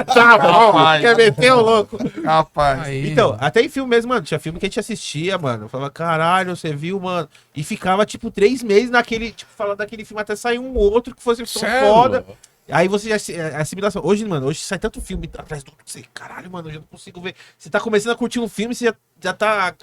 Tá bom, quer meter o louco. Rapaz. Aí, Então, até em filme mesmo, mano. Tinha filme que a gente assistia, mano. Eu falava, caralho, você viu, mano? E ficava, tipo, 3 meses naquele, tipo, falando daquele filme até sair um outro que fosse tão Sério? foda. Aí você já assimilação. Hoje, mano, hoje sai tanto filme atrás do outro. Você, caralho, mano, eu já não consigo ver. Você tá começando a curtir um filme, você já tá.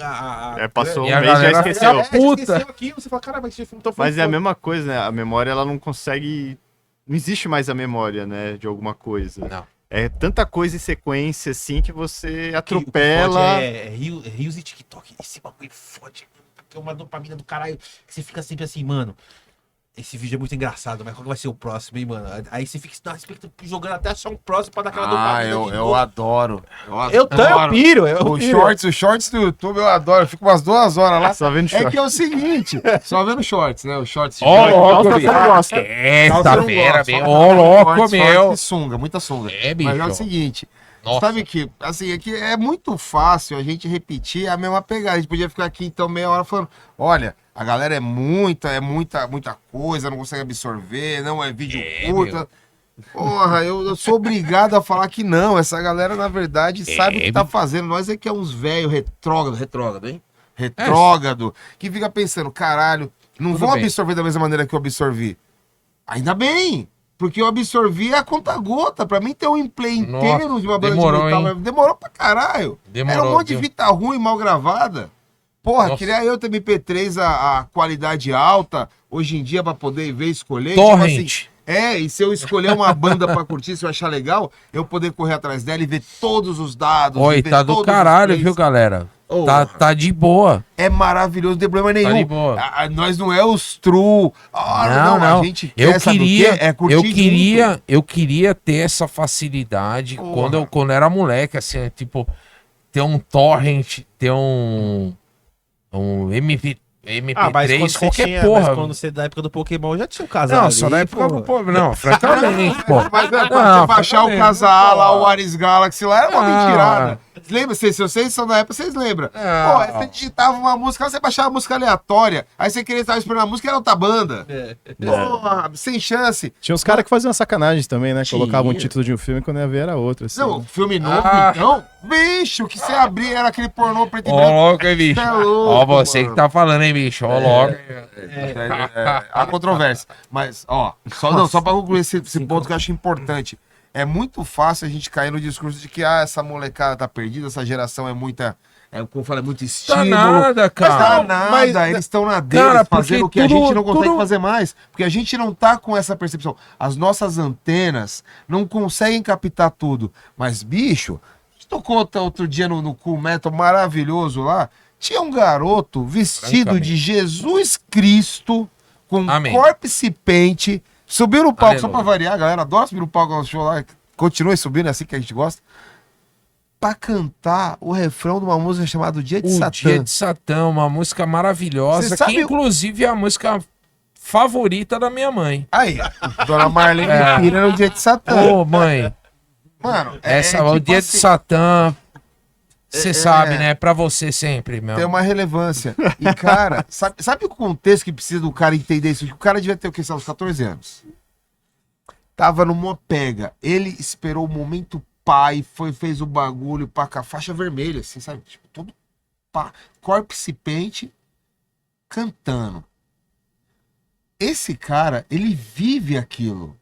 Passou E um a mês e já galera esqueceu. fica- já puta. esqueceu aquilo. Você fala, caralho, mas esse filme tão Mas é a foda. mesma coisa, né? A memória, ela não consegue... Não existe mais a memória, né? De alguma coisa. Não. É tanta coisa em sequência, assim, que você O que fode atropela... Rios e TikTok. Esse bagulho fode. Porque é uma dopamina do caralho. Que você fica sempre assim, mano. esse vídeo é muito engraçado, mas qual que vai ser o próximo, hein, mano? Aí você fica jogando até achar um próximo pra dar aquela dopamina de eu novo. adoro. Eu piro. Os shorts do YouTube eu adoro. Eu fico umas 2 horas lá. Só vendo É short. que é o seguinte, só vendo shorts, né? Os shorts. Ó, louco, Calça você não gosta. Esta feira, meu. meu. Ó, louco, Shorts meu. e sunga, muita sunga. É, Mas é o bicho. seguinte, Nossa. sabe que, assim, é que é muito fácil a gente repetir a mesma pegada. A gente podia ficar aqui, então, meia hora falando, olha, a galera é muita coisa, não consegue absorver, não é vídeo curto. Porra, eu sou obrigado a falar que não. Essa galera, na verdade, sabe o que tá fazendo. Nós é que é uns velhos retrógrado, hein? Retrógrado, que fica pensando, caralho, não Tudo vão bem. absorver da mesma maneira que eu absorvi. Ainda bem, porque eu absorvi a conta-gota. Pra mim ter um play inteiro Nossa, de uma banda demorou, de metal, hein? mas demorou pra caralho. Demorou, Era um monte de viu? fita ruim, mal gravada. Porra, Nossa. queria eu ter MP3 a qualidade alta, hoje em dia, pra poder ver e escolher. Torrent. E se eu escolher uma banda pra curtir, se eu achar legal, eu poder correr atrás dela e ver todos os dados. Oi, e ver tá do todos os caralho, plays. viu, galera? Ô, Tá de boa. É maravilhoso, não tem problema nenhum. de boa. Nós não é os true. Não. A gente Eu quer, sabe o queria, quê? É curtir eu queria ter essa facilidade Porra. quando eu era moleque, assim, tipo, ter um torrent, ter um MP3, mas quando você qualquer tinha, porra. mas quando você da época do Pokémon já tinha um casal Não, ali, só da época pô. do povo. Não, francamente, pô. Mas quando Não, você baixar o francamente, casal lá, pô. o Ares Galaxy lá, era uma Ah. mentirada. Lembra? Se vocês são da época, vocês lembram. Ah. Pô, você digitava uma música, você baixava uma música aleatória, aí você queria estar esperando a música, era outra banda. Porra, sem chance. Tinha uns caras que faziam sacanagens também, né? Tinha. Colocavam o título de um filme quando ia ver era outro. Assim, Não, né? filme novo, Ah. então, bicho, que você abria era aquele pornô preto e Ó, branco. louco, hein, bicho. Cê é louco, Ó, você mano. que tá falando, hein, bicho. Ó, logo. Há controvérsia. Mas, ó, só pra concluir esse ponto que eu acho importante. É muito fácil a gente cair no discurso de que essa molecada tá perdida, essa geração é muita. Como eu falo, é muito estímulo. Tá nada, Mas cara. tá nada, eles estão na deles, Cara, fazendo porque o que a tudo- gente não consegue tudo- fazer mais. Porque a gente não tá com essa percepção. As nossas antenas não conseguem captar tudo. Mas, bicho, a gente tocou outro dia no Cool Metal maravilhoso lá. Tinha um garoto vestido Francamente. de Jesus Cristo, com Amém. corpse paint, subiu no palco, só Aleluia. pra variar, a galera adora subir no palco no show lá, continue subindo, é assim que a gente gosta, pra cantar o refrão de uma música chamada Dia de O Satã. Dia de Satã, uma música maravilhosa, Cê sabe que o- inclusive é a música favorita da minha mãe. Aí, Dona Marlene É. pira no Dia de Satã. Ô, mãe, Mano, o tipo Dia de assim, Satã, você É, sabe, é. né? Pra você sempre, meu. tem uma relevância. E, cara, sabe o contexto que precisa do cara entender isso? O cara devia ter o que? Uns 14 anos. Tava numa pega. Ele esperou o momento pai, fez o bagulho com a faixa vermelha, assim, sabe? Tipo, todo pá, corpse paint, cantando. Esse cara, ele vive aquilo.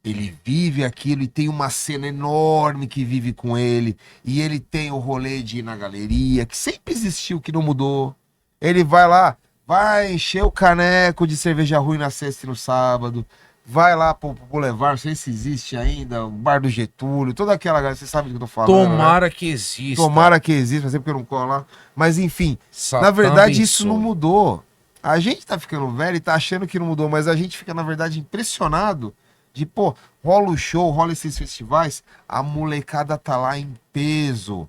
Ele vive aquilo e tem uma cena enorme que vive com ele. E ele tem o rolê de ir na galeria, que sempre existiu, que não mudou. Ele vai lá, vai encher o caneco de cerveja ruim na sexta e no sábado. Vai lá pro Boulevard, não sei se existe ainda, o Bar do Getúlio, toda aquela galera, você sabe do que eu tô falando. né? Tomara que exista. Tomara que exista, mas é porque eu não colo lá. Mas enfim, Satã na verdade, abençoe. isso não mudou. A gente tá ficando velho e tá achando que não mudou, mas a gente fica, na verdade, impressionado de, pô, rola o show, rola esses festivais, a molecada tá lá em peso.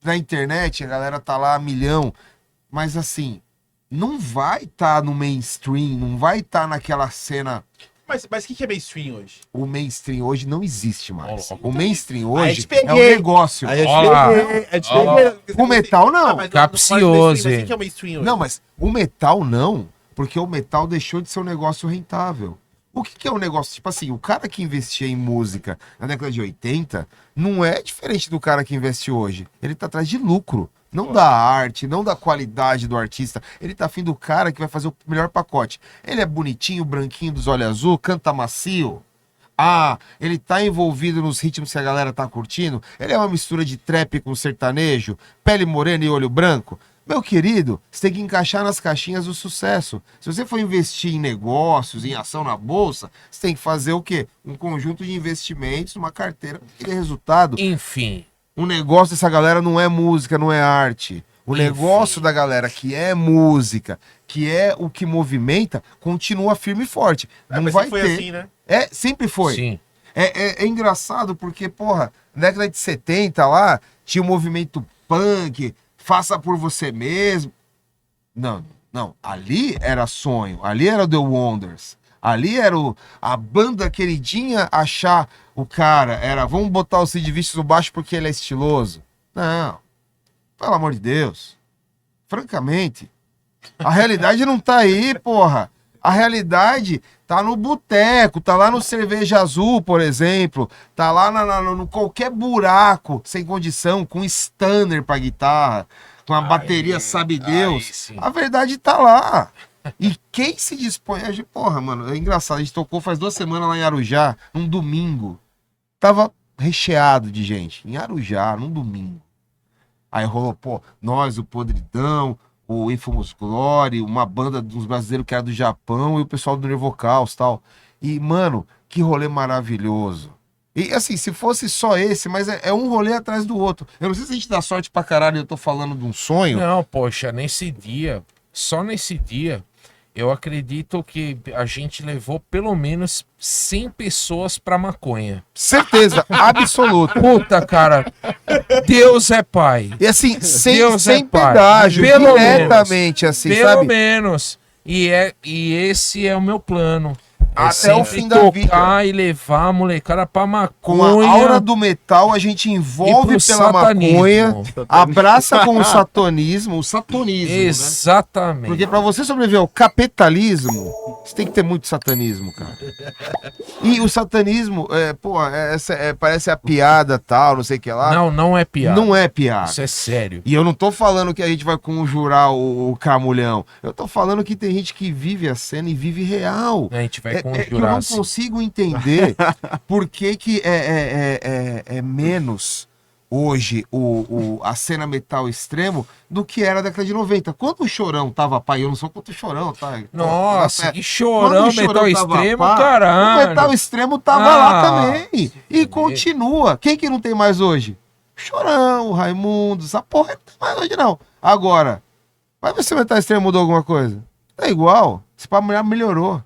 Na internet, a galera tá lá a milhão. Mas assim, não vai tá no mainstream, não vai tá naquela cena. Mas o que é mainstream hoje? O mainstream hoje não existe mais. Ó, O mainstream Aí eu hoje te peguei. é um negócio. Aí eu te Ó lá. peguei, eu te Ó. peguei. O metal não. mas Capcioso, mas hein? o que é mainstream hoje? Não, mas o metal não, porque o metal deixou de ser um negócio rentável. O que é um negócio? Tipo assim, o cara que investia em música na década de 80 não é diferente do cara que investe hoje. Ele tá atrás de lucro. Não da arte, não da qualidade do artista. Ele tá afim do cara que vai fazer o melhor pacote. Ele é bonitinho, branquinho, dos olhos azul, canta macio. Ah, ele tá envolvido nos ritmos que a galera tá curtindo. Ele é uma mistura de trap com sertanejo, pele morena e olho branco. Meu querido, você tem que encaixar nas caixinhas do sucesso. Se você for investir em negócios, em ação na bolsa, você tem que fazer o quê? Um conjunto de investimentos, uma carteira que dê resultado. Enfim, O negócio dessa galera não é música, não é arte. O negócio da galera que é música, que é o que movimenta, continua firme e forte. Não Mas vai sempre ter. foi assim, né? Sempre foi. Sim. É engraçado porque, porra, na década de 70 lá, tinha o movimento punk, faça por você mesmo. Não. Ali era sonho, ali era The Wonders. Ali era a banda queridinha achar o cara, era vamos botar o Sid Vicious no baixo porque ele é estiloso. Não, pelo amor de Deus. Francamente, a realidade não tá aí, porra. A realidade tá no boteco, tá lá no Cerveja Azul, por exemplo, tá lá no qualquer buraco, sem condição, com stunner pra guitarra, com a bateria sabe Deus. sim. A verdade tá lá. E quem se dispõe... Porra, mano, é engraçado. A gente tocou faz 2 semanas lá em Arujá, num domingo. Tava recheado de gente. Em Arujá, num domingo. Aí rolou, pô, nós, o Podridão, o Infamous Glory, uma banda dos brasileiros que era do Japão e o pessoal do Nervocaus e tal. E, mano, que rolê maravilhoso. E assim, se fosse só esse, mas é um rolê atrás do outro. Eu não sei se a gente dá sorte pra caralho, eu tô falando de um sonho. Não, poxa, só nesse dia, eu acredito que a gente levou pelo menos 100 pessoas pra maconha. Certeza, absoluta. Puta, cara, Deus é pai. E assim, sem Deus é pai. pedágio, Pelo diretamente, assim, Pelo sabe? menos. E esse é o meu plano. Até sempre o fim da vida. tocar e levar a molecada pra Com maconha. a aura do metal, a gente e envolve pro pela satanismo. maconha, abraça com o satanismo, né? Exatamente. Porque pra você sobreviver ao capitalismo, você tem que ter muito satanismo, cara. E o satanismo, parece a piada tal, não sei o que lá. Não é piada. Não é piada. Isso é sério. E eu não tô falando que a gente vai conjurar o camulhão. Eu tô falando que tem gente que vive a cena e vive real. A gente vai Que eu conjurar não assim. consigo entender por que é menos hoje a cena metal extremo do que era a década de 90. Quando o Chorão tava pá, eu não sou contra o Chorão, tá? Nossa, que Quando chorão, o Chorão metal tava extremo, pá, caralho. O metal extremo tava Ah, lá também. E continua. Quem que não tem mais hoje? Chorão, Raimundo, essa porra não tem mais hoje não. Agora, vai ver se o metal extremo mudou alguma coisa. É igual. Esse papo já melhorou.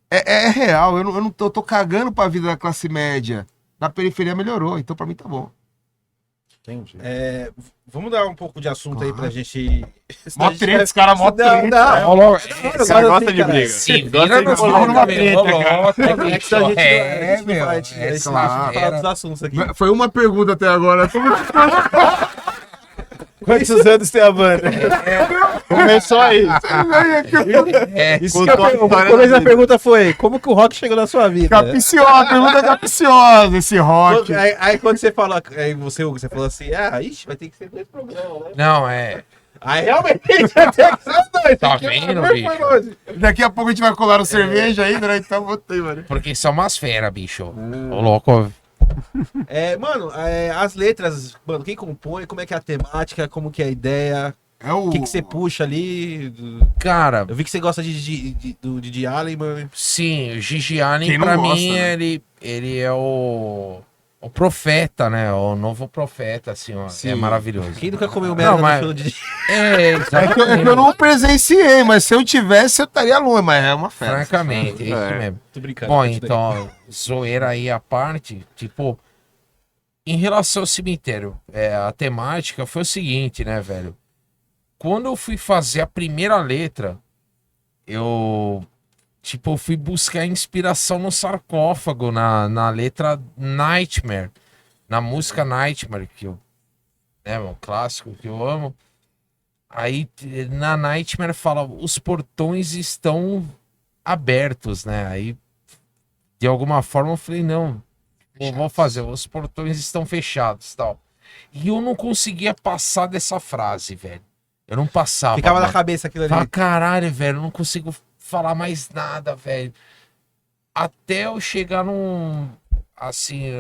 É real, eu tô cagando pra vida da classe média. Na periferia melhorou, então pra mim tá bom. Entendi. Vamos dar um pouco de assunto aí pra gente. Mó treta, os caras mó treta. Não, Esse cara gosta de briga. Se Gosta vira de nos rolar numa bagulho, treta, rolou, cara. tem que a gente não meu, vai é claro. falar dos assuntos aqui. Foi uma pergunta até agora. Quantos anos tem a banda? Começou aí. É, Isso Contou a O história começo da da pergunta foi: como que o rock chegou na sua vida? Capiciosa, pergunta capiciosa esse rock. Aí quando você falou, aí você falou assim: ixi, vai ter que ser 2 programas, né? não, é. Aí realmente vai ter que ser 2. Tá vendo, bicho? Daqui a pouco a gente vai colar no cerveja ainda, né? Então botei, mano. Porque são umas feras, bicho. Ô, louco. Mano, as letras, mano, quem compõe, como é que é a temática, como que é a ideia, É o que você puxa ali. Cara, Eu vi que você gosta do Didi Allen, mano. sim, o Gigi Allen, Quem não pra gosta, mim, né? ele é o profeta, né? O novo profeta, assim, ó. É maravilhoso. Quem nunca comeu merda Não, mas- no show do Didi? É, É que eu não presenciei, mas se eu tivesse, eu estaria longe, mas é uma festa. Francamente, é isso mesmo. Tô brincando. Bom, continua. então, zoeira aí à parte, tipo, em relação ao cemitério, a temática foi o seguinte, né, velho? Quando eu fui fazer a primeira letra, eu fui buscar inspiração no sarcófago, na letra Nightmare, na música Nightmare, que eu, né, um clássico que eu amo. Aí, na Nightmare fala, os portões estão abertos, né? Aí, de alguma forma, eu falei, não, vou fazer, os portões estão fechados, tal. E eu não conseguia passar dessa frase, velho. Eu não passava. Ficava na mano. cabeça aquilo ali. Fala, caralho, velho, eu não consigo falar mais nada, velho. Até eu chegar assim,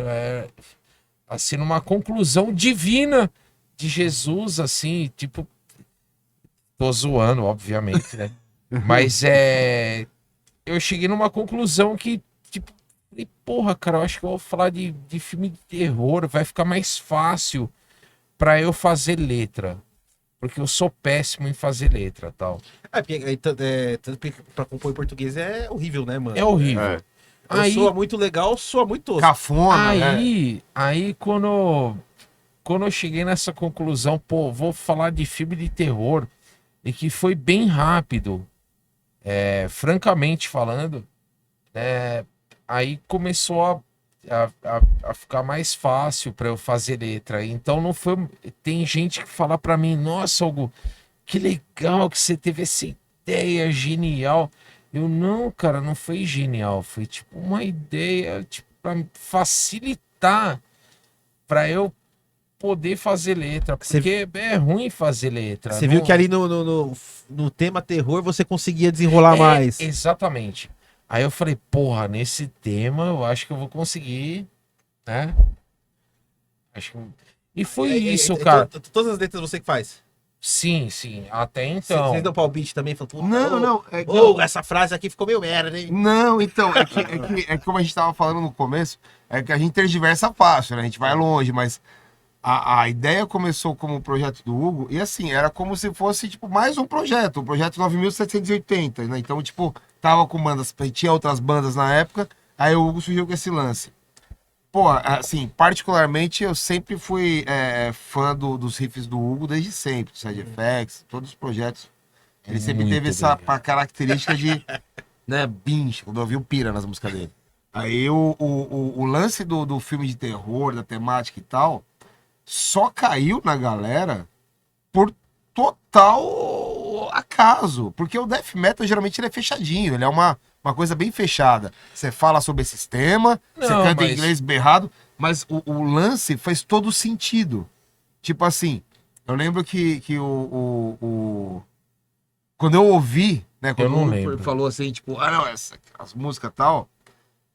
numa conclusão divina de Jesus, assim, tipo, tô zoando, obviamente, né? Mas eu cheguei numa conclusão que, tipo, falei, porra, cara, eu acho que eu vou falar de filme de terror, vai ficar mais fácil pra eu fazer letra. porque eu sou péssimo em fazer letra tal. Porque tanto que pra compor em português é horrível, né, mano? É horrível. É. Ou Aí, soa muito legal, soa muito tosco. Cafona, né? aí quando eu cheguei nessa conclusão, pô, vou falar de filme de terror, e que foi bem rápido, francamente falando, aí começou a ficar mais fácil para eu fazer letra. Então não foi. Tem gente que fala para mim, nossa, Hugo, que legal que você teve essa ideia genial. Eu não, cara, não foi genial, foi tipo uma ideia tipo, para facilitar para eu poder fazer letra, Você- porque é ruim fazer letra. Você viu não- que ali no tema terror você conseguia desenrolar mais. Exatamente. Aí eu falei, porra, nesse tema eu acho que eu vou conseguir, né? Acho que... E foi isso, cara. Todas as letras você que faz. Sim, até então. Vocês dão palpite também? Falam, puta, Não, ô, não. ô, essa frase aqui ficou meio merda, hein? Não, então, é que como a gente tava falando no começo, é que a gente tergiversa fácil, né? A gente vai longe, mas a ideia começou como um projeto do Hugo, e assim, era como se fosse, tipo, mais um projeto, o projeto 9.780, né? Então, tipo, tava com bandas, tinha outras bandas na época, aí o Hugo surgiu com esse lance. Pô, assim, particularmente eu sempre fui fã dos riffs do Hugo desde sempre, do Side Effects, todos os projetos. Ele sempre Muito teve essa obrigado. característica de, né, binge, quando eu ouvi o pira nas músicas dele. Aí o lance do filme de terror, da temática e tal, só caiu na galera por total acaso. Porque o death metal geralmente ele é fechadinho, ele é uma coisa bem fechada. Você fala sobre esse tema, você Não, canta em mas- inglês berrado, mas o lance faz todo sentido. Tipo assim, eu lembro que quando eu ouvi, né, quando Eu não o Hugo lembro. falou assim, tipo, não, as músicas e tal,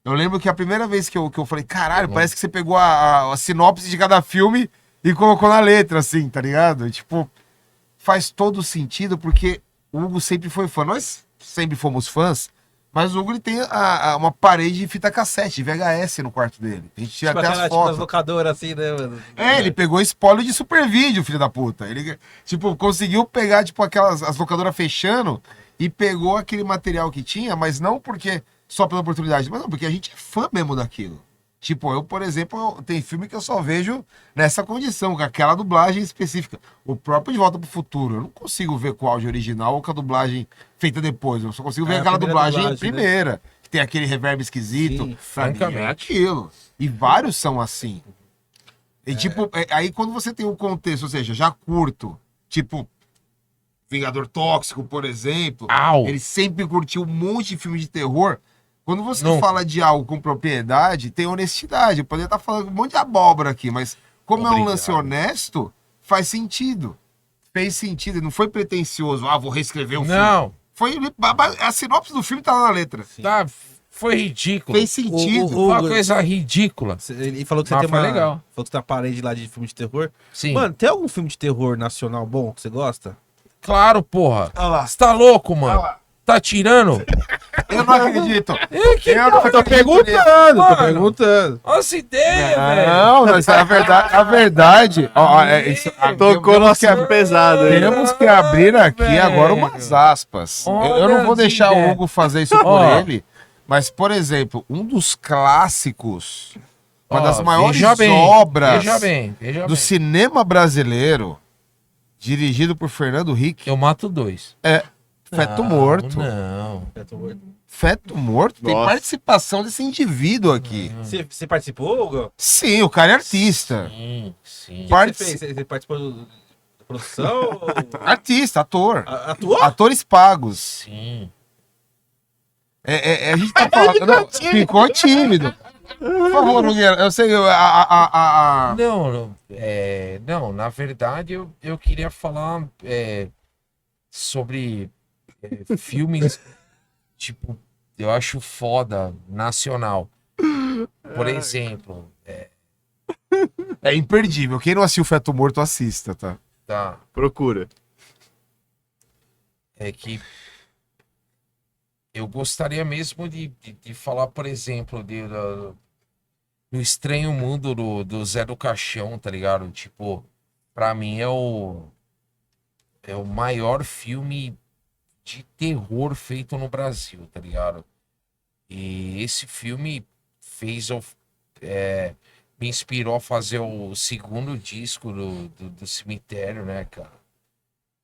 eu lembro que a primeira vez que eu falei, caralho, parece que você pegou a sinopse de cada filme e colocou na letra, assim, tá ligado? E, tipo, faz todo sentido porque o Hugo sempre foi fã. Nós sempre fomos fãs, mas o Hugo ele tem uma parede de fita cassete, VHS no quarto dele. A gente tinha Tipo até aquela, as tipo as fotos. locadoras assim, né, mano? Ele pegou spoiler de Super Vídeo, filho da puta. Ele, tipo, conseguiu pegar, tipo, as locadoras fechando e pegou aquele material que tinha, mas não porque só pela oportunidade, mas não, porque a gente é fã mesmo daquilo. Tipo, eu, por exemplo, tem filme que eu só vejo nessa condição, com aquela dublagem específica. O próprio De Volta pro Futuro, eu não consigo ver com o áudio original ou com a dublagem feita depois. Eu só consigo ver É, a aquela primeira dublagem dublagem, né? primeira, que tem aquele reverb esquisito. Sim, Pra mim é francamente. aquilo. E vários são assim. E tipo, aí quando você tem o contexto, ou seja, já curto, tipo, Vingador Tóxico, por exemplo, Au! ele sempre curtiu um monte de filme de terror. Quando você Não. fala de algo com propriedade, tem honestidade. Eu poderia estar falando um monte de abóbora aqui, mas como é um Obrigado. lance honesto, faz sentido. Fez sentido, não foi pretencioso. Vou reescrever o filme. Não, Foi a sinopse do filme tá lá na letra. tá, foi ridículo. Fez sentido. O- Uma coisa ridícula. Ele falou que você Mas tem foi uma. legal. Falou que tem uma parede lá de filme de terror. Sim. Mano, tem algum filme de terror nacional bom que você gosta? Claro, porra. Olha lá. Você tá louco, mano? Olha lá. Tá tirando? Eu não acredito. Que Eu não acredito Perguntando, Mano. tô perguntando. Olha essa ideia, velho. Não, mas a verdade, Tocou no assunto pesado aí. temos que abrir aqui velho. agora umas aspas. Eu não vou Olha deixar as o ideias. Hugo fazer isso por Ó. ele, mas, por exemplo, um dos clássicos, uma Ó, das maiores veja bem, obras Veja bem, veja do bem. cinema brasileiro, dirigido por Fernando Henrique, Eu mato dois. Feto Não, Morto. Não. Feto Morto tem Nossa. participação desse indivíduo aqui. Você participou, Hugo? Sim, o cara é artista. Sim, sim. O que Partici- você fez? Você participou da produção? ou- Artista, ator. Atuou? Atores pagos. Sim. A gente tá falando. Não, ficou tímido. Por favor, Nogueira, eu sei. Não, na verdade eu queria falar sobre filmes, tipo, eu acho foda, nacional. Por exemplo, É imperdível. Quem não assistiu Feto Morto, assista, tá? tá, Procura. é que eu gostaria mesmo de falar, por exemplo, do Estranho Mundo do Zé do Caixão, tá ligado? Tipo, pra mim é o maior filme de terror feito no Brasil, tá ligado? E esse filme fez me inspirou a fazer o segundo disco do Cemitério, né, cara?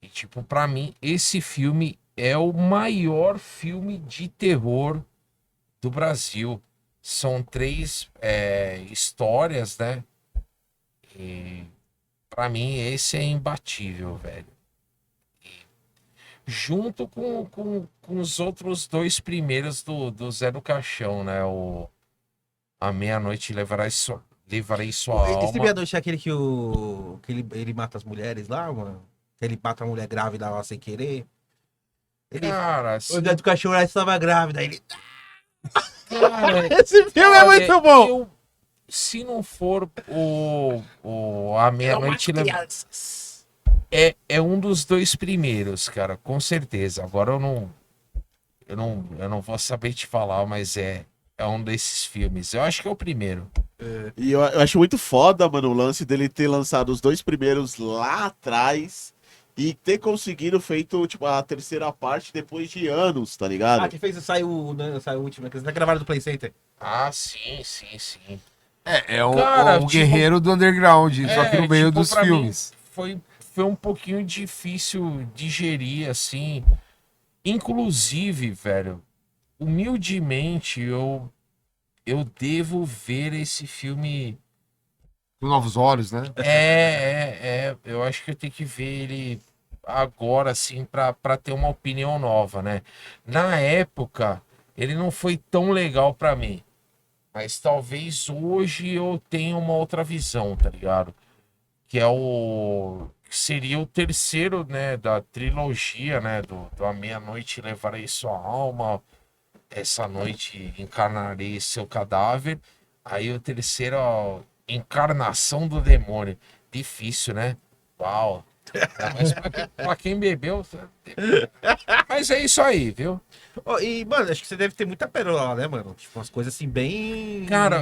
E, tipo, pra mim, esse filme é o maior filme de terror do Brasil. São 3 histórias, né? E pra mim, esse é imbatível, velho. Junto com os outros 2 primeiros do Zé do Caixão, né? A Meia-Noite levarei sua Esse alma. meia-noite é aquele que ele mata as mulheres lá, mano? Que ele mata a mulher grávida lá sem querer. Cara, O assim, Zé do Cachorro lá estava grávida. Ele... cara, Esse filme é olha, muito bom! se não for A Meia-Noite Crianças. é um dos 2 primeiros, cara, com certeza. Agora eu não vou saber te falar, mas é um desses filmes. Eu acho que é o primeiro. E eu acho muito foda, mano, o lance dele ter lançado os 2 primeiros lá atrás e ter conseguido feito, tipo, a terceira parte depois de anos, tá ligado? Ah, que fez saiu, né, saiu o último, que eles até gravaram do Play Center. Ah, sim, sim, sim. É o, Cara, o tipo, guerreiro do underground, só que no meio tipo, dos pra mim, filmes. foi um pouquinho difícil digerir, assim. Inclusive, velho, humildemente, eu devo ver esse filme. Com novos olhos, né? Eu acho que eu tenho que ver ele agora, assim, pra ter uma opinião nova, né? Na época, ele não foi tão legal pra mim. Mas talvez hoje eu tenha uma outra visão, tá ligado? Que que seria o terceiro, né, da trilogia, né, do A Meia-Noite Levarei Sua Alma, Essa Noite Encarnarei Seu Cadáver. Aí o terceiro, ó, Encarnação do Demônio. Difícil, né? Uau. Mas pra quem bebeu. Mas é isso aí, viu? Ó, e, mano, acho que você deve ter muita pérola lá, né, mano? Tipo, umas coisas assim bem. Cara.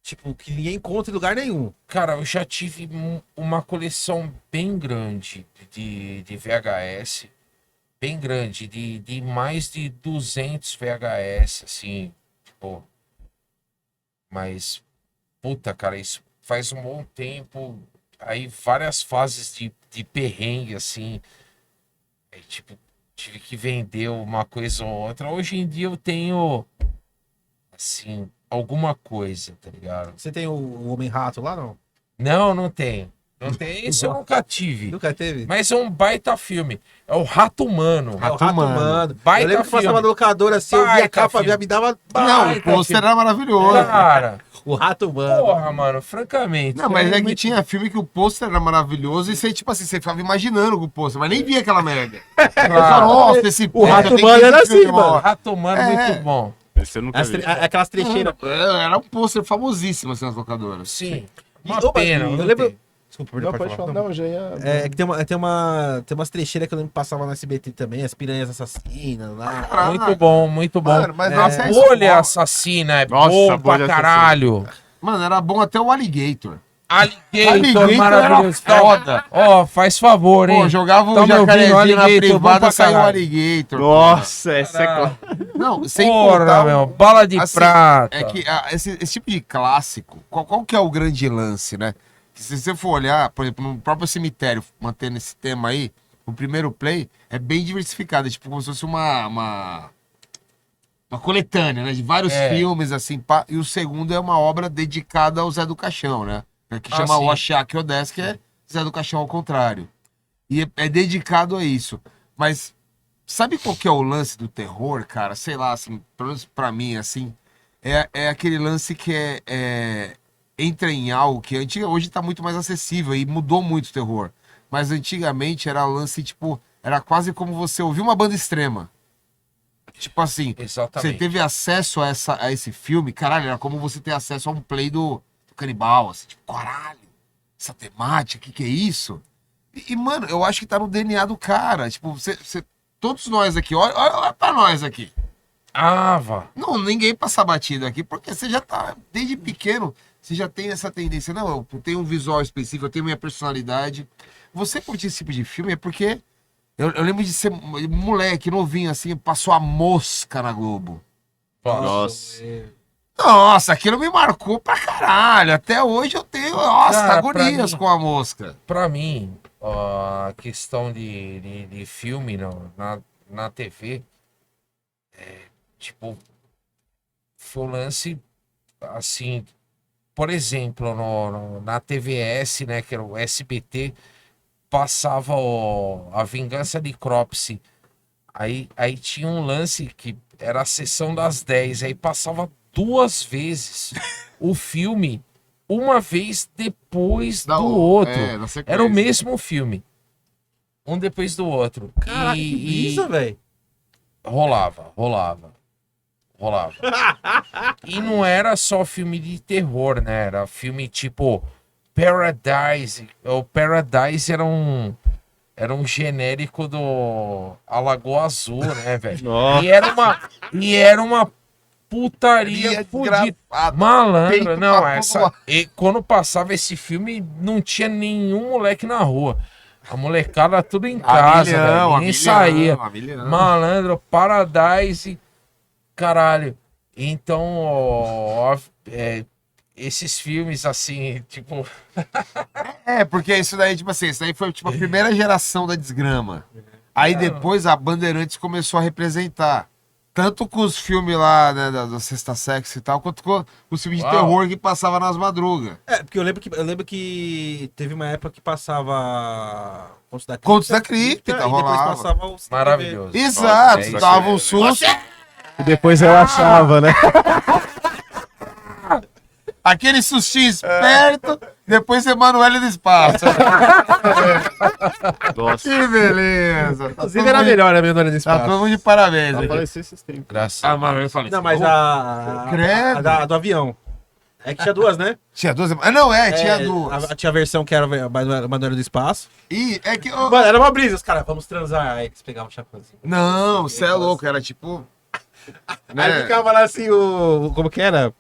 Tipo, que ninguém encontra em lugar nenhum. Cara, eu já tive uma coleção bem grande de VHS. Bem grande, de mais de 200 VHS, assim, tipo. Mas, puta, cara, isso faz um bom tempo. Aí várias fases de perrengue, assim. Aí, tipo, tive que vender uma coisa ou outra. Hoje em dia eu tenho, assim, alguma coisa, tá ligado? Você tem o Homem-Rato lá, não? Não, não tem. Não tem. Isso eu nunca tive. Nunca teve? Mas é um baita filme. É o Rato Humano. É o Rato Humano. Baita Eu lembro que passava filme. no locador assim, eu via a Baita capa, filme. já me dava. Não, Baita o pôster filme. era maravilhoso. Cara, O Rato Humano. porra, mano, francamente. Não, mas é que muito- tinha filme que o pôster era maravilhoso e você, tipo assim, você ficava imaginando com o pôster, mas nem via aquela merda. Você fala, Claro. nossa, esse O Rato eu tenho que Humano ver era esse filme assim, uma mano. hora. Rato Humano, É. muito bom. Esse eu nunca vi. Aquelas trecheiras. Era um pôster famosíssimo assim nas locadoras. Sim. E, Uma ô, pena. eu não lembro. tem. Desculpa, Não, pode falar. Não, já ia. É que tem umas trecheiras que eu lembro que passava no SBT também, as piranhas assassinas lá. Caraca. Muito bom, muito bom. Mano, mas nossa, é isso, Bolha ó. Assassina é Nossa, bom pra Bolha caralho. Mano, era bom até o Alligator. Alligator maravilhoso. era foda. Ó, faz favor, hein? Pô, jogava o Tá me ouvindo, jacarezinho na Alligator, bom privada, pra saiu o caralho. Alligator. Nossa, essa é Caralho. Não, sem Porra, contar... meu, bala de assim, prata. É que esse tipo de clássico, qual que é o grande lance, né? Que se você for olhar, por exemplo, no próprio cemitério, mantendo esse tema aí, o primeiro play é bem diversificado, é tipo como se fosse uma coletânea, né? De vários É. filmes, assim, pá, e o segundo é uma obra dedicada ao Zé do Caixão, né? Que Ah, chama sim. O Oxaque Odés, que é Zé do Caixão ao contrário. E é dedicado a isso. Mas sabe qual que é o lance do terror, cara? Sei lá, assim, pelo menos pra mim, assim, é aquele lance que entra em algo que hoje tá muito mais acessível e mudou muito o terror. Mas antigamente era lance, tipo, era quase como você ouvir uma banda extrema. Tipo assim, Exatamente. você teve acesso a esse filme, caralho, era como você ter acesso a um play do canibal, assim, tipo, caralho, essa temática, que é isso? E, mano, eu acho que tá no DNA do cara. Tipo, todos nós aqui, olha pra nós aqui. Ah, vá. Não, ninguém passa batido aqui, porque você já tá, desde pequeno, você já tem essa tendência. Não, eu tenho um visual específico, eu tenho minha personalidade. Você curte esse tipo de filme é porque... Eu lembro de ser moleque, novinho, assim, passou A Mosca na Globo. Nossa. Nossa, aquilo me marcou pra caralho. Até hoje eu tenho, nossa, Cara, agonias pra mim- com A Mosca. Pra mim, ó, a questão de filme na TV, tipo, foi um lance, assim, por exemplo, na TVS, né, que era o SBT, passava A Vingança de Cropsey. Aí tinha um lance que era a sessão das 10, aí passava 2 vezes o filme, uma vez depois do outro. na sequência. Era o mesmo filme. Um depois do outro. Caraca, que brisa, velho. Rolava. E não era só filme de terror, né? Era filme tipo Paradise. O Paradise era um genérico do A Lagoa Azul, né, velho? Nossa. E era uma putaria fudida. desgraçado. Malandro, Peito não, pra essa. todo E quando passava esse filme, não tinha nenhum moleque na rua. A molecada tudo em casa, velho. Nem saía. Malandro, Paradise, caralho. Então, esses filmes assim, tipo. Porque isso daí, tipo assim, isso daí foi tipo a primeira geração da desgrama. Aí depois a Bandeirantes começou a representar. Tanto com os filmes lá, né, da Sexta Sexy e tal, quanto com os filmes de Uau. terror que passava nas madrugas. Porque eu lembro que teve uma época que passava Contos da Cripta, e depois rolava. passava o CTV. Maravilhoso. Exato, Nossa, é dava isso um aí, susto. E depois relaxava, né? Aquele sustinho esperto, depois Emanuele do Espaço. Nossa. Que beleza. Tá Inclusive era melhor a minha dona de Tá espaço. todo mundo de parabéns. aí. Apareceu esses tempos. Graças Manoel falei. Não, mas Credo. a do avião. É que tinha duas, né? Tinha duas. Ah, não, tinha duas. Tinha a versão que era Manuela do Espaço. E é que. Mano, era uma brisa, os caras, vamos transar. Aí eles pegavam o chapéuzinho. Não, você é louco, era tipo. Aí ficava lá assim, como que era?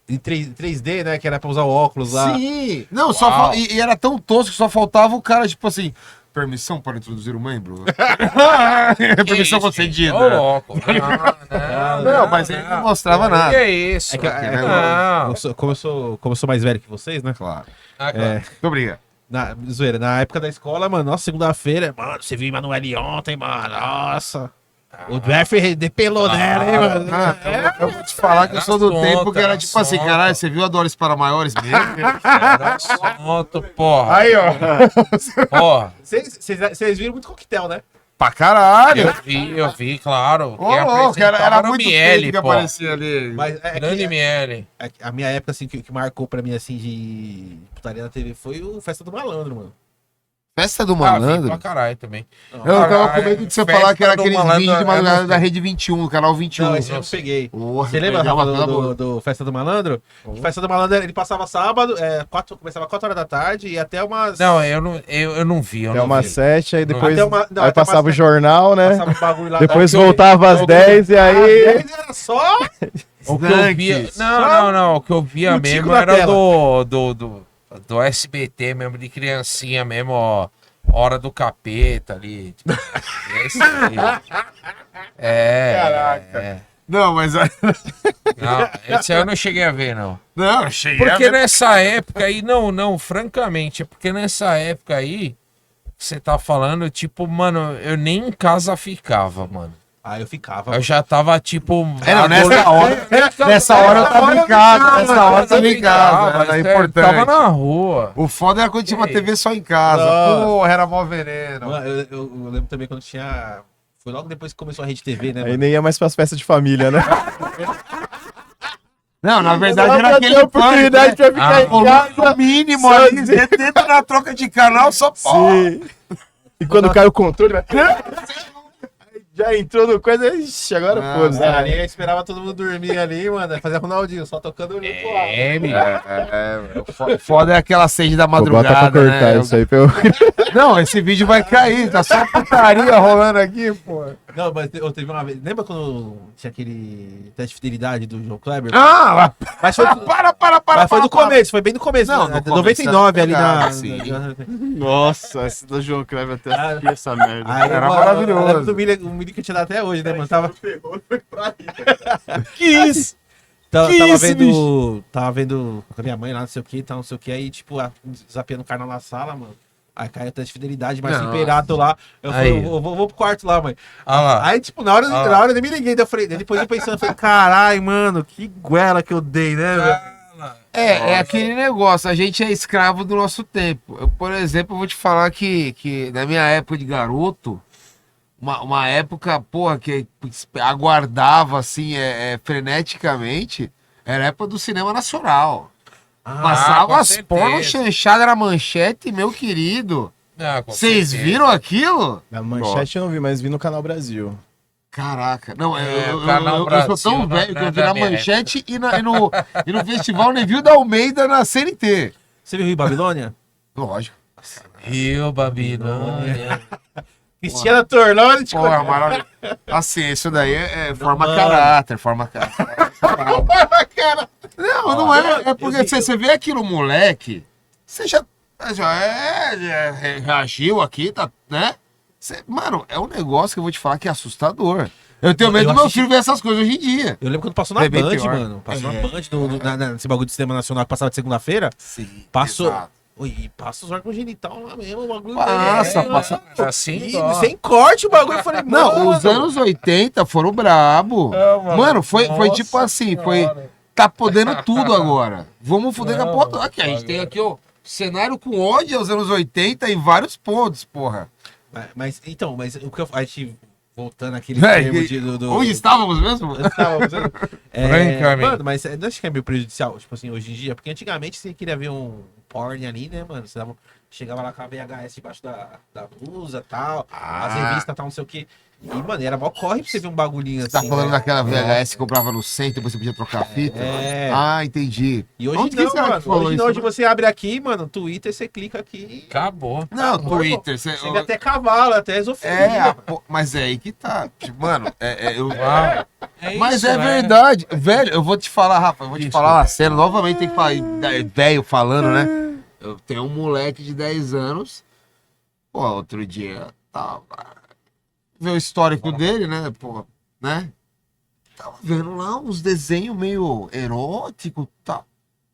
Em 3D, né? Que era pra usar o óculos lá. Sim! Não, e era tão tosco que só faltava o cara, tipo assim. Permissão para introduzir o membro? Permissão concedida. Ô, louco. Não, mas ele não mostrava Que nada. é isso? Não. Como eu sou mais velho que vocês, né? Claro. Ah, claro. Muito obrigado. Zoeira, na época da escola, mano, nossa, segunda-feira, mano, você viu Emanuele ontem, mano, nossa. O Jeffrey depelou nela, hein, mano. Eu vou te falar que eu sou do Era tempo que era sonta, tipo assim, sonta. caralho, você viu Adores para Maiores mesmo? Era assunto, porra. Aí, ó. Porra. Vocês viram muito coquetel, né? Pra caralho. Eu vi, claro. Ô, louco, era muito Miele, feio que pô. aparecia ali. Mas Grande Miele. a minha época, assim, que marcou pra mim, assim, de putaria na TV foi o Festa do Malandro, mano. Festa do Vi Malandro? pra caralho também. Eu tava com medo de você Festa falar que era do aqueles Malandro, vídeos de madrugada eu da Rede 21, do canal 21. Não, esse eu não peguei. Porra, Você lembra, perdeu uma Rafa, coisa boa. do Festa do Malandro? Que Festa do Malandro, ele passava sábado, começava 4 horas da tarde e até umas... Não, eu não vi. Eu Até não umas vi. 7, aí depois Até aí passava o jornal, né? Passava um bagulho lá. Depois É o que eu- voltava às 10 e aí... Era só... O que eu via. Não. O que eu via O Tico mesmo da era tela. do SBT mesmo, de criancinha mesmo, ó. Hora do Capeta ali. Tipo, esse aí. Caraca. Não, mas. Não, esse aí eu não cheguei a ver, não. Não, eu cheguei a Porque ver. nessa época aí, não, francamente, é porque nessa época aí, você tá falando, tipo, mano, eu nem em casa ficava, mano. Ah, eu ficava. Eu já tava, tipo... Não, nessa hora eu tava em casa. Nessa hora eu tava em casa. Era Tava importante. na rua. O foda era quando tinha uma TV só em casa. Nossa. Porra, era mó veneno. Mano, eu lembro também quando tinha... Foi logo depois que começou a Rede TV, né, Aí mano? nem ia mais pras festas de família, né? Não, na verdade Não era ia aquele ter oportunidade pânico, pra ficar em casa. no mínimo ali, dentro na troca de canal, só porra. Sim. E quando cai o controle, vai... Já entrou no coisa, ixi, agora Ah, foda-se. Ali eu esperava todo mundo dormir ali, mano. Fazia Ronaldinho, só tocando o limpo lá. É, menino. Foda é aquela sede da Vou botar pra madrugada, cortar né? isso aí pra eu... Não, esse vídeo vai cair, tá só putaria rolando aqui, pô. Não, mas eu teve uma vez. Lembra quando tinha aquele teste de fidelidade do João Kleber? Ah, Mas foi, mas foi no começo, foi bem no começo. Não, né? no começo, 99 ali cara, sim. Nossa, esse do João Kleber até assisti essa merda. Aí, Era mano, maravilhoso. eu lembro do milho que eu tinha dado até hoje, né, mano? Tava. Que isso? Tava vendo com a minha mãe lá, não sei o que, tal, não sei o que, aí, tipo, desafiando o cara na sala, mano. Aí caiu o teste de fidelidade, mas Nossa. Imperato lá. Eu falei, Aí. eu vou pro quarto lá, mãe. Olha lá. Aí, tipo, na hora eu nem me liguei, daí eu falei, depois eu pensando, eu falei, caralho, mano, que guela que eu dei, né, velho? É aquele negócio, a gente é escravo do nosso tempo. Eu, por exemplo, vou te falar que na minha época de garoto, uma época, porra, que aguardava, assim, freneticamente, era a época do cinema nacional. Passava com as certeza. porno chanchadas na manchete, meu querido. Vocês viram aquilo? Na manchete eu não vi, mas vi no Canal Brasil. Caraca, não, o eu Canal sou Brasil tão na- velho que eu na- vi na na minha manchete e no Festival Neville da Almeida na CNT. Você viu Rio Babilônia? Lógico. Rio, Babilônia. Cristiana Tornone, tipo, Porra, maravilhoso. Assim, isso daí forma caráter, forma caráter. Não, não é. É porque você vê aquilo, moleque, você já reagiu aqui, tá, né? Mano, é um negócio que eu vou te falar que é assustador. Eu tenho medo Eu do meu assisti- filho ver essas coisas hoje em dia. eu lembro quando passou na É bem Band, pior. mano. Passou na Band, nesse bagulho de cinema nacional que passava de segunda-feira. Sim. Passou. exato. Oi, e passa os órgãos genital lá mesmo, o bagulho. Passa, mano. passa. Assim, E sem corte o bagulho. Eu falei, Não, mano, os anos 80 foram brabo. Mano, foi tipo assim, tá podendo tudo agora. Vamos foder com a porra toda. Aqui, a gente tem aqui, ó, cenário com ódio aos anos 80 em vários pontos, porra. Mas o que a gente voltando àquele É, termo e- do Onde estávamos mesmo? Francamente. mano, mas não acho que é meio prejudicial, tipo assim, hoje em dia, porque antigamente você queria ver um porn ali, né, mano? Você chegava lá com a VHS debaixo da blusa e tal, as revistas tal, não sei o quê. E, mano, era mó corre pra você ver um bagulhinho Você tá assim. falando né? daquela VHS que comprava no centro, depois você podia trocar a fita? É. Ah, entendi. E hoje Onde que não, será que mano. falou Hoje isso, não, hoje mano? você abre aqui, mano, Twitter, você clica aqui. Acabou. Não, Acabou, Twitter. Você vê até cavalo, até esofilia. Mas é aí que tá. Tipo, mano, É mas isso, é né? verdade. Velho, eu vou te falar, Rafa, eu vou te falar uma cena. Novamente tem que falar, velho falando, né? Eu tenho um moleque de 10 anos. Pô, outro dia, tava. Ver o histórico dele, né? Pô, né? Tava vendo lá uns desenhos meio eróticos e tal.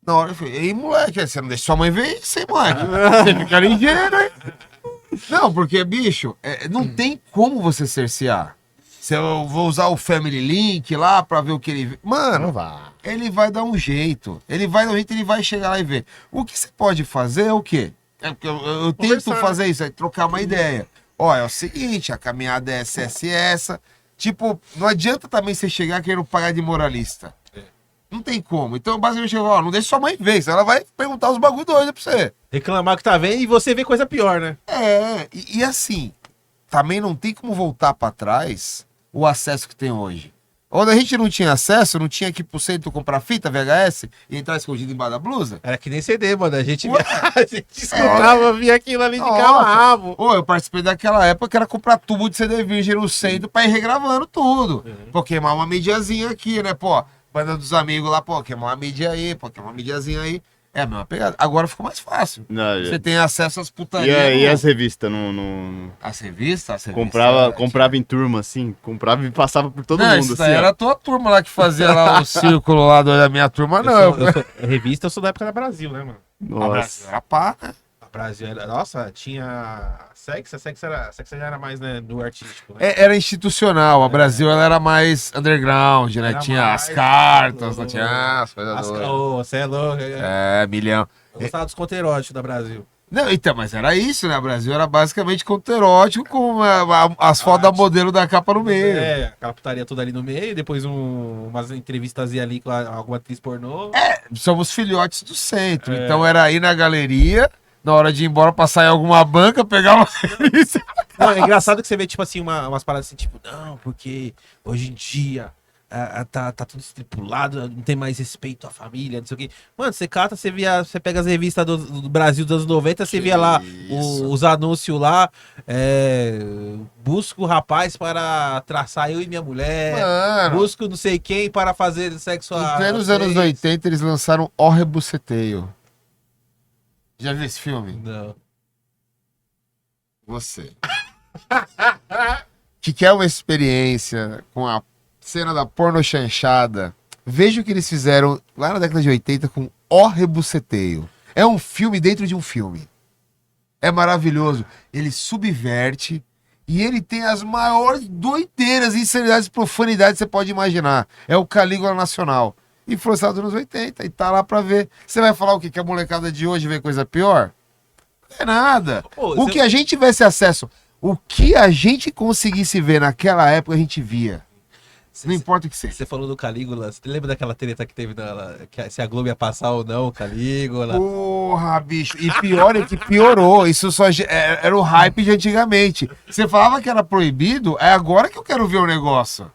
Na hora eu falei, ei, moleque, você não deixa sua mãe ver isso, hein, moleque? Você fica ligeiro, hein? Não, porque, bicho, não tem como você cercear. Se eu vou usar o Family Link lá pra ver o que ele vê. Mano, Não vá. ele vai dar um jeito. Ele vai chegar lá e ver. O que você pode fazer é o quê? É porque eu tento Conversar. fazer isso, é trocar uma ideia. Ó, é o seguinte, a caminhada é essa. Tipo, não adianta também você chegar querendo pagar de moralista. Não tem como. Então, basicamente, eu falo, ó, não deixa sua mãe ver, senão ela vai perguntar os bagulho doido pra você. Reclamar que tá vendo e você vê coisa pior, né? E assim, também não tem como voltar pra trás o acesso que tem hoje. Onde a gente não tinha acesso, não tinha que ir pro centro comprar fita VHS e entrar escondido embaixo da blusa. Era que nem CD, mano. A gente escutava, via aquilo ali de Nossa. cabo a rabo. Ô, eu participei daquela época que era comprar tubo de CD virgem no centro pra ir regravando tudo. Pô, queimar uma mídiazinha aqui, né, pô? Banda dos amigos lá, pô, queimar uma mídia aí, pô, queimar uma mídiazinha aí. É a mesma pegada. Agora ficou mais fácil. Não, Você tem acesso às e, putarias. e no- as revistas? As revistas? Comprava em turma, assim. Comprava e passava por todo não, mundo, isso assim. daí ó. era a tua turma lá que fazia lá o círculo lá da minha turma, não. Revista, eu sou da época da Brasil, né, mano? Nossa. Era pá, né? A Brasil era. Nossa, tinha. A Sexa já era mais, né, do artístico. Né? Era institucional. A Brasil ela era mais underground, né? Era Tinha mais- as cartas, Oh. tinha as coisas doidas. Você é louco. Eu Milhão. gostava dos contos eróticos da Brasil. Não, então, mas era isso, né? O Brasil era basicamente conto erótico com as fotos da modelo da capa no meio. É, aquela putaria toda ali no meio, depois umas entrevistas ali com alguma atriz pornô. Somos filhotes do centro. Então era ir na galeria, na hora de ir embora, passar em alguma banca, pegar uma revista. Não, é engraçado que você vê, tipo assim, umas paradas assim, tipo, não, porque hoje em dia tá tudo estipulado, não tem mais respeito à família, não sei o quê. Mano, você cata, você pega as revistas do Brasil dos anos 90, você via lá os anúncios lá, busco o rapaz para traçar eu e minha mulher, Mano, busco não sei quem para fazer sexo em plenos anos 80 eles lançaram O Rebuceteio. Já viu esse filme? Não. Você. Que quer uma experiência com a cena da porno chanchada, veja o que eles fizeram lá na década de 80 com O Rebuceteio. É um filme dentro de um filme. É maravilhoso. Ele subverte e ele tem as maiores doideiras, insanidades e profanidades que você pode imaginar. É o Calígula Nacional. E foi lançado nos 80 e tá lá pra ver. Você vai falar o quê? Que a molecada de hoje vê coisa pior? Não é nada. Pô, O que a gente tivesse acesso, o que a gente conseguisse ver naquela época, a gente via. Não importa o que seja. Você falou do Calígula, você lembra daquela treta que teve se a Globo ia passar ou não o Calígula? Porra, bicho. E pior é que piorou. Isso só era o hype de antigamente. Você falava que era proibido, é agora que eu quero ver o negócio.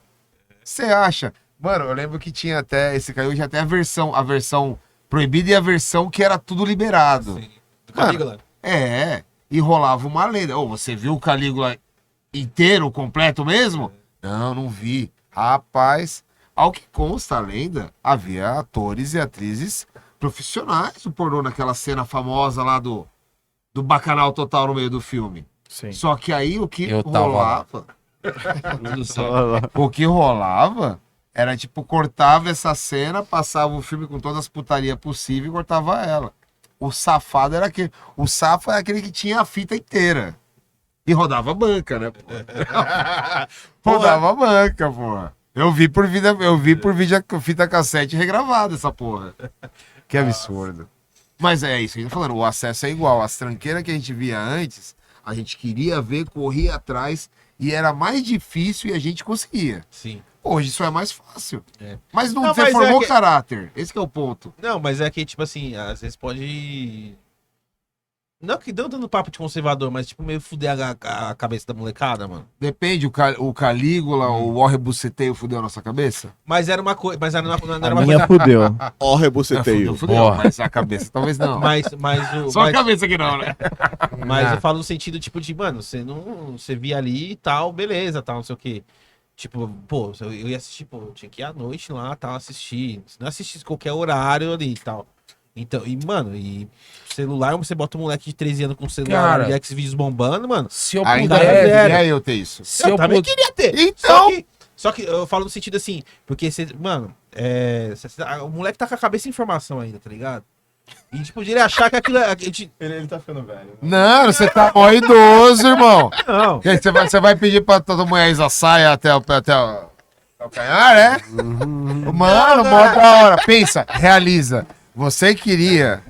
Você acha? Mano, eu lembro que tinha até, esse caiu já até a versão proibida e a versão que era tudo liberado. Sim. Do Calígula? E rolava uma lenda. Ô, você viu o Calígula inteiro, completo mesmo? Não, não vi. Rapaz, ao que consta a lenda, havia atores e atrizes profissionais do pornô naquela cena famosa lá do Bacanal Total no meio do filme. Sim. Só que aí o que Eu tava lá. rolava... O que rolava era tipo, cortava essa cena, passava o filme com todas as putarias possíveis e cortava ela. O safado era aquele. O safo é aquele que tinha a fita inteira. E rodava a banca, né, pô? Rodava a banca, pô. Eu vi por fita cassete regravada essa porra. Que absurdo. Mas é isso que a gente tá falando. O acesso é igual. As tranqueiras que a gente via antes, a gente queria ver, corria atrás e era mais difícil e a gente conseguia. Sim. Hoje isso é mais fácil. É. Mas não, Não, você mas formou é que- caráter. Esse que é o ponto. Não, mas é que, tipo assim, às vezes pode. Não que não dando papo de conservador, mas tipo, meio fuder a cabeça da molecada, mano. Depende, o Calígula, o Rebuceteio fudeu a nossa cabeça? Mas era uma coisa. Mas era uma, não era A uma minha coisa. fudeu. Ó, rebuceteio. Fudeu, Porra. mas a cabeça talvez não. Mas Só a cabeça que não, né? Mas eu falo no sentido, tipo, de, mano, você não. Você via ali e tal, beleza, tal, não sei o quê. Tipo, pô, eu ia assistir, pô, eu tinha que ir à noite lá, tal, assistir. Se não assistisse qualquer horário ali e tal. Então, e, mano, e celular, você bota um moleque de 13 anos com celular Cara. e Xvideos bombando, mano. Se eu Ainda puder, zero. eu ter isso. se eu também puder, queria ter. Então- Só que eu falo no sentido assim, porque você, mano, o moleque tá com a cabeça em informação ainda, tá ligado? E tipo, de ele achar que aquilo é. Ele tá ficando velho. Não, você tá mó idoso, irmão. Não. E aí, você vai pedir pra toda mulher a saia até o calcanhar, é? Mano, mó da hora. Pensa, realiza. Você queria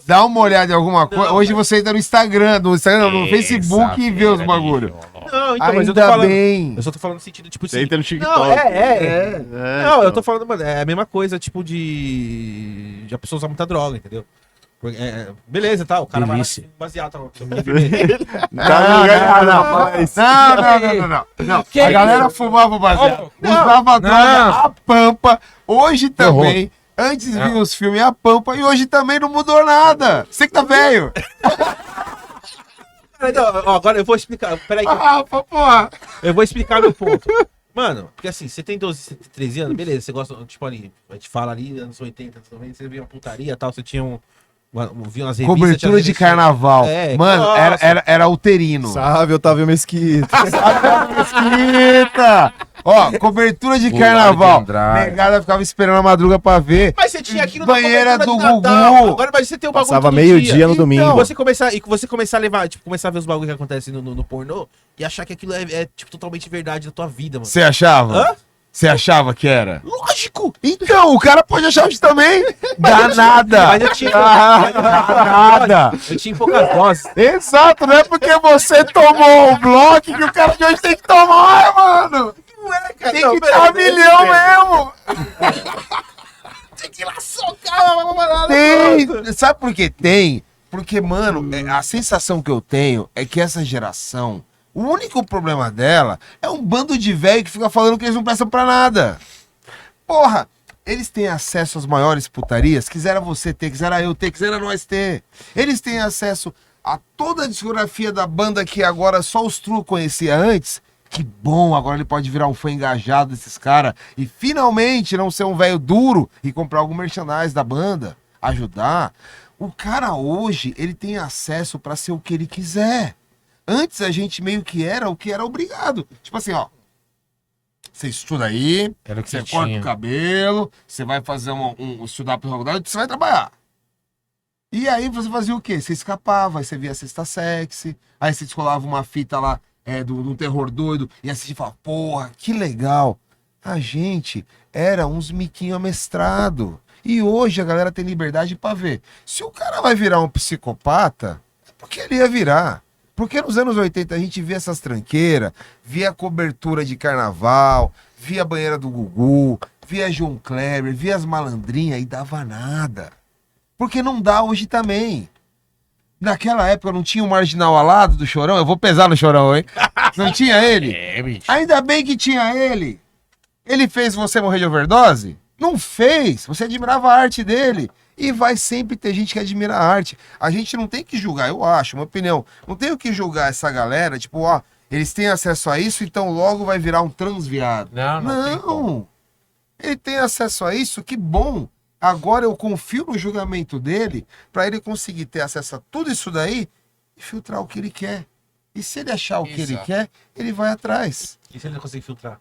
dar uma olhada em alguma coisa. Hoje você entra no Instagram, no Facebook e vê os bagulho. Não, então, mas eu tô Ainda falando. bem. Eu só tô falando no sentido, tipo Você assim. entra no Não, TikTok. Não, eu tô falando, mano, é a mesma coisa, tipo, de a pessoa usar muita droga, entendeu? Porque, beleza, tá, o cara Delícia. vai baseado, tá, Não. Que A isso? galera fumava baseado. Usava droga, a pampa. Hoje também. Antes vinha os filmes a pampa e hoje também não mudou nada. Você que tá velho. Ó, agora eu vou explicar, peraí, Porra. eu vou explicar meu ponto. Mano, porque assim, você tem 12, você tem 13 anos, beleza, você gosta, tipo ali, a gente fala ali, anos 80, anos 90, você via uma putaria e tal, você tinha via umas revistas... Cobertura tinha de revistas- carnaval. É, Mano, nossa. era uterino. Salve, Otávio Mesquita. Mesquita! Ó, cobertura de O carnaval. Lar de Andrade. Negada ficava esperando a madruga pra ver. Mas você tinha aquilo Banheira na cobertura do de Natal. Gugu. Agora, mas você tem o bagulho Passava todo meio-dia dia. no domingo. E que você começar a levar, tipo, começar a ver os bagulhos que acontecem no pornô e achar que aquilo é, tipo, totalmente verdade da tua vida, mano. Você achava? Hã? Você achava que era? Lógico! Então, o cara pode achar isso também. Dá nada. Mas eu tinha, Nada. eu tinha poucas doses. Exato, não é porque você tomou o bloco que o cara de hoje tem que tomar, mano. Não é, cara. Tem Não, que dar milhão mesmo. Tem que ir lá socar uma parada. Tem. Sabe por que tem? Porque, mano, a sensação que eu tenho é que essa geração, o único problema dela é um bando de velho que fica falando que eles não prestam pra nada. Porra, eles têm acesso às maiores putarias. Quisera você ter, quisera eu ter, quisera nós ter. Eles têm acesso a toda a discografia da banda que agora só os True conhecia antes. Que bom, agora ele pode virar um fã engajado desses caras e finalmente não ser um velho duro e comprar algum merchandise da banda, ajudar. O cara hoje, ele tem acesso pra ser o que ele quiser. Antes a gente meio que era o que era obrigado. Tipo assim, ó. Você estuda aí, Era o que você corta tinha. o cabelo, você vai fazer estudar pra faculdade, você vai trabalhar. E aí você fazia o quê? Você escapava, aí você via a Sexta Sexy, aí você descolava uma fita lá do terror doido e assistia e falava, porra, que legal. A gente era uns miquinho amestrado. E hoje a galera tem liberdade pra ver. Se o cara vai virar um psicopata, é porque ele ia virar. Porque nos anos 80 a gente via essas tranqueiras, via cobertura de carnaval, via a banheira do Gugu, via João Kleber, via as malandrinhas e dava nada. Porque não dá hoje também. Naquela época não tinha o Marginal Alado do Chorão, eu vou pesar no Chorão, hein? Não tinha ele? É, bicho. Ainda bem que tinha ele. Ele fez você morrer de overdose? Não fez. Você admirava a arte dele. E vai sempre ter gente que admira a arte. A gente não tem que julgar, eu acho, minha opinião. Não tem o que julgar essa galera, tipo, ó, eles têm acesso a isso, então logo vai virar um transviado. Não tem como. Não. Ele tem acesso a isso, que bom. Agora eu confio no julgamento dele pra ele conseguir ter acesso a tudo isso daí e filtrar o que ele quer. E se ele achar o que ele Exato. quer, ele vai atrás. E se ele não conseguir filtrar?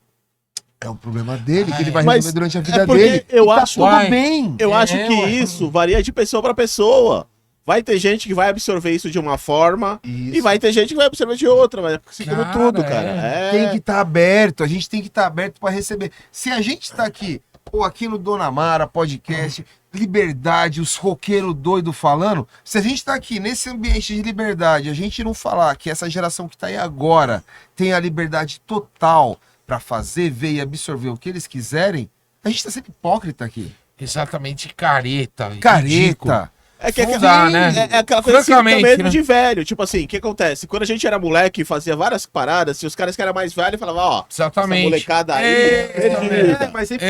É um problema dele, que ele vai Mas resolver durante a vida porque dele. eu E tá acho- tudo Vai. bem. Eu acho que ué. isso varia de pessoa pra pessoa. Vai ter gente que vai absorver isso de uma forma Isso. e vai ter gente que vai absorver de outra, mas assim como Cara, tudo, cara. É. Tem que estar aberto, a gente tem que estar aberto para receber. Se a gente tá aqui, ou aqui no Dona Mara podcast, liberdade, os roqueiros doidos falando, se a gente tá aqui nesse ambiente de liberdade, a gente não falar que essa geração que tá aí agora tem a liberdade total para fazer, ver e absorver o que eles quiserem, a gente tá sempre hipócrita aqui. Exatamente, careta. ridículo. Careta. É que Não dá, né? é aquela coisa assim, Francamente, também né? de velho. Tipo assim, o que acontece? Quando a gente era moleque e fazia várias paradas, se os caras que eram mais velhos falavam, ó, essa Exatamente. molecada aí, É, mas sempre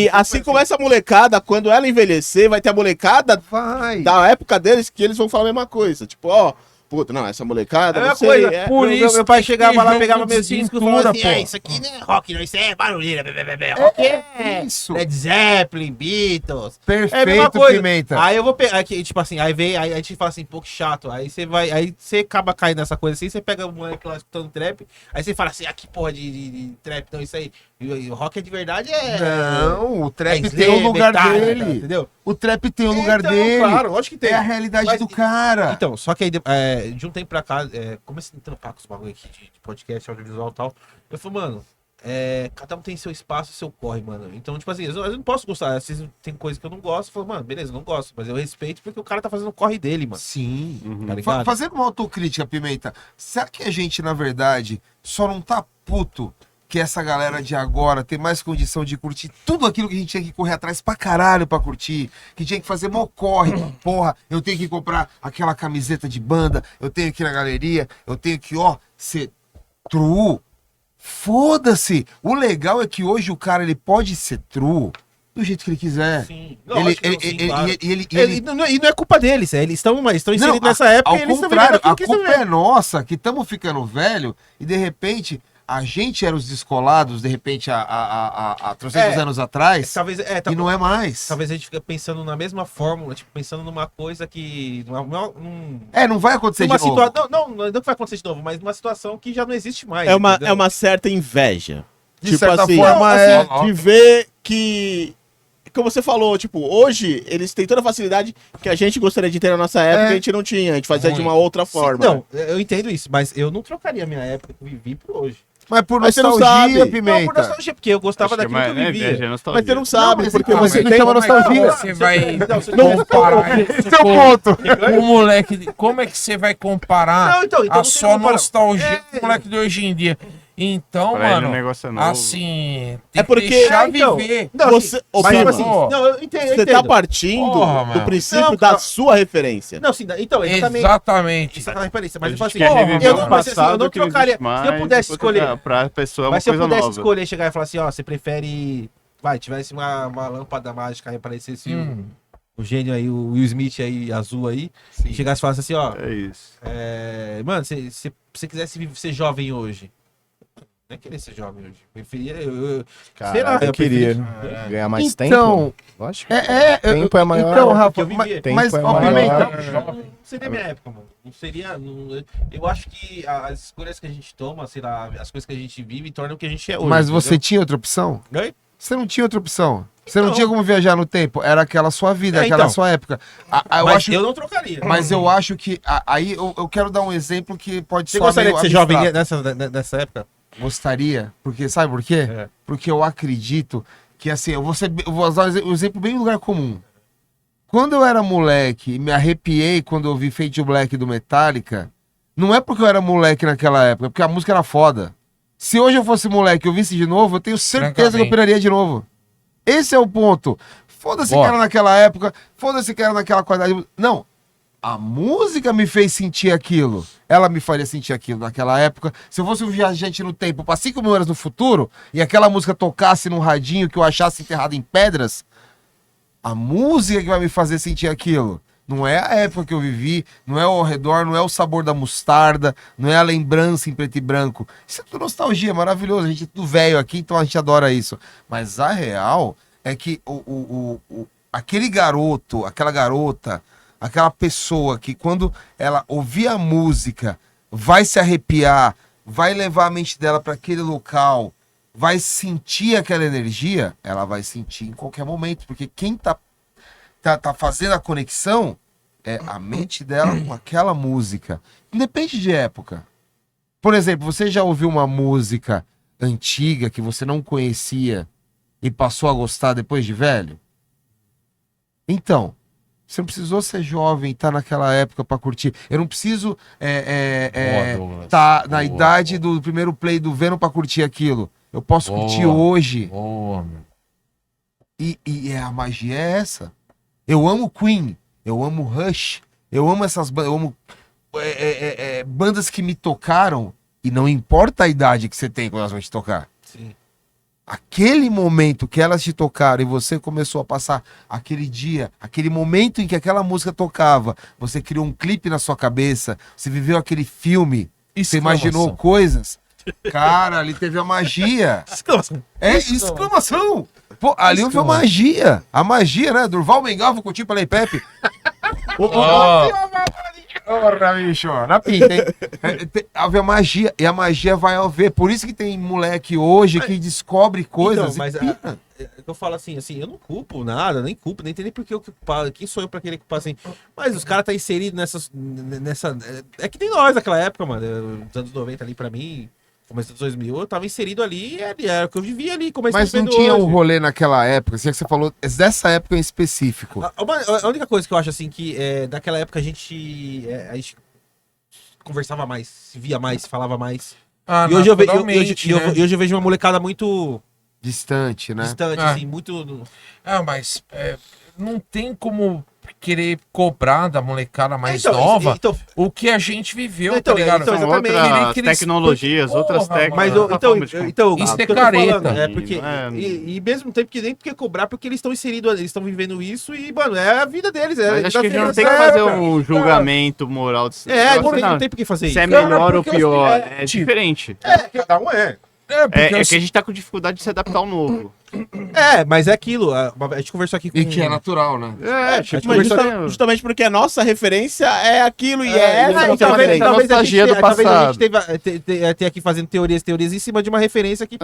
E assim como essa molecada, quando ela envelhecer, vai ter a molecada Vai. da época deles que eles vão falar a mesma coisa. Tipo, ó, puta, não, essa molecada, É a não mesma sei. coisa. é- Por Meu isso pai tem que chegava ter lá, jogo pegava de meus discos e cintura, falava assim, pô. isso aqui não é rock, não, isso é barulheira, rock é Isso. Led Zeppelin, Beatles. Perfeito, É a mesma coisa. Pimenta. Aí eu vou pegar, aqui, tipo assim, aí vem, aí a gente fala assim, pô, que chato. Aí você vai, aí você acaba caindo nessa coisa assim, você pega o moleque lá escutando trap, aí você fala assim, ah, que porra de trap, não, isso aí. E o rock de verdade é. Não, o trap é tem o lugar Metallica, dele. entendeu? O trap tem o lugar Então, dele. Claro, lógico que tem. É a realidade Mas- do cara. Então, só que aí, de um tempo pra cá, comecei a trampar com os bagulho aqui de podcast, audiovisual e tal. Eu falei, mano, cada um tem seu espaço, seu corre, mano. Então, tipo assim, eu não posso gostar. Às vezes tem coisa que eu não gosto. Eu falo, mano, beleza, não gosto. Mas eu respeito porque o cara tá fazendo o corre dele, mano. Sim. Tá ligado? Fazendo uma autocrítica, Pimenta, será que a gente, na verdade, só não tá puto que essa galera de agora tem mais condição de curtir tudo aquilo que a gente tinha que correr atrás pra caralho pra curtir, que tinha que fazer mó corre, porra, eu tenho que comprar aquela camiseta de banda, eu tenho que ir na galeria, eu tenho que, ó, ser true. Foda-se! O legal é que hoje o cara, ele pode ser true do jeito que ele quiser. Sim. Ele E não é culpa deles, eles estão inseridos Não, nessa época ao e eles estão contrário, vivendo aquilo a que eles culpa estão é nossa, que estamos ficando velho e de repente a gente era os descolados, de repente, há 300 anos atrás, Talvez, e não é mais. talvez a gente fique pensando na mesma fórmula, tipo, pensando numa coisa que. Não vai acontecer Numa de novo. situação. Não que vai acontecer de novo, mas numa situação que já não existe mais. É uma, entendeu? é uma certa inveja. De certa forma, não, é. de ver que, como você falou, tipo, hoje eles têm toda a facilidade que a gente gostaria de ter na nossa época, É. a gente não tinha, a gente fazia de Muito. uma outra Sim, forma. não, eu entendo isso, mas eu não trocaria a minha época que eu vivi por hoje. Mas por Mas você não nostalgia, sabe. Não, por Pimenta. nostalgia, porque eu gostava Acho que é daquilo que eu mais- vivia. inveja, é nostalgia. Mas você não sabe, mas porque então, você mas tem chama uma nostalgia. Você vai Não, comparar Esse é o ponto. com o moleque. Como é que você vai comparar Não, então a não tem sua como comparar. nostalgia com o moleque de hoje em dia? Então, Pra ele o mano, negócio é novo. assim, É tem porque- que deixar então, viver. Não, Você- assim, ô, mas, Pima, tipo assim, ó, não, eu entendo. Você tá partindo Porra, do mano. princípio Não, da cara. sua referência. Não, sim, então, exatamente. Exatamente. Isso é uma referência, mas A tipo gente assim, quer reviver eu o não, mas, assim, eu passado não que não existe trocaria. mais, Se eu pudesse enquanto escolher, Pra pessoa é uma mas se eu coisa pudesse nova. escolher, chegar e falar assim, ó, você prefere tivesse uma lâmpada mágica aí, aparecesse o gênio aí, o Will Smith aí, azul aí, e chegasse e falasse assim, ó, É isso. mano, se você quisesse ser jovem hoje, não é querer ser jovem hoje, preferia, Cara, sei lá, eu queria preferia- ganhar mais Então, tempo. Lógico. tempo é maior, Então, né? Rafa, que eu vivia. Tempo mas é ó, maior. Pimenta, Não seria minha época, mano. Não seria. Eu acho que as escolhas que a gente toma, sei lá, as coisas que a gente vive tornam o que a gente é hoje. mas você entendeu? tinha outra opção? Oi? Você não tinha outra opção. Você não Não. tinha como viajar no tempo. Era aquela sua vida, É, aquela então. sua época. Eu Mas acho, eu não trocaria. mas eu acho que. Aí eu quero dar um exemplo que pode Você soar gostaria de meio ser jovem abstrato. nessa época? Gostaria, porque sabe por quê? É. Porque eu acredito que assim, eu vou usar um exemplo bem no lugar comum. Quando eu era moleque e me arrepiei quando eu vi Fade to Black do Metallica, não é porque eu era moleque naquela época, é porque a música era foda. Se hoje eu fosse moleque e eu visse de novo, eu tenho certeza que eu Francamente. piraria de novo. Esse é o ponto. Foda-se que Ó. era naquela época, foda-se que era naquela qualidade. Não. A música me fez sentir aquilo. Ela me faria sentir aquilo naquela época. Se eu fosse um viajante no tempo para 5 mil anos no futuro e aquela música tocasse num radinho que eu achasse enterrado em pedras, a música que vai me fazer sentir aquilo. Não é a época que eu vivi, não é o ao redor, não é o sabor da mostarda, não é a lembrança em preto e branco. Isso é tudo nostalgia, maravilhoso. A gente é tudo velho aqui, então a gente adora isso. Mas a real é que aquele garoto, aquela garota, aquela pessoa que quando ela ouvir a música vai se arrepiar, vai levar a mente dela para aquele local, vai sentir aquela energia, ela vai sentir em qualquer momento, porque quem tá fazendo a conexão é a mente dela com aquela música. Independe de época. Por exemplo, você já ouviu uma música antiga que você não conhecia e passou a gostar depois de velho? Então, você não precisou ser jovem e estar naquela época para curtir. Eu não preciso Boa, Douglas. estar na Boa, idade do primeiro play do Venom para curtir aquilo. Eu posso Boa. curtir hoje. Boa, meu. E a magia é essa. Eu amo Queen, eu amo Rush, eu amo essas bandas, eu amo bandas que me tocaram, e não importa a idade que você tem quando elas vão te tocar. Sim. Aquele momento que elas te tocaram e você começou a passar aquele dia, aquele momento em que aquela música tocava, você criou um clipe na sua cabeça, você viveu aquele filme, você imaginou coisas. Cara, ali teve a magia. Exclamação! Pô, ali foi magia. A magia, né? Durval Mengal, vou curtir pra Pepe. Porra, bicho, na pinta, hein? Havia magia, e a magia vai ao ver. Por isso que tem moleque hoje que descobre coisas. Então, mas eu falo assim, eu não culpo nada, nem culpo, nem tem nem por que eu culpar. Quem sou eu pra querer culpar assim? Mas os caras tá inserido nessa. É que nem nós naquela época, mano. Os anos 90 ali pra mim, começo dos 2000, eu tava inserido ali, era o que eu vivia ali. Mas não tinha um rolê naquela época, assim, que você falou, dessa época em específico. A única coisa que eu acho assim que naquela época a gente conversava mais, se via mais, se falava mais. Ah, E hoje naturalmente, né? hoje eu vejo uma molecada muito Distante, né? distante, Ah. assim, muito. Ah, mas não tem como querer cobrar da molecada mais Então, nova então, o que a gente viveu, Então, tá ligado? então, São exatamente. outras Que eles- tecnologias, Porra, outras mano. técnicas. mas outra forma de então Isso o é que eu tô falando careta. é porque Não é- e mesmo tempo que nem porque cobrar, porque eles estão inseridos, eles estão vivendo isso e, mano, é a vida deles. Mas acho que a gente não tem que criança, fazer cara. um julgamento moral. Não tem por que fazer Se é isso. melhor ou porque pior, eu- é diferente. Cada um é. porque É eu que a gente tá com dificuldade de se adaptar ao novo. Mas é aquilo. A gente conversou aqui com. E que é natural, né? Tipo, Mas isso justamente porque a nossa referência é aquilo e É, essa e a nossa talvez- referência. talvez nostalgia do talvez a passado. gente tenha aqui fazendo teorias em cima de uma referência que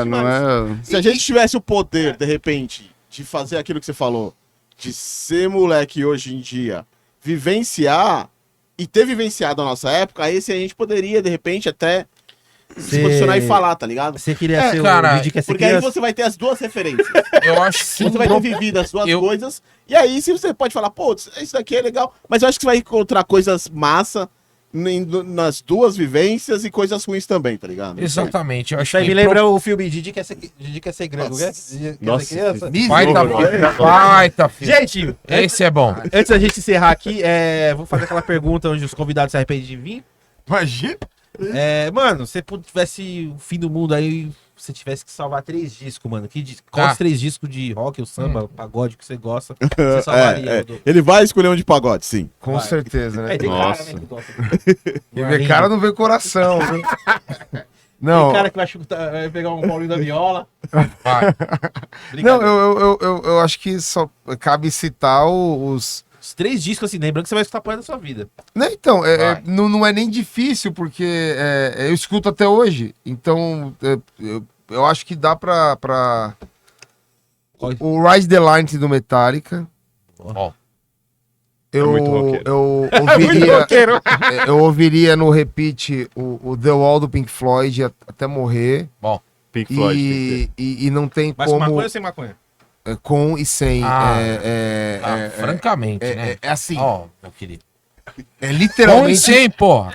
não é. Se a gente tivesse o poder, de repente, de fazer aquilo que você falou, de ser moleque hoje em dia, vivenciar e ter vivenciado a nossa época, aí sim a gente poderia, de repente, até se posicionar e falar, tá ligado? Você queria ser cara, o Didi que é ser Porque aí criança? você vai ter as duas referências. Eu acho que Você vai ter vivido as duas Eu- coisas. E aí, se você pode falar, pô, isso daqui é legal. Mas eu acho que você vai encontrar coisas massa nas duas vivências e coisas ruins também, tá ligado? Exatamente. Eu acho Isso aí que me lembra o filme Didi quer ser grande, Nossa. quer ser Nossa. criança? Baita filho. Gente, Esse é bom. antes da gente encerrar aqui, vou fazer aquela pergunta onde os convidados se arrependem de vir. Imagina. Mano, se tivesse o fim do mundo aí, você tivesse que salvar 3 discos, mano. Qual os 3 discos de rock, ou samba, pagode que você gosta, você salvaria? Rodolfo? Ele vai escolher um de pagode, sim. Com Vai. certeza, né? Tem Nossa. cara, né, que gosta. E ver cara não vê coração, viu? Não. Não, Tem cara que vai pegar um Paulinho da viola. Vai. Não, eu acho que só cabe citar os. Os 3 discos, assim, lembrando que você vai escutar por da sua vida. Não, então, Vai. não é nem difícil, porque eu escuto até hoje. Então, eu acho que dá pra. O Rise the Line do Metallica. Ó. Eu, muito roqueiro. eu ouviria. Eu ouviria no repeat o The Wall do Pink Floyd até morrer. Pink Floyd. E não tem Mas com como. maconha ou sem maconha? Com e sem. Francamente, né? É assim. Ó, meu querido. É Com e literalmente. sem, porra.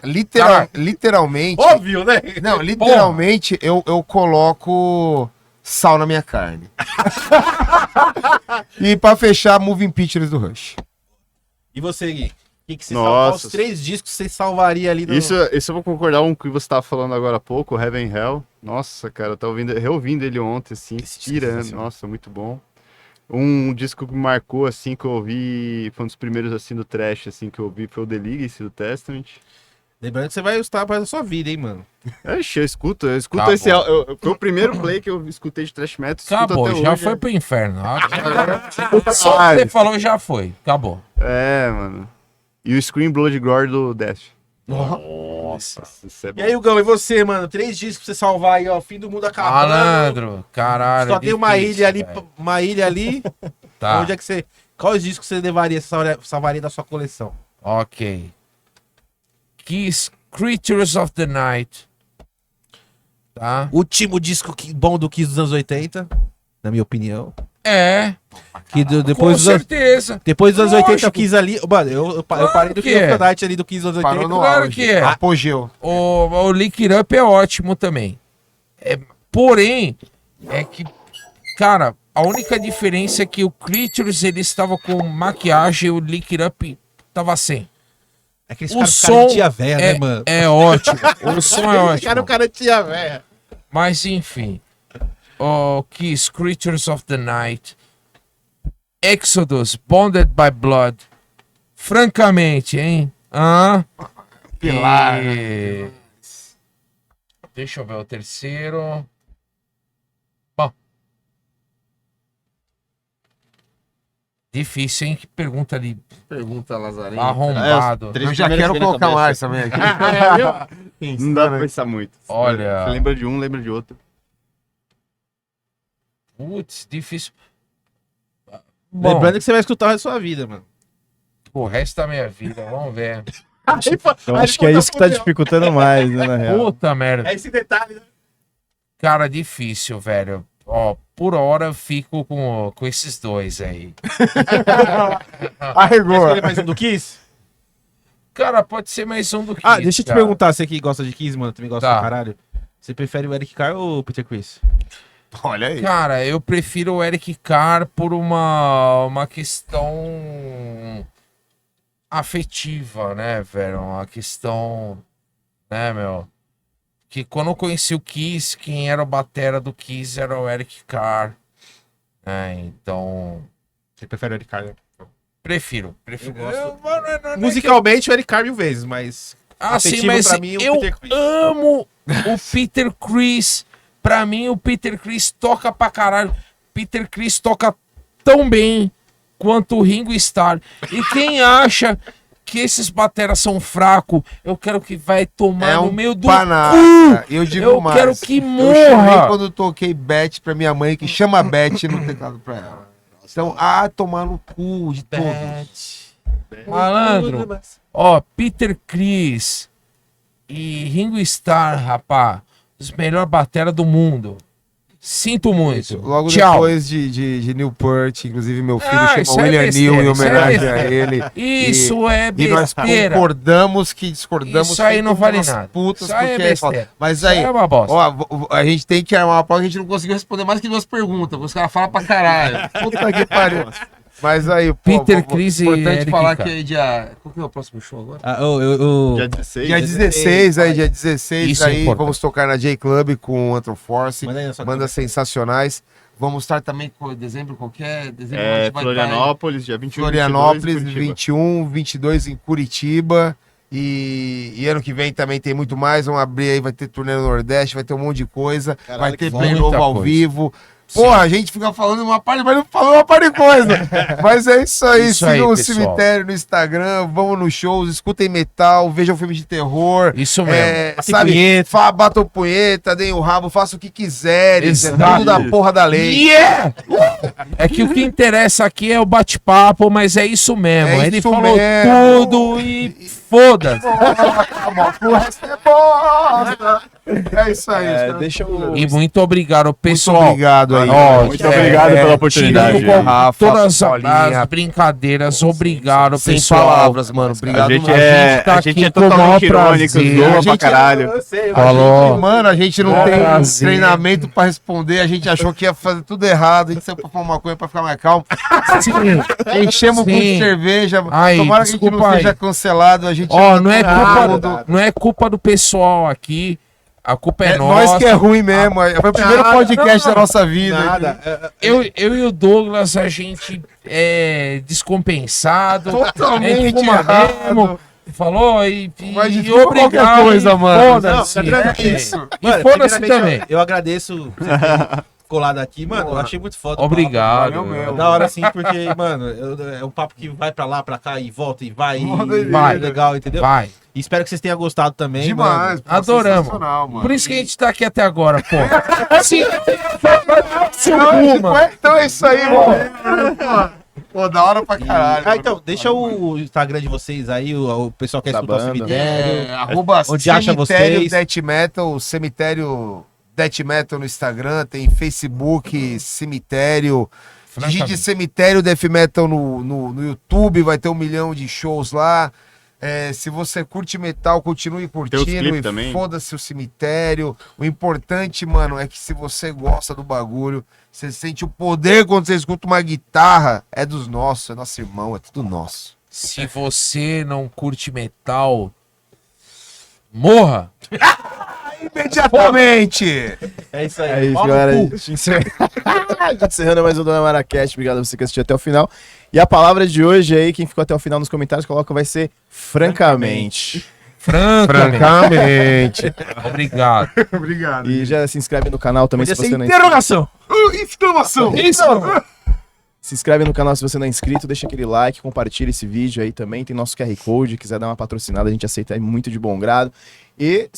Literalmente. Óbvio, né? Não, literalmente eu coloco sal na minha carne. E pra fechar, Moving Pictures do Rush. E você, Gui? Que você Nossa. salvar os 3 discos que você salvaria ali no... Isso eu vou concordar com o que você tava falando agora há pouco, Heaven and Hell. Nossa, cara, eu tava reouvindo ele ontem, assim, Esse disco é pirando. sensacional. Nossa, muito bom. Um disco que me marcou, assim, que eu ouvi, foi um dos primeiros, assim, do trash, assim, que eu ouvi, foi o The Legacy do Testament. Lembrando que você vai escutar para da sua vida, hein, mano. Ixi, eu escuto Acabou. esse foi o primeiro play que eu escutei de thrash metal, escuto Acabou, até já hoje. foi pro inferno. Agora, só que você falou já foi. Acabou. É, mano. E o Scream Blood Gore do Death. Nossa. Isso é bom. E aí, Hugão, e você, mano? 3 discos pra você salvar aí, ó. Fim do mundo acabando. Malandro, caralho. Só tem uma difícil, ilha ali, velho. Tá, Onde é que você... Qual os discos você levaria, salvaria da sua coleção? ok. Kiss, Creatures of the Night. Tá? Último disco bom do Kiss dos anos 80, na minha opinião. É, Que com depois dos anos... certeza. Depois dos anos 80 Lógico. eu quis ali. Mano, eu parei do que é. Kiss Night ali do Kiss dos anos 80. Parou no Claro auge. que é. Apogeu. O Lick It Up é ótimo também. Porém, é que, cara, a única diferença é que o Creatures ele estava com maquiagem e o Lick It Up tava sem. É que eles O ficaram som de tia velha, né, mano? é ótimo. O som é ótimo. cara de tia velha. Mas enfim. O Kiss, Creatures of the Night. Exodus, Bonded by Blood. Francamente, hein? Pilar. E... Deixa eu ver o terceiro. Bom. Difícil, hein? Que pergunta ali. Pergunta, Lazarinho. Arrombado. Três Eu já primeiros quero que vem na colocar cabeça. mais também aqui. Não dá pra pensar muito. Olha. Você lembra de um, lembra de outro. Putz, difícil. Bom, Lembrando que você vai escutar o resto da sua vida, mano. o resto da minha vida, vamos ver. Eu acho que é isso que tá dificultando mais, né, na real. Puta merda. É esse detalhe, né? Cara, difícil, velho. Ó, por hora eu fico com esses dois aí. Quer escolher mais um do Kiss? Cara, pode ser mais um do que Deixa eu te perguntar, você que gosta de Kiss, mano, também gosta Tá. pra caralho. Você prefere o Eric Carr ou o Peter Criss? Olha aí. Cara, eu prefiro o Eric Carr por uma questão afetiva, né, velho? Uma questão, né, meu? Que quando eu conheci o Kiss, quem era o batera do Kiss era o Eric Carr. Então, Você prefere o Eric Carr, né? prefiro. Eu gosto. Não é que Musicalmente, o Eric Carr 1000 vezes, mas... sim, afetivo mas pra mim, o eu Peter Criss. amo o Peter Criss. Pra mim, o Peter Criss toca pra caralho. Peter Criss toca tão bem quanto o Ringo Starr. E quem acha que esses bateras são fracos, eu quero que vai tomar no meio do panaca. Eu digo Eu mais. quero que Eu chorei morra. quando eu toquei Beth pra minha mãe, que chama Beth no teclado pra ela. Então, tomar no cu de todos. Malandro. Ó, Peter Criss e Ringo Starr, rapá. Os melhores bateras do mundo. Sinto muito. Logo Tchau. depois de Newport, inclusive meu filho isso chama é William besteira, Neal em isso é homenagem a besteira. ele. Isso é E nós besteira. concordamos que discordamos. Isso aí feito não vale umas nada. Putas Isso aí é porque besteira. Mas Isso aí, é uma bosta. ó, a gente tem que armar uma prova que a gente não conseguiu responder mais que 2 perguntas. Os caras falam pra caralho. Puta que pariu. Mas aí, pô, Peter, Chris e importante Eric, falar cara. que aí dia... Qual que é o próximo show agora? Dia 16. Dia 16, aí, dia 16, Isso é aí importante. vamos tocar na J-Club com o Antroforce, Manda aí na sua bandas sensacionais. Vamos estar também com dezembro, qualquer dezembro. a É, gente vai estar em Florianópolis, dia 21 Florianópolis, 22, Curitiba. 21, 22 em Curitiba. E ano que vem também tem muito mais. Vamos abrir aí, vai ter turnê no Nordeste, vai ter um monte de coisa. Caralho, vai ter que play muita novo ao coisa. vivo. Porra, a gente fica falando uma parte, mas não falou uma parte de coisa. Mas é isso aí. Isso aí, Sigam o pessoal. Cemitério no Instagram, vão nos shows, escutem metal, vejam filmes de terror. Isso mesmo. Batem Sabe, punheta. batam punheta, deem o rabo, façam o que quiserem. É Exato. tudo da porra da lei. Yeah! É que o que interessa aqui é o bate-papo, mas é isso mesmo. É Ele isso falou mesmo. tudo e foda-se. O resto é bosta. É isso aí. É, deixa o. E muito obrigado, Muito pessoal. obrigado aí. Ó, Muito obrigado pela oportunidade. tirando Rafa, todas Paulinha. as brincadeiras, obrigado, Sem pessoal. palavras, mano. Obrigado, A gente mano. tá a gente aqui é com o maior totalmente irônico, prazer. zoa A pra gente caralho. Falou. Mano, a gente não Bom tem prazer. treinamento pra responder. A gente achou que ia fazer tudo errado. A gente saiu pra fumar maconha pra ficar mais calmo. Sim. Enchemos o cu de Sim. cerveja. Aí, Tomara que a gente desculpa não seja aí. cancelado. A gente Ó, não é Nada. culpa, não é culpa do pessoal aqui. A culpa é, É nossa. nós que é ruim mesmo. Foi o primeiro podcast da nossa vida. Nada. Eu e o Douglas, a gente é descompensado. Totalmente fuma errado. mesmo, falou e Mas a gente e fuma obrigado. qualquer coisa, e mano. Foda-se. Não, agradeço. É. Mano, E foda-se primeiramente, também. Eu agradeço você ter colado aqui, mano. Eu achei muito foda. o Obrigado. papo. Valeu mesmo. Da hora assim, porque, mano, é um papo que vai pra lá, pra cá e volta e vai. Mó E doideira. Vai. legal, entendeu? Vai. E espero que vocês tenham gostado também. Demais. Mano. pô, Adoramos. sensacional, mano. Por isso que a gente tá aqui até agora, pô. Sim. Então é isso aí, mano. Pô, da hora pra caralho. Ah, então, deixa o Instagram de vocês aí, o pessoal quer Da escutar o banda. cemitério. Arroba Onde acha Cemitério vocês? Death Metal, Cemitério Death Metal no Instagram, tem Facebook, Cemitério. Digite Cemitério Death Metal no YouTube, vai ter 1 milhão de shows lá. É, se você curte metal, continue curtindo clipes e também. foda-se o cemitério. O importante, mano, é que se você gosta do bagulho, você sente o poder quando você escuta uma guitarra, é dos nossos, é nosso irmão, é tudo nosso. Se você não curte metal, morra. Imediatamente! É isso aí. É isso, Pau no galera. cu. Encerrando mais um Dona Maracast. Obrigado a você que assistiu até o final. E a palavra de hoje aí, quem ficou até o final nos comentários, coloca, vai ser francamente. Francamente. Obrigado. Obrigado. E já se inscreve no canal também Podia se ser você não interrogação. Exclamação! Isso. Se inscreve no canal se você não é inscrito, deixa aquele like, compartilha esse vídeo aí também. Tem nosso QR Code, quiser dar uma patrocinada, a gente aceita aí muito de bom grado. E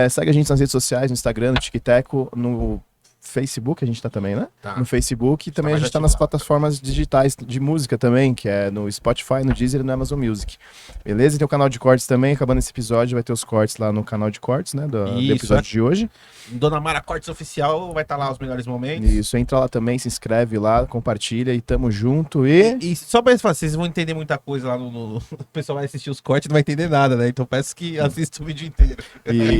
segue a gente nas redes sociais, no Instagram, no TikTok, no Facebook, a gente tá também, né? Tá. No Facebook e também a mais gente tá nas plataformas digitais de música também, que é no Spotify, no Deezer e no Amazon Music. Beleza? E tem o canal de cortes também, acabando esse episódio, vai ter os cortes lá no canal de cortes, né? Do Isso, episódio de hoje. Dona Mara Cortes Oficial vai estar lá os melhores momentos. Isso, entra lá também, se inscreve lá, compartilha e tamo junto e... E só pra eles falarem, vocês vão entender muita coisa lá o pessoal vai assistir os cortes e não vai entender nada, né? Então peço que assista o vídeo inteiro.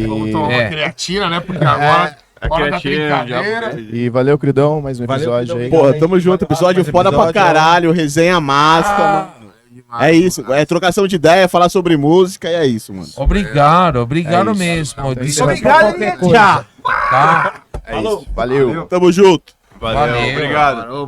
Vamos tomar É. uma creatina, né? Porque agora. Aqui Hora da é cheio, brincadeira. E valeu, queridão, mais um Valeu, episódio queridão. aí. Pô, Porra, tamo junto, episódio Mais foda pra episódio, caralho, resenha massa, mano. É isso, é trocação de ideia, falar sobre música e é isso, mano. Obrigado É isso. mesmo. Então, Desculpa Obrigado, qualquer coisa, tá? É isso, valeu. Tamo junto. Valeu, Valeu. obrigado.